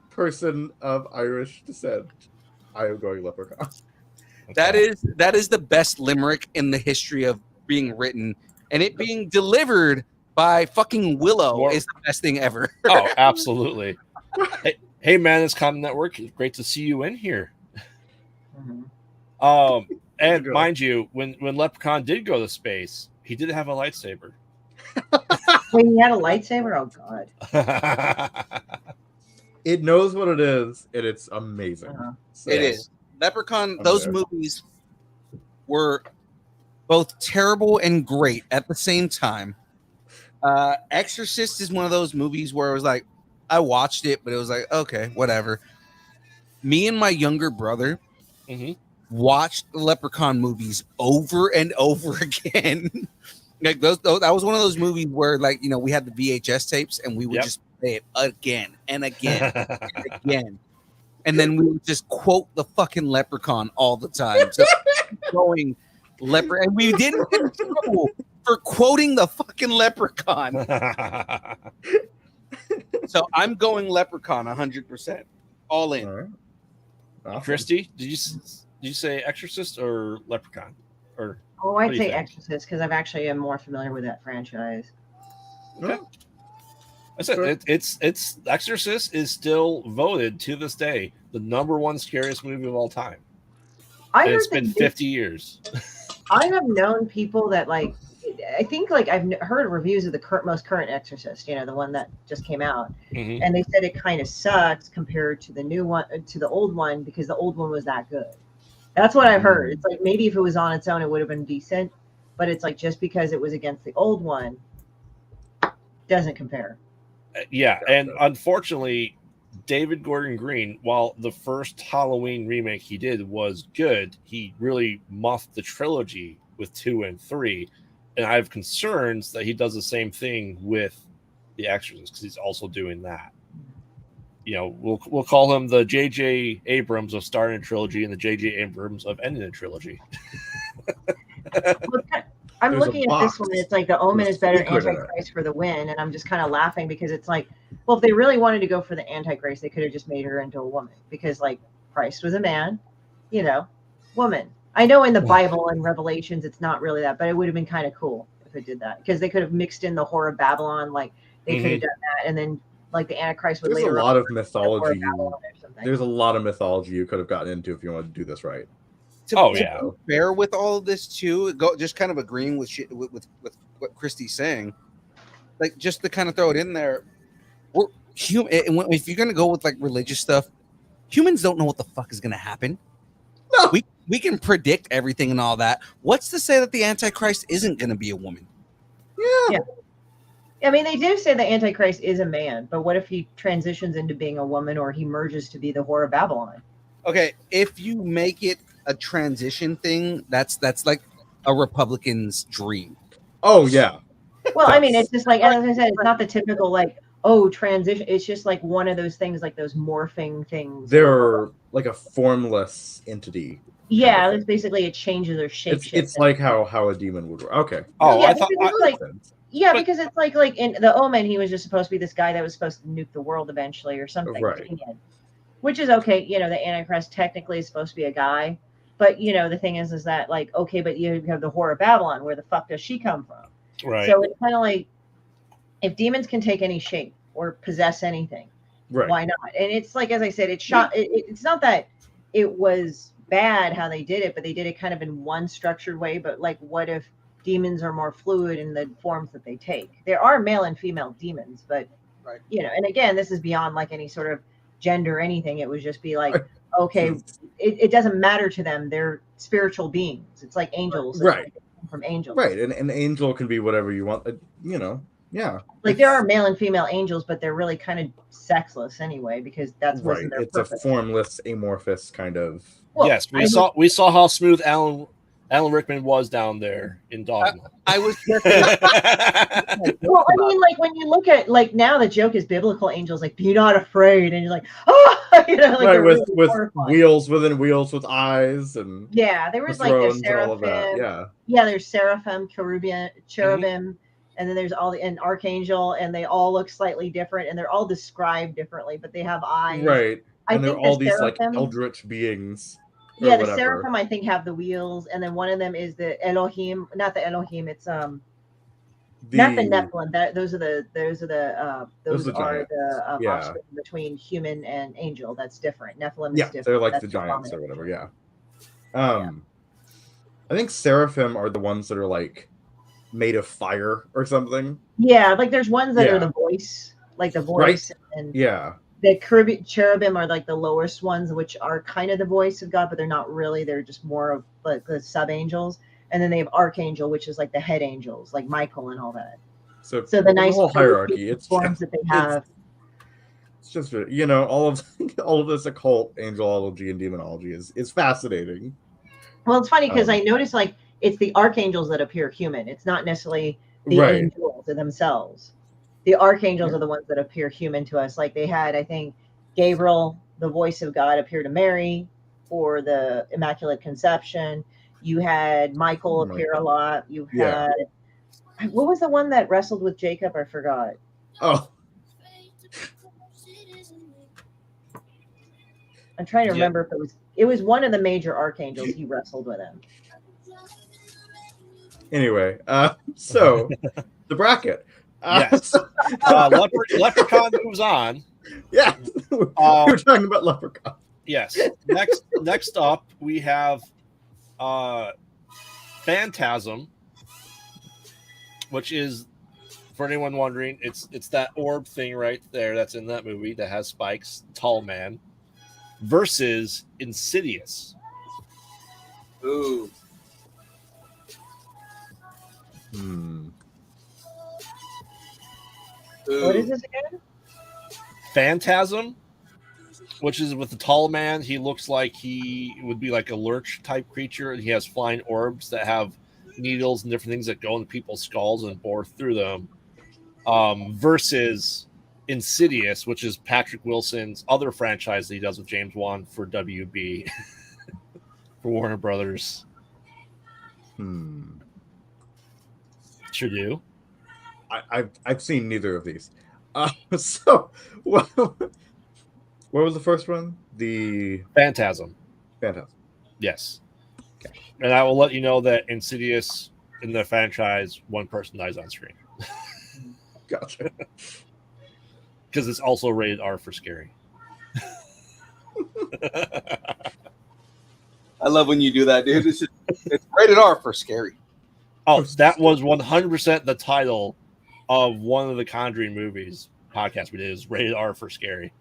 person of Irish descent, I am going Leprechaun. That is the best limerick in the history of being written, and it being delivered by fucking Willow is the best thing ever. Oh, absolutely. Hey man, it's Common Network. It's great to see you in here. And mind you, when Leprechaun did go to space, he did have a lightsaber. Wait, he had a lightsaber? Oh god. It knows what it is, and it's amazing. So, It is. Leprechaun, I'm those there. movies were both terrible and great at the same time. Exorcist is one of those movies where it was like, I watched it, but it was like, okay, whatever. Me and my younger brother watched the Leprechaun movies over and over again. Like those, that was one of those movies where, like, you know, we had the VHS tapes and we would just play it again and again and again. And then we would just quote the fucking Leprechaun all the time. So going and we didn't get in trouble for quoting the fucking Leprechaun. So I'm going Leprechaun 100%, all in. All right. Awesome. Christy, did you say Exorcist or Leprechaun? Or I'd say Exorcist because I've actually am more familiar with that franchise. Okay. I said it's Exorcist is still voted to this day the #1 scariest movie of all time. It's been 50 years. I have known people that like. I think like I've heard reviews of the most current Exorcist, you know, the one that just came out, and they said it kind of sucks compared to the new one, to the old one, because the old one was that good. That's what I've heard. It's like maybe if it was on its own, it would have been decent, but it's like just because it was against the old one, doesn't compare. Yeah, and unfortunately, David Gordon Green, while the first Halloween remake he did was good, he really muffed the trilogy with 2 and 3. And I have concerns that he does the same thing with The Exorcist because he's also doing that. You know, we'll call him the J.J. Abrams of starting a trilogy and the J.J. Abrams of ending a trilogy. I'm looking at this one. It's like The Omen is better, Antichrist for the win, and I'm just kind of laughing because it's like, well, if they really wanted to go for the Antichrist, they could have just made her into a woman because, like, Christ was a man, you know, woman. I know in the Bible and Revelations it's not really that, but it would have been kind of cool if it did that because they could have mixed in the horror of Babylon, like they could have done that, and then like the Antichrist would later. There's a lot of mythology. There's a lot of mythology you could have gotten into if you wanted to do this right. To be fair with all of this too, just kind of agreeing with what Christy's saying, like just to kind of throw it in there, we're human. If you're gonna go with like religious stuff, humans don't know what the fuck is gonna happen. No. We can predict everything and all that. What's to say that the Antichrist isn't going to be a woman? Yeah. I mean, they do say the Antichrist is a man, but what if he transitions into being a woman or he merges to be the whore of Babylon? Okay, if you make it a transition thing, that's like a Republican's dream. Oh, yeah. Well, I mean, it's just like, as I said, it's not the typical like, transition. It's just like one of those things, like those morphing things. They're like a formless entity. Yeah, it's basically it changes their shape. It's like how a demon would work. Okay. Oh, yeah, because it's like in the Omen, he was just supposed to be this guy that was supposed to nuke the world eventually or something. Right. Which is okay. You know, the Antichrist technically is supposed to be a guy, but you know, the thing is that like, okay, but you have the whore of Babylon. Where the fuck does she come from? Right. So it's kind of like if demons can take any shape or possess anything, why not? And it's like, as I said, it's not that it was bad how they did it, but they did it kind of in one structured way. But like, what if demons are more fluid in the forms that they take? There are male and female demons, but you know, and again, this is beyond like any sort of gender or anything. It would just be like, okay, it doesn't matter to them. They're spiritual beings. It's like angels, right? From angels, right? And an angel can be whatever you want. You know, yeah. Like there are male and female angels, but they're really kind of sexless anyway because that's right. Their it's purpose. A formless, amorphous kind of. Well, yes, we saw how smooth Alan Rickman was down there in Dogma. I was. Well, I mean, like when you look at like now, the joke is biblical angels, like be not afraid, and you're like, oh, you know, like right, with really wheels within wheels with eyes and there was like there's seraphim, there's seraphim, cherubim, and then there's an archangel, and they all look slightly different, and they're all described differently, but they have eyes, right? And they're all these like eldritch beings. Yeah, the seraphim I think have the wheels, and then one of them is the Elohim, not the Elohim. It's not the Nephilim. Those are the offspring between human and angel. That's different. Nephilim is different. They're like the giants or whatever. Yeah. I think seraphim are the ones that are like made of fire or something. Yeah, like there's ones that are the voice, like the voice, right? And the cherubim are like the lowest ones, which are kind of the voice of God, but they're not really. They're just more of like the sub angels. And then they have archangel, which is like the head angels, like Michael and all that. So the nice whole hierarchy. It's forms that they have. It's just all of this occult angelology and demonology is fascinating. Well, it's funny because I noticed like it's the archangels that appear human. It's not necessarily the Right. angels themselves. The archangels are the ones that appear human to us. Like they had, I think, Gabriel, the voice of God, appear to Mary for the Immaculate Conception. You had Michael appear a lot. You had what was the one that wrestled with Jacob? I forgot. Oh, I'm trying to remember if it was one of the major archangels. He wrestled with him. Anyway, so the bracket. Yes. Leprechaun moves on. Yeah, we're talking about Leprechaun. Yes. Next up, we have Phantasm, which is, for anyone wondering, it's that orb thing right there that's in that movie that has spikes, tall man, versus Insidious. Ooh. What is this again? Phantasm, which is with the tall man. He looks like he would be like a lurch type creature. He has flying orbs that have needles and different things that go into people's skulls and bore through them. Versus Insidious, which is Patrick Wilson's other franchise that he does with James Wan for WB for Warner Brothers. Sure do. I've seen neither of these. So, what was the first one? The Phantasm. Yes. Okay. And I will let you know that Insidious in the franchise, one person dies on screen. Gotcha. Because it's also rated R for scary. I love when you do that, dude. It's rated R for scary. Oh, that was 100% the title of one of the Conjuring movies podcast we did, is rated R for scary.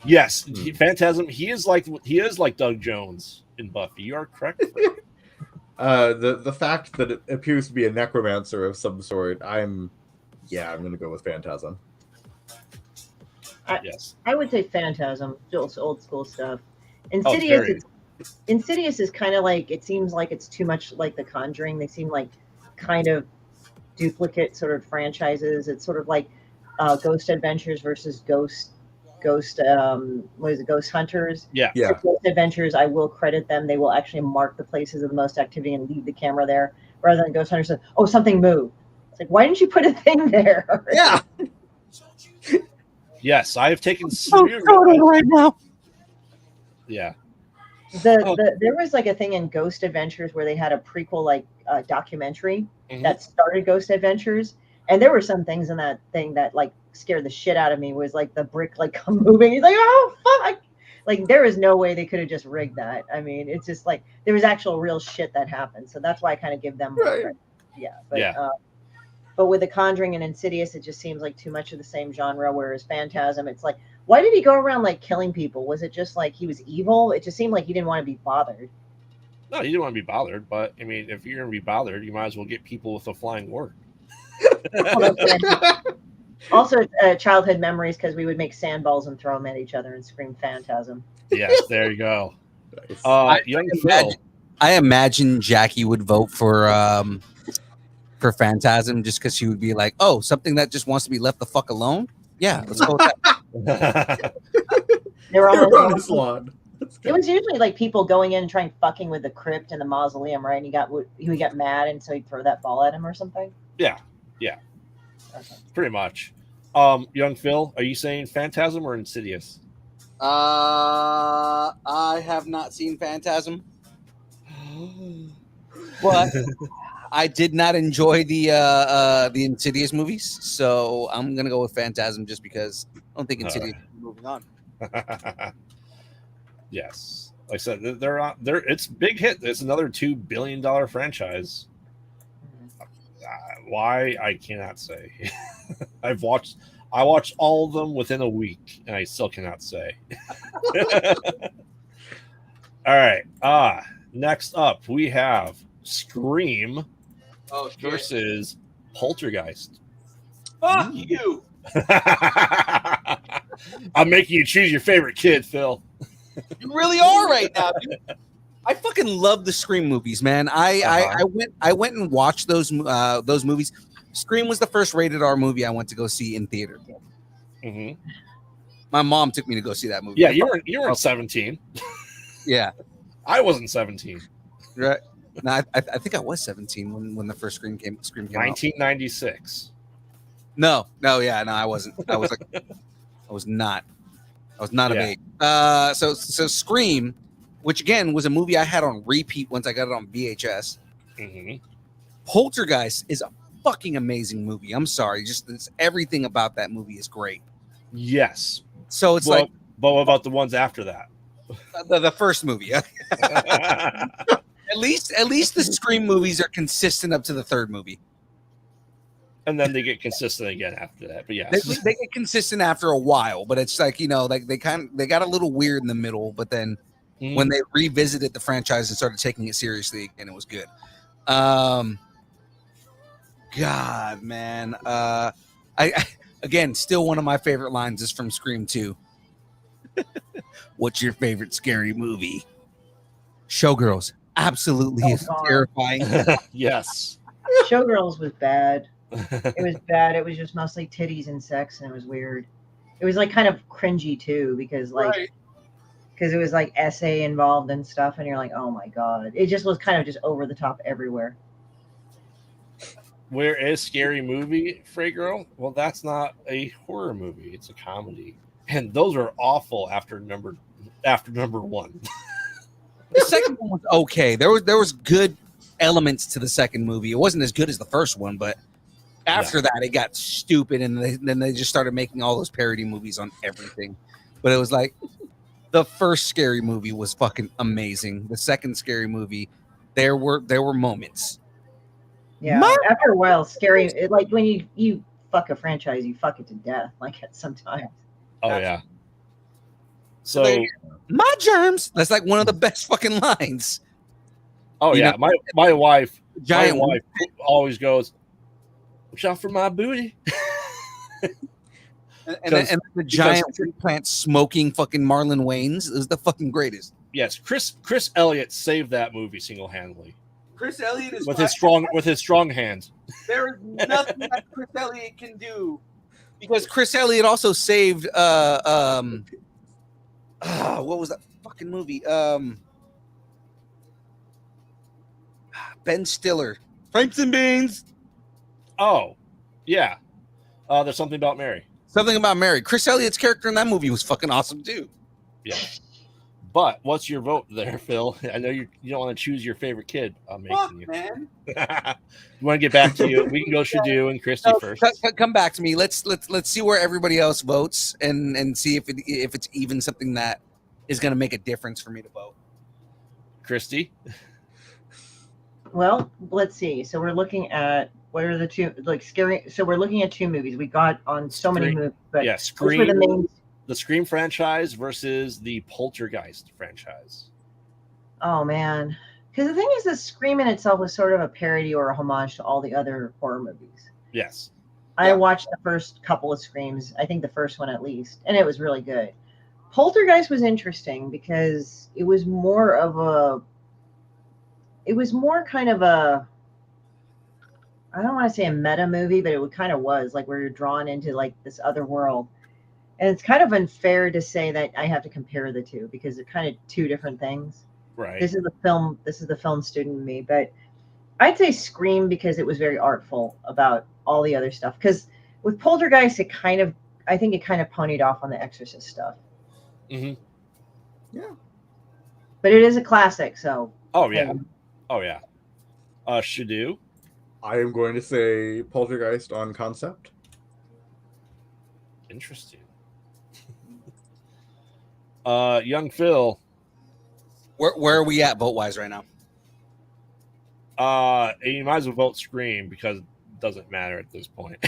Yes, Phantasm. He is like Doug Jones in Buffy. You are correct. The fact that it appears to be a necromancer of some sort, I'm gonna go with Phantasm. Yes, I would say Phantasm, just old school stuff. Insidious is kind of like, it seems like it's too much like The Conjuring. They seem like kind of duplicate sort of franchises. It's sort of like Ghost Adventures versus Ghost Hunters. Yeah. So Ghost Adventures, I will credit them. They will actually mark the places of the most activity and leave the camera there, rather than Ghost Hunters says, "Oh, something moved." It's like, why didn't you put a thing there? Yeah. Yes, I have taken right now. Yeah. There was like a thing in Ghost Adventures where they had a prequel like documentary that started Ghost Adventures, and there were some things in that thing that like scared the shit out of me. Was like the brick like come moving. He's like, oh fuck! Like there is no way they could have just rigged that. I mean, it's just like there was actual real shit that happened. So that's why I kind of give them credit. But with The Conjuring and Insidious, it just seems like too much of the same genre. Whereas Phantasm, it's like, why did he go around like killing people? Was it just like he was evil? It just seemed like he didn't want to be bothered. No, you didn't want to be bothered. But I mean, if you're going to be bothered, you might as well get people with a flying orb. Also, childhood memories, because we would make sandballs and throw them at each other and scream Phantasm. Yes, there you go. Young Phil. I imagine Jackie would vote for Phantasm just because she would be like, oh, something that just wants to be left the fuck alone? Yeah, let's go with that. They were all on his lawn. It was usually like people going in and trying fucking with the crypt and the mausoleum, right? And he would get mad, and so he'd throw that ball at him or something. Yeah. Okay. Pretty much. Young Phil, are you saying Phantasm or Insidious? I have not seen Phantasm, but I did not enjoy the Insidious movies, so I'm gonna go with Phantasm just because I don't think Insidious is moving on. Yes, like I said, it's big hit. It's another $2 billion franchise. Why, I cannot say. I watched all of them within a week, and I still cannot say. All right. Next up we have Scream versus Poltergeist. Fuck you. I'm making you choose your favorite kid, Phil. You really are right now, dude. I fucking love the Scream movies, man. I went and watched those movies. Scream was the first rated R movie I went to go see in theater. Mm-hmm. My mom took me to go see that movie. Yeah, you weren't 17. Yeah, I wasn't 17. right. No, I think I was 17 when the first Scream came out. 1996. No, yeah, no, I wasn't. I was not of age. So Scream, which again was a movie I had on repeat once I got it on VHS. Mm-hmm. Poltergeist is a fucking amazing movie. I'm sorry, just everything about that movie is great. Yes. So it's but what about the ones after that? The first movie. At least the Scream movies are consistent up to the third movie. And then they get consistent again after that. But yes, they get consistent after a while, but it's like, like they got a little weird in the middle, but then when they revisited the franchise and started taking it seriously again, it was good. God, man. I again, still one of my favorite lines is from Scream 2. What's your favorite scary movie? Showgirls. Absolutely terrifying. Yes. Showgirls was bad. It was bad. It was just mostly titties and sex, and it was weird. It was like kind of cringy too, because it was like essay involved and stuff, and you're like, oh my god. It just was kind of just over the top everywhere. Where is Scary Movie, Frey Girl? Well, that's not a horror movie. It's a comedy. And those are awful after number one. The second one was okay. There was good elements to the second movie. It wasn't as good as the first one, but after that it got stupid, and then they just started making all those parody movies on everything. But it was like the first Scary Movie was fucking amazing. The second Scary Movie, there were moments. Yeah, after a while, scary. Like when you fuck a franchise, you fuck it to death. Like sometimes. Oh yeah. So my germs. That's like one of the best fucking lines. Oh yeah, my wife, giant wife always goes, "Watch out for my booty." and the giant tree plant smoking fucking Marlon Wayans is the fucking greatest. Yes, Chris Elliott saved that movie single-handedly. Chris Elliott is with his strong hands. There is nothing that Chris Elliott can do, because Chris Elliott also saved what was that fucking movie? Ben Stiller, Franks and Beans. Oh, yeah. There's Something About Mary. Something About Mary. Chris Elliott's character in that movie was fucking awesome too. Yeah. But what's your vote there, Phil? I know you don't want to choose your favorite kid. I'm making you. Man. You want to get back to you? We can go Shadu and Christy first. Come back to me. Let's see where everybody else votes and see if it's even something that is going to make a difference for me to vote. Christy. Well, let's see. So we're looking at what are the two scary. So we're looking at two movies. We got on so many movies, but yeah, Scream. The Scream franchise versus the Poltergeist franchise. Oh man, because the thing is, the Scream in itself was sort of a parody or a homage to all the other horror movies. Yes. I watched the first couple of Screams. I think the first one at least, and it was really good. Poltergeist was interesting because it was more kind of a, I don't want to say a meta movie, but it kind of was like where you're drawn into like this other world. And it's kind of unfair to say that I have to compare the two because they're kind of two different things. Right. This is the film student in me, but I'd say Scream because it was very artful about all the other stuff. Because with Poltergeist, I think it kind of ponied off on the Exorcist stuff. Mm-hmm. Yeah. But it is a classic, so. Oh yeah. Shadu. I am going to say Poltergeist on concept. Interesting. Young Phil. Where are we at vote wise right now? You might as well vote Scream because doesn't matter at this point.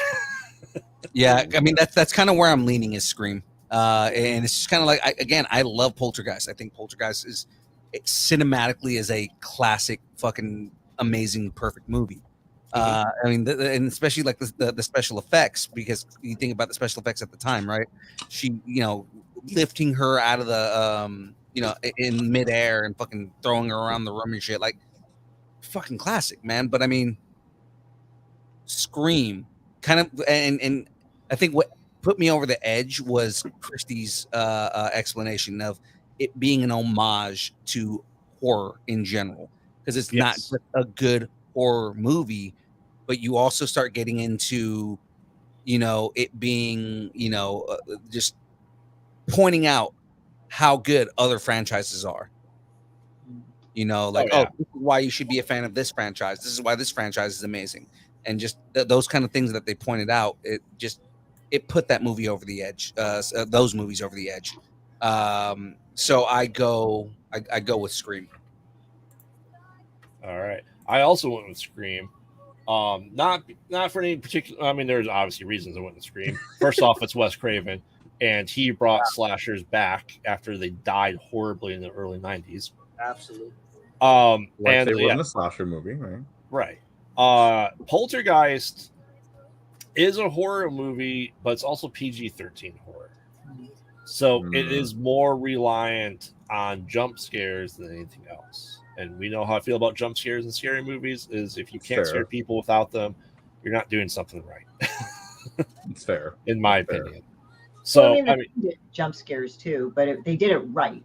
Yeah, I mean that's kind of where I'm leaning is Scream, and it's just kind of like I love Poltergeist. I think Poltergeist is cinematically is a classic, fucking amazing, perfect movie. I mean, and especially like the special effects, because you think about the special effects at the time, right? She, lifting her out of the in midair and fucking throwing her around the room and shit, like fucking classic, man. But I mean, Scream kind of, and I think what put me over the edge was Christie's explanation of it being an homage to horror in general, because it's not Yes. just a good horror movie, but you also start getting into it being just pointing out how good other franchises are. Like, yeah. this is why you should be a fan of this franchise. This is why this franchise is amazing. And just those kind of things that they pointed out, it put that movie over the edge, those movies over the edge. So I go with Scream. All right. I also went with Scream. Not for any particular. I mean, there's obviously reasons I went with Scream. First off, it's Wes Craven, and he brought slashers back after they died horribly in the early '90s. Absolutely. And they were in a slasher movie, right? Right. Poltergeist is a horror movie, but it's also PG-13 horror. So it is more reliant on jump scares than anything else. And we know how I feel about jump scares in scary movies is if you can't scare people without them, you're not doing something right. It's fair. In my opinion. So, I mean, they did jump scares too, but they did it right,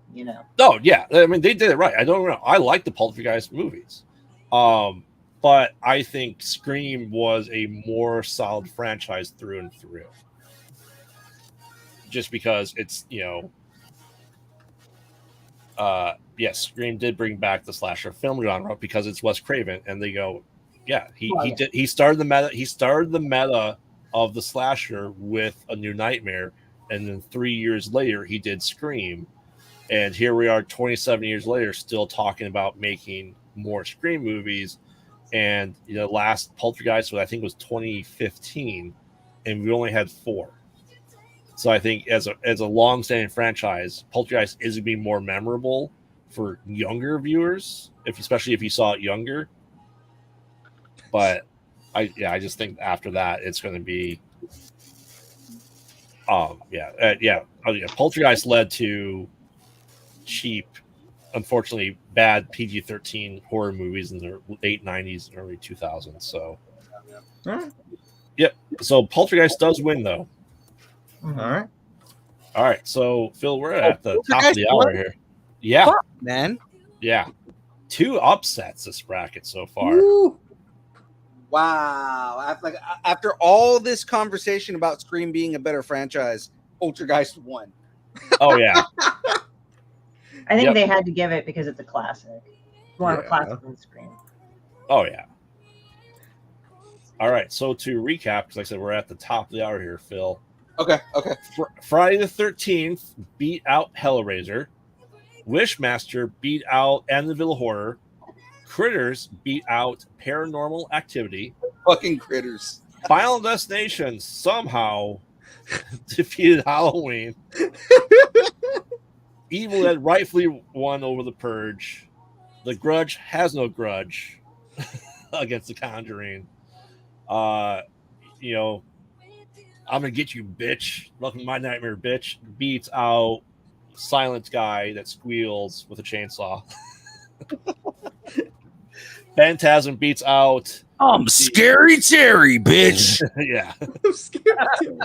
Oh, yeah. I mean, they did it right. I don't know. I like the Poltergeist movies. But I think Scream was a more solid franchise through and through. Just because it's, yes, Scream did bring back the slasher film genre because it's Wes Craven, and they go, yeah, he started the meta of the slasher with A New Nightmare, and then 3 years later he did Scream, and here we are 27 years later still talking about making more Scream movies. And last Poltergeist I think was 2015, and we only had 4. So I think as a long-standing franchise, Poltergeist is going to be more memorable for younger viewers, especially if you saw it younger. But I just think after that it's going to be, Poltergeist led to cheap, unfortunately bad PG-13 horror movies in the late '90s and early 2000s. So, yep. So Poltergeist does win though. All right. So Phil, we're at the top of the hour here. Yeah, fuck, man. Yeah, 2 upsets this bracket so far. Woo. Wow. After all this conversation about Scream being a better franchise, Poltergeist won. Oh yeah. I think they had to give it because it's a classic. More of a classic than Scream. Oh yeah. All right. So to recap, because like I said, we're at the top of the hour here, Phil. Okay. Friday the 13th beat out Hellraiser. Wishmaster beat out Amityville Horror. Critters beat out Paranormal Activity. Fucking Critters. Final Destination somehow defeated Halloween. Evil Dead rightfully won over The Purge. The Grudge has no grudge against The Conjuring. I'm gonna get you, bitch. Welcome to my nightmare, bitch. Beats out Silent Guy that squeals with a chainsaw. Phantasm beats out Scary Terry, bitch. Yeah. Scary Terry.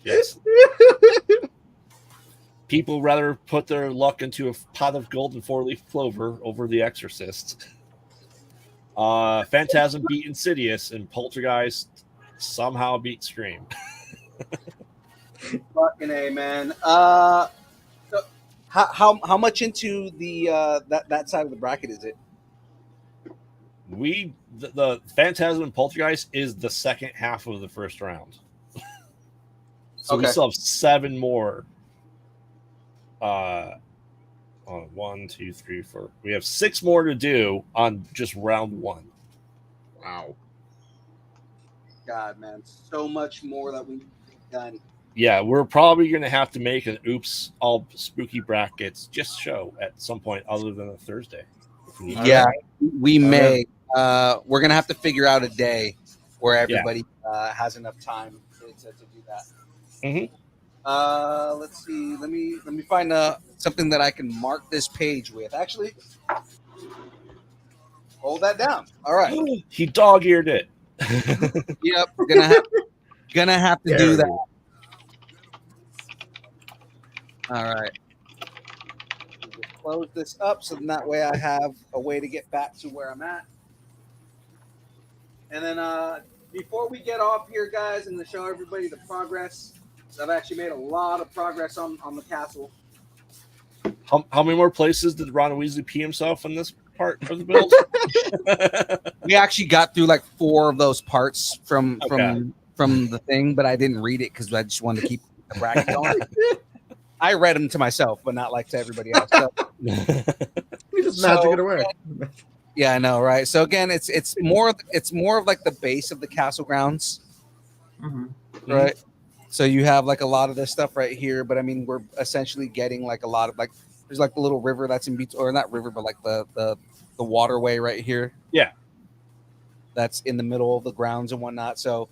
Yes. People rather put their luck into a pot of gold and 4-leaf clover over The Exorcist. Phantasm beat Insidious, and Poltergeist somehow beat Scream. Fucking A, man. So how much into the that side of the bracket is it? The Phantasm and Poltergeist is the second half of the first round. So we still have 7 more. 1, 2, 3, 4. We have 6 more to do on just round 1. Wow. God, man, so much more that we need to get done. Yeah, we're probably going to have to make an oops all spooky brackets just show at some point other than a Thursday. If we need to. Yeah, we I'm may. We're gonna have to figure out a day where Yeah. everybody has enough time to do that. Mhm. Let's see. Let me find something that I can mark this page with. Actually, hold that down. All right. He dog-eared it. Yep. Gonna have to do that. All right. Just close this up so that way I have a way to get back to where I'm at. And then before we get off here, guys, I'm going to show everybody the progress. I've actually made a lot of progress on the castle. How many more places did Ron Weasley pee himself in this part of the build? We actually got through like 4 of those parts from Okay. the thing, but I didn't read it because I just wanted to keep the bracket going. I read them to myself, but not like to everybody else. So, We just magic it away. yeah, I know, right? So again, it's more of like the base of the castle grounds, right? So you have like a lot of this stuff right here, but I mean, we're essentially getting like a lot of like there's like the little river that's in between, or not river, but like the waterway right here. Yeah, that's in the middle of the grounds and whatnot. So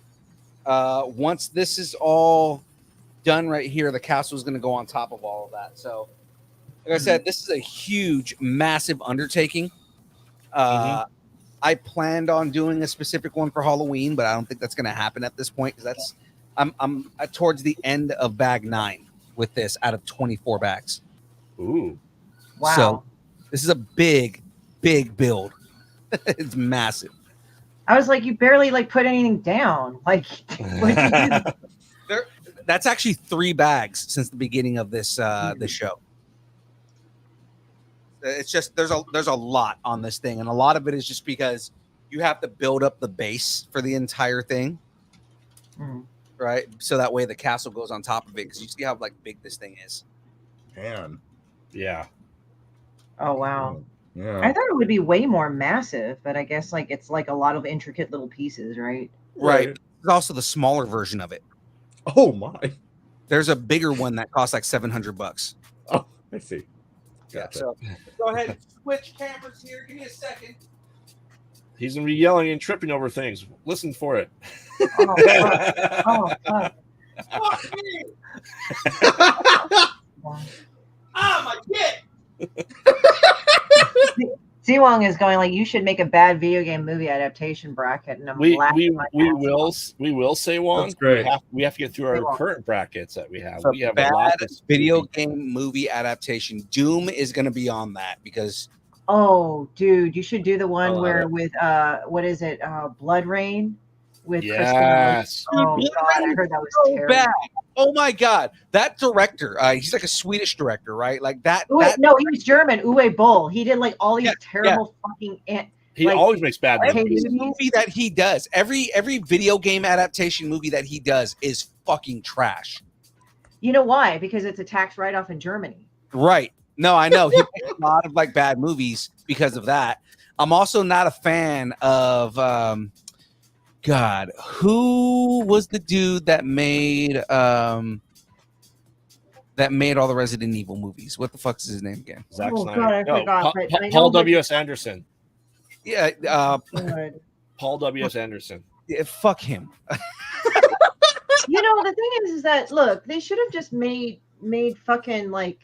once this is all done right here, the castle is going to go on top of all of that. So, like I said, this is a huge, massive undertaking. I planned on doing a specific one for Halloween, but I don't think that's going to happen at this point because that's I'm towards the end of bag 9 with this out of 24 bags. Ooh, Wow. So this is a big build. It's massive. I was like, you barely like put anything down. Like, what did you do? That's actually 3 bags since the beginning of this this show. It's just there's a lot on this thing, and a lot of it is just because you have to build up the base for the entire thing, right? So that way the castle goes on top of it because you see how like big this thing is. Man, yeah. Oh wow. Yeah. I thought it would be way more massive, but I guess like it's like a lot of intricate little pieces, right? Right. There's also the smaller version of it. Oh my. There's a bigger one that costs like $700. Oh, I see. Yeah. Gotcha. So go ahead and switch cameras here. Give me a second. He's gonna be yelling and tripping over things. Listen for it. Oh, fuck. Oh, fuck. Fuck me! Ah, my kid! Ziwang is going like, you should make a bad video game movie adaptation bracket, and I'm We laughing my ass will say one. That's great. We have to get through our Say one. current brackets that we have. So We have bad a lot of video game movie adaptation. Doom is going to be on that because Oh, dude, you should do the one love where it. with what is it? Blood Rain with Yes. Kristen. Oh Blood god, I Rain heard that was so terrible. bad. Oh my god, that director, he's like a Swedish director, right? Like that. No, he was German. Uwe Boll. He did like all these terrible fucking. He like, always makes bad every movies. movie that he does, every video game adaptation movie that he does is fucking trash. You know why? Because it's a tax write-off in Germany. Right. No, I know. He makes a lot of like bad movies because of that. I'm also not a fan of God, who was the dude that made all the Resident Evil movies? What the fuck is his name again? Zack Oh, Snyder. God, I No, forgot, but I know Paul that- W.S. Anderson. Yeah, Good. Paul W.S. Anderson. yeah, fuck him. You know, the thing is that look, they should have just made fucking like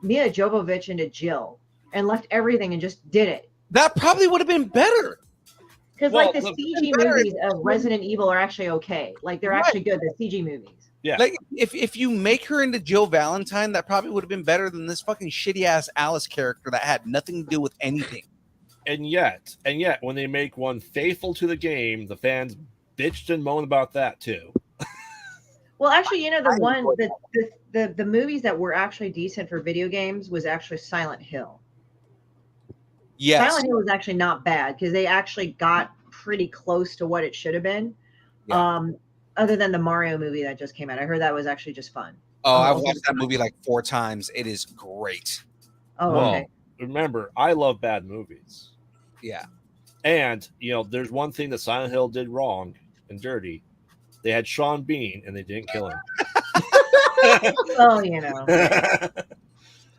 Mia Jovovich into Jill and left everything and just did it. That probably would have been better. Because Well, like the look, CG better movies of Resident Evil are actually okay. Like they're Right. actually good. The CG movies. Yeah. Like if you make her into Jill Valentine, that probably would have been better than this fucking shitty ass Alice character that had nothing to do with anything. And yet, when they make one faithful to the game, the fans bitched and moaned about that too. Well, actually, you know, the movies that were actually decent for video games was actually Silent Hill. Yes. Silent Hill was actually not bad because they actually got pretty close to what it should have been. Yeah. Other than the Mario movie that just came out, I heard that was actually just fun. Oh, I've watched that movie like 4 times. It is great. Oh, Well, okay. remember, I love bad movies. Yeah. And, there's one thing that Silent Hill did wrong, and dirty, they had Sean Bean and they didn't kill him. Well, you know.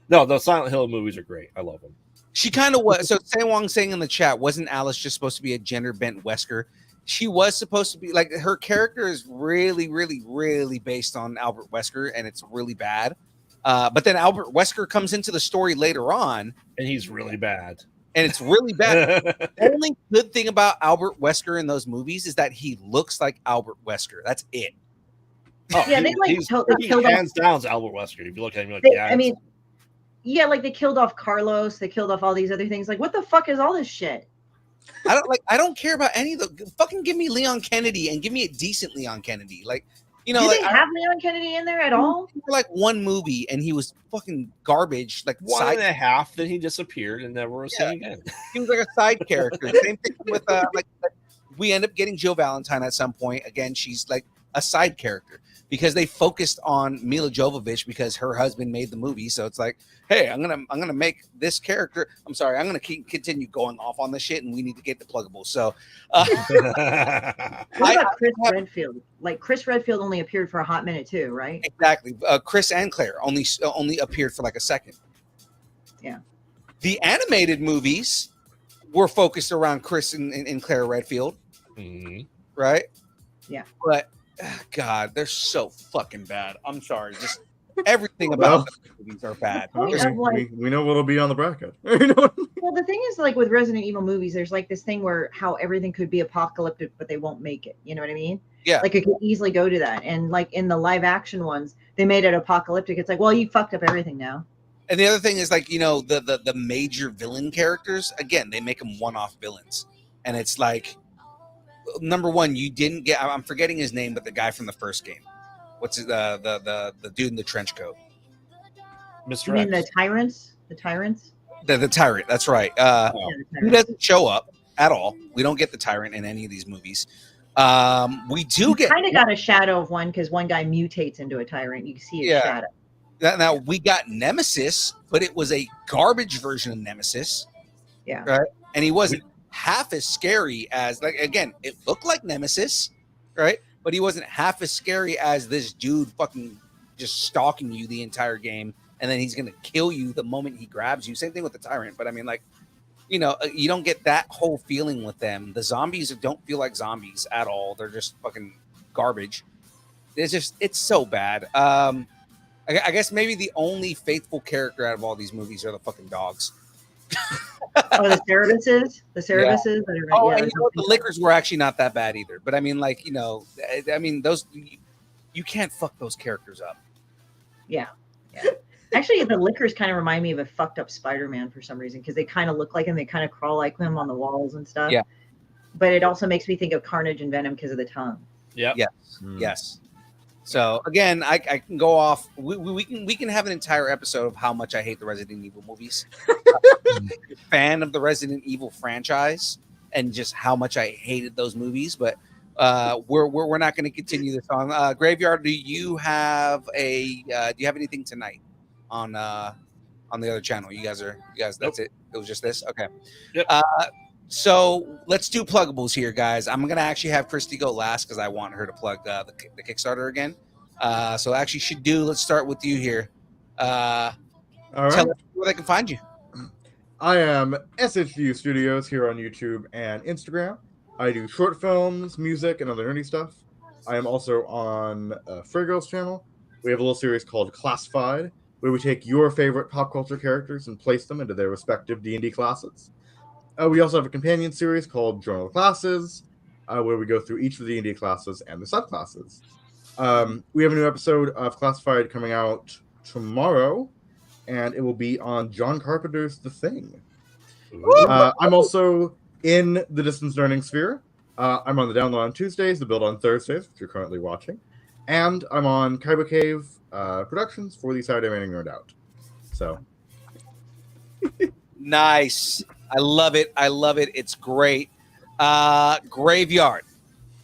No, the Silent Hill movies are great. I love them. She kind of was. So Say Wong saying in the chat, wasn't Alice just supposed to be a gender bent Wesker? She was supposed to be like, her character is really, really, really based on Albert Wesker, and it's really bad. But then Albert Wesker comes into the story later on, and he's really bad. And it's really bad. The only good thing about Albert Wesker in those movies is that he looks like Albert Wesker. That's it. Oh, Yeah, they like he killed hands off. down Albert Wesker. If you look at him, you're like, They, yeah. I mean, yeah, like they killed off Carlos. They killed off all these other things. Like, what the fuck is all this shit? I don't care about any of the fucking. Give me Leon Kennedy and give me a decent Leon Kennedy. Like, you know, Did like, they have Leon Kennedy in there at all? Like one movie, and he was fucking garbage. Like one and a half, then he disappeared and never was seen again. He was like a side character. Same thing with like we end up getting Jill Valentine at some point. Again, she's like a side character because they focused on Mila Jovovich because her husband made the movie. So it's like, hey, I'm gonna make this character. I'm sorry, I'm gonna continue going off on this shit, and we need to get the pluggable. So, what about Chris Redfield? Like Chris Redfield only appeared for a hot minute too, right? Exactly. Chris and Claire only appeared for like a second. Yeah. The animated movies were focused around Chris and Claire Redfield, right? Yeah. But God, they're so fucking bad. I'm sorry, just everything about the movies are bad. We know what'll be on the bracket. Well, the thing is, like with Resident Evil movies, there's like this thing where how everything could be apocalyptic, but they won't make it. You know what I mean? Yeah. Like it could easily go to that. And like in the live action ones, they made it apocalyptic. It's like, well, you fucked up everything now. And the other thing is, like, you know, the major villain characters, again, they make them one-off villains. And it's like, number one, you didn't get, I'm forgetting his name, but the guy from the first game. What's the dude in the trench coat? Mr. You mean the tyrants? The tyrants? The tyrant, that's right. He doesn't show up at all. We don't get the tyrant in any of these movies. We do get kind of got a shadow of one because one guy mutates into a tyrant. You can see his shadow. Now we got Nemesis, but it was a garbage version of Nemesis. Yeah. Right. And he wasn't half as scary as, like, again, it looked like Nemesis, right? But he wasn't half as scary as this dude fucking just stalking you the entire game, and then he's gonna kill you the moment he grabs you. Same thing with the tyrant, but I mean, like, you know, you don't get that whole feeling with them. The zombies don't feel like zombies at all. They're just fucking garbage. It's so bad. I guess maybe the only faithful character out of all these movies are the fucking dogs. Oh, the Cerebuses? The Cerebuses? Yeah. Oh, and you know, the liquors were actually not that bad either. But I mean, like, you know, I mean, those, you can't fuck those characters up. Yeah. Yeah. Actually, the liquors kind of remind me of a fucked up Spider-Man for some reason because they kind of look like him. They kind of crawl like him on the walls and stuff. Yeah. But it also makes me think of Carnage and Venom because of the tongue. Yeah. Yes. Yes. So again, I can go off. We can have an entire episode of how much I hate the Resident Evil movies. Fan of the Resident Evil franchise and just how much I hated those movies, but we're not going to continue this on. Graveyard, do you have anything tonight on the other channel? You guys that's it. It was just this. Okay. Yep. So let's do pluggables here, guys. I'm gonna actually have Christy go last because I want her to plug the Kickstarter again. So actually, let's start with you here. All right. Tell us where they can find you. I am SHU Studios here on YouTube and Instagram. I do short films, music, and other nerdy stuff. I am also on Frigo's channel. We have a little series called Classified, where we take your favorite pop culture characters and place them into their respective D&D classes. We also have a companion series called Journal of Classes, where we go through each of the D&D classes and the subclasses. We have a new episode of Classified coming out tomorrow, and it will be on John Carpenter's The Thing. I'm also in the Distance Learning Sphere. I'm on the Download on Tuesdays, the Build on Thursdays, which you're currently watching. And I'm on Kaiba Cave Productions for the Saturday Morning Nerd Out. So... Nice. I love it. It's great. Graveyard,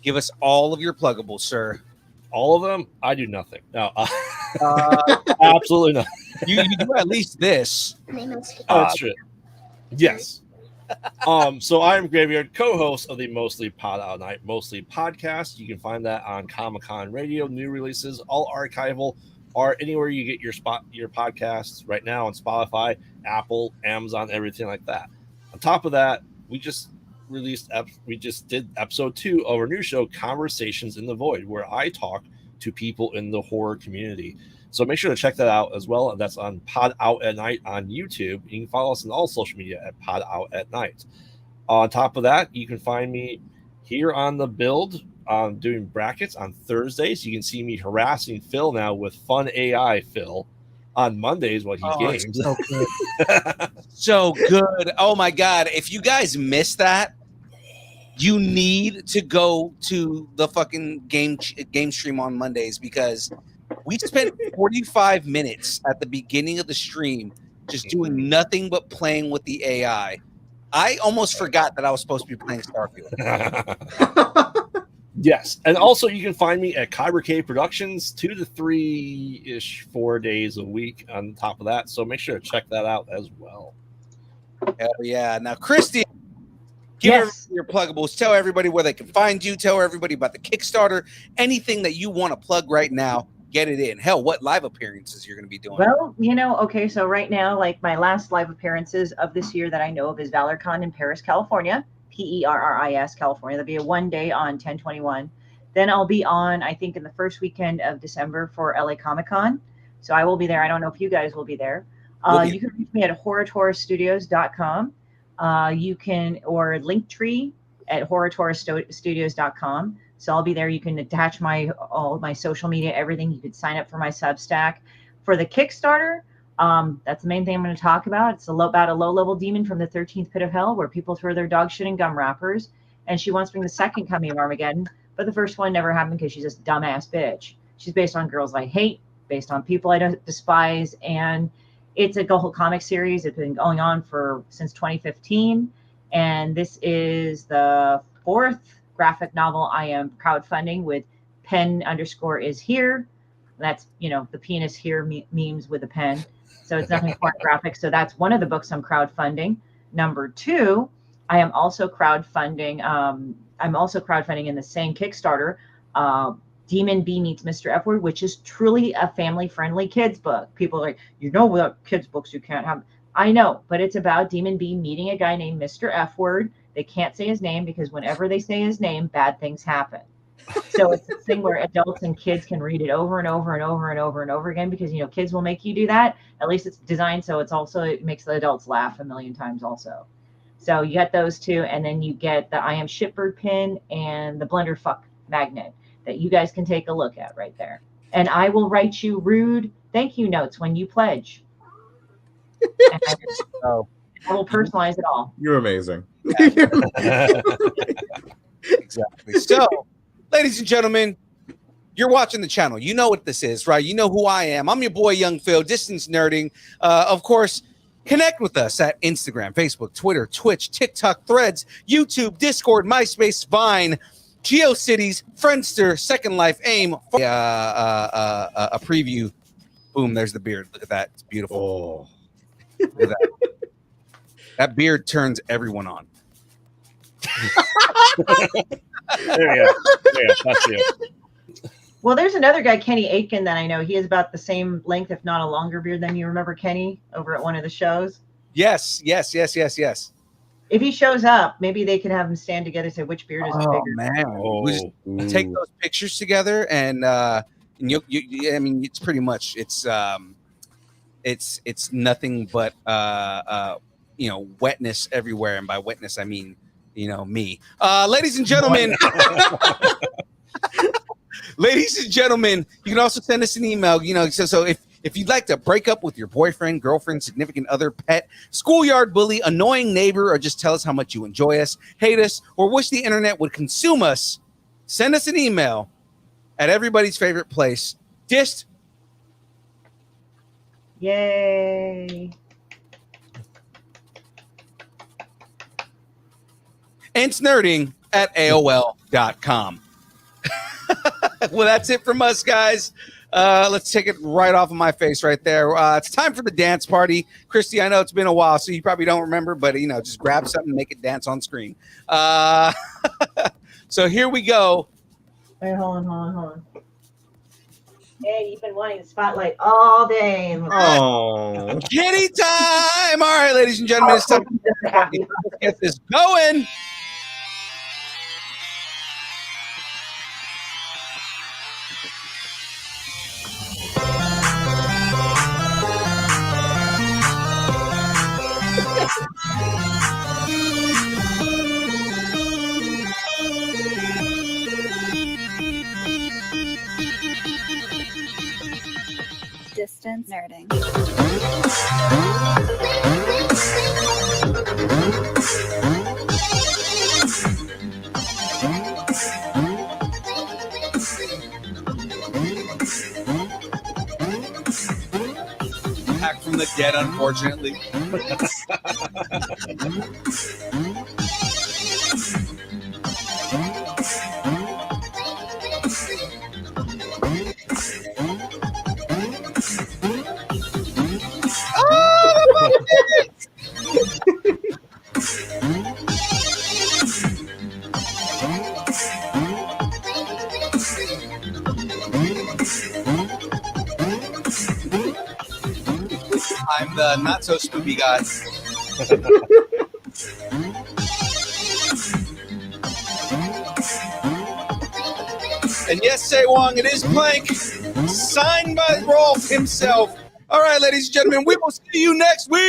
give us all of your pluggables, sir. All of them? I do nothing. No, absolutely not. You do at least this. Oh, that's true. Yes. So I'm Graveyard, co-host of the Mostly Pod Out Night Mostly podcast. You can find that on Comic-Con Radio, new releases, all archival, or anywhere you get your podcasts right now on Spotify, Apple, Amazon, everything like that. On top of that, we just did episode 2 of our new show, Conversations in the Void, where I talk to people in the horror community. So make sure to check that out as well. That's on Pod Out at Night on YouTube. You can follow us on all social media at Pod Out at Night. On top of that, you can find me here on the build doing brackets on Thursdays. You can see me harassing Phil now with Fun AI Phil on Mondays while he games. So good. So good. Oh my God. If you guys missed that, you need to go to the fucking game stream on Mondays, because we spent 45 minutes at the beginning of the stream just doing nothing but playing with the AI. I almost forgot that I was supposed to be playing Starfield. Yes. And also you can find me at Kyber K Productions 2 to 3-ish 4 days a week on top of that. So make sure to check that out as well. Hell yeah. Now, Christy, give Yes. everybody your pluggables. Tell everybody where they can find you. Tell everybody about the Kickstarter. Anything that you want to plug right now, get it in. Hell, what live appearances you're going to be doing? Well, okay, so right now, like my last live appearances of this year that I know of is ValorCon in Paris, California, Perris, California. That'll be a 1 day on 10/21. Then I'll be on, I think, in the first weekend of December for LA Comic Con. So I will be there. I don't know if you guys will be there. You can reach me at horrortourstudios.com. You can, or Linktree at horrortourstudios.com. So I'll be there. You can attach all my social media, everything. You could sign up for my Substack. For the Kickstarter, that's the main thing I'm going to talk about. It's about a low-level demon from the 13th pit of hell where people throw their dog shit in gum wrappers. And she wants to bring the second coming of Armageddon, but the first one never happened because she's this dumbass bitch. She's based on girls I hate, based on people I don't despise, and it's a whole comic series. It's been going on since 2015, and this is the 4th graphic novel I am crowdfunding with pen_is here. That's, the penis here memes with a pen. So it's nothing pornographic. So that's one of the books I'm crowdfunding. Number 2, I am also crowdfunding. I'm also crowdfunding in the same Kickstarter, Demon B Meets Mr. F Word, which is truly a family-friendly kids book. People are like, without kids books you can't have. I know, but it's about Demon B meeting a guy named Mr. F Word. They can't say his name because whenever they say his name, bad things happen. So it's a thing where adults and kids can read it over and over and over and over and over again, because kids will make you do that. At least it's designed so it makes the adults laugh a million times also. So you get those 2, and then you get the I Am Shitbird pin and the Blunderfuck magnet that you guys can take a look at right there. And I will write you rude thank you notes when you pledge. And I will personalize it all. You're amazing. Exactly. So, ladies and gentlemen, you're watching the channel. You know what this is, right? You know who I am. I'm your boy, Young Phil, Distance Nerding. Of course, connect with us at Instagram, Facebook, Twitter, Twitch, TikTok, Threads, YouTube, Discord, MySpace, Vine, GeoCities, Friendster, Second Life, AIM. A preview. Boom, there's the beard. Look at that. It's beautiful. Oh. Look at that. That beard turns everyone on. There you go. That's you. Well, there's another guy, Kenny Aitken, that I know. He has about the same length, if not a longer beard than you. Remember Kenny over at one of the shows? Yes. If he shows up, maybe they can have him stand together and say which beard is bigger. Man. We'll just take those pictures together, and you I mean, it's pretty much it's nothing but wetness everywhere, and by wetness I mean me. Ladies and gentlemen. Ladies and gentlemen, you can also send us an email. So if you'd like to break up with your boyfriend, girlfriend, significant other, pet, schoolyard bully, annoying neighbor, or just tell us how much you enjoy us, hate us, or wish the internet would consume us, send us an email at everybody's favorite place, dist. Yay. And snerding at AOL.com. Well, that's it from us, guys. Let's take it right off of my face right there. It's time for the dance party. Christy, I know it's been a while, so you probably don't remember, but just grab something and make it dance on screen. So here we go. Wait, hold on. Hey, you've been wanting the spotlight all day. Oh, Kitty time! All right, ladies and gentlemen, it's time to get this going. Distance nerding. Back from the dead, unfortunately. I'm the not so spooky guy. And yes, Say Wong, it is Plank, signed by Rolf himself. All right, ladies and gentlemen, we will see you next week.